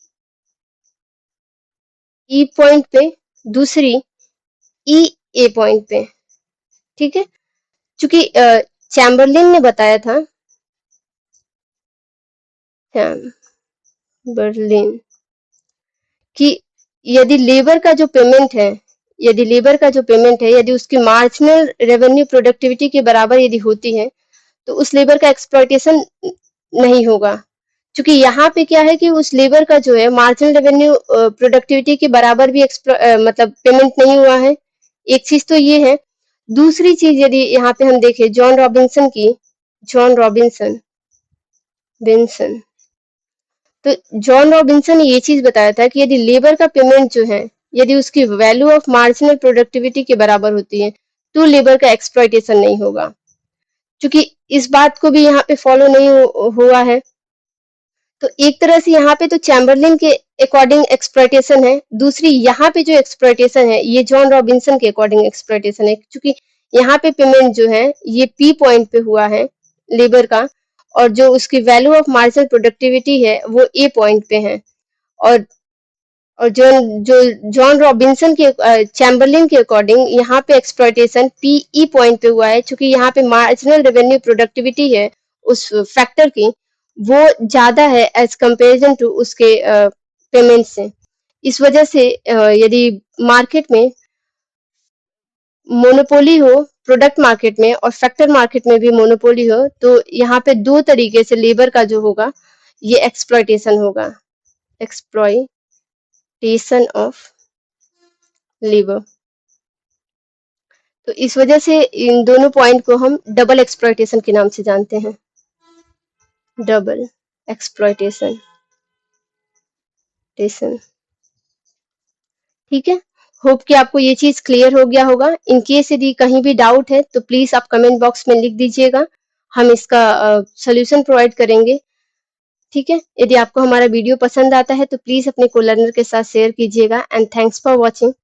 A: ई पॉइंट पे, दूसरी ई ए पॉइंट पे, ठीक है। क्योंकि चैम्बरलिन ने बताया था, चैम्बरलिन, कि यदि लेबर का जो पेमेंट है, यदि लेबर का जो पेमेंट है यदि उसकी मार्जिनल रेवेन्यू प्रोडक्टिविटी के बराबर यदि होती है तो उस लेबर का एक्सप्लॉयटेशन नहीं होगा। क्योंकि यहाँ पे क्या है कि उस लेबर का जो है मार्जिनल रेवेन्यू प्रोडक्टिविटी के बराबर भी मतलब पेमेंट नहीं हुआ है। एक चीज तो ये है। दूसरी चीज यदि यहाँ पे हम देखें जॉन रॉबिन्सन की, जॉन रॉबिन्सन बिन्सन, तो जॉन रॉबिन्सन ने ये चीज बताया था कि यदि लेबर का पेमेंट जो है यदि उसकी वैल्यू ऑफ मार्जिनल प्रोडक्टिविटी के बराबर होती है तो लेबर का एक्सप्लॉयटेशन नहीं होगा। क्योंकि इस बात को भी यहाँ पे फॉलो नहीं हुआ है, तो एक तरह से यहाँ पे तो चैम्बरलिन के अकॉर्डिंग एक्सप्लॉयटेशन है, दूसरी यहाँ पे जो एक्सप्लॉयटेशन है ये जॉन रॉबिन्सन के अकॉर्डिंग एक्सप्लॉयटेशन है। क्योंकि यहाँ पे पेमेंट जो है ये पी पॉइंट पे हुआ है लेबर का, और जो उसकी वैल्यू ऑफ मार्जिनल प्रोडक्टिविटी है वो ए पॉइंट पे है। और और जो जो जॉन रॉबिन्सन के चैम्बरलिन के अकॉर्डिंग यहाँ पे एक्सप्लॉयटेशन पी ई पॉइंट पे हुआ है, क्योंकि यहाँ पे मार्जिनल रेवेन्यू प्रोडक्टिविटी है उस फैक्टर की वो ज्यादा है एज कंपेरिजन टू उसके पेमेंट से। इस वजह से यदि मार्केट में मोनोपोली हो, प्रोडक्ट मार्केट में और फैक्टर मार्केट में भी मोनोपोली हो, तो यहाँ पे दो तरीके से लेबर का जो होगा ये एक्सप्लॉयटेशन होगा, एक्सप्लॉयटेशन ऑफ लेबर। तो इस वजह से इन दोनों पॉइंट को हम डबल एक्सप्लॉयटेशन के नाम से जानते हैं, डबल एक्सप्लॉयटेशन टेशन, ठीक है। होप कि आपको ये चीज क्लियर हो गया होगा। इन केस यदि कहीं भी डाउट है तो प्लीज आप कमेंट बॉक्स में लिख दीजिएगा, हम इसका सोल्यूशन प्रोवाइड करेंगे, ठीक है। यदि आपको हमारा वीडियो पसंद आता है तो प्लीज अपने को लर्नर के साथ शेयर कीजिएगा। And thanks for watching.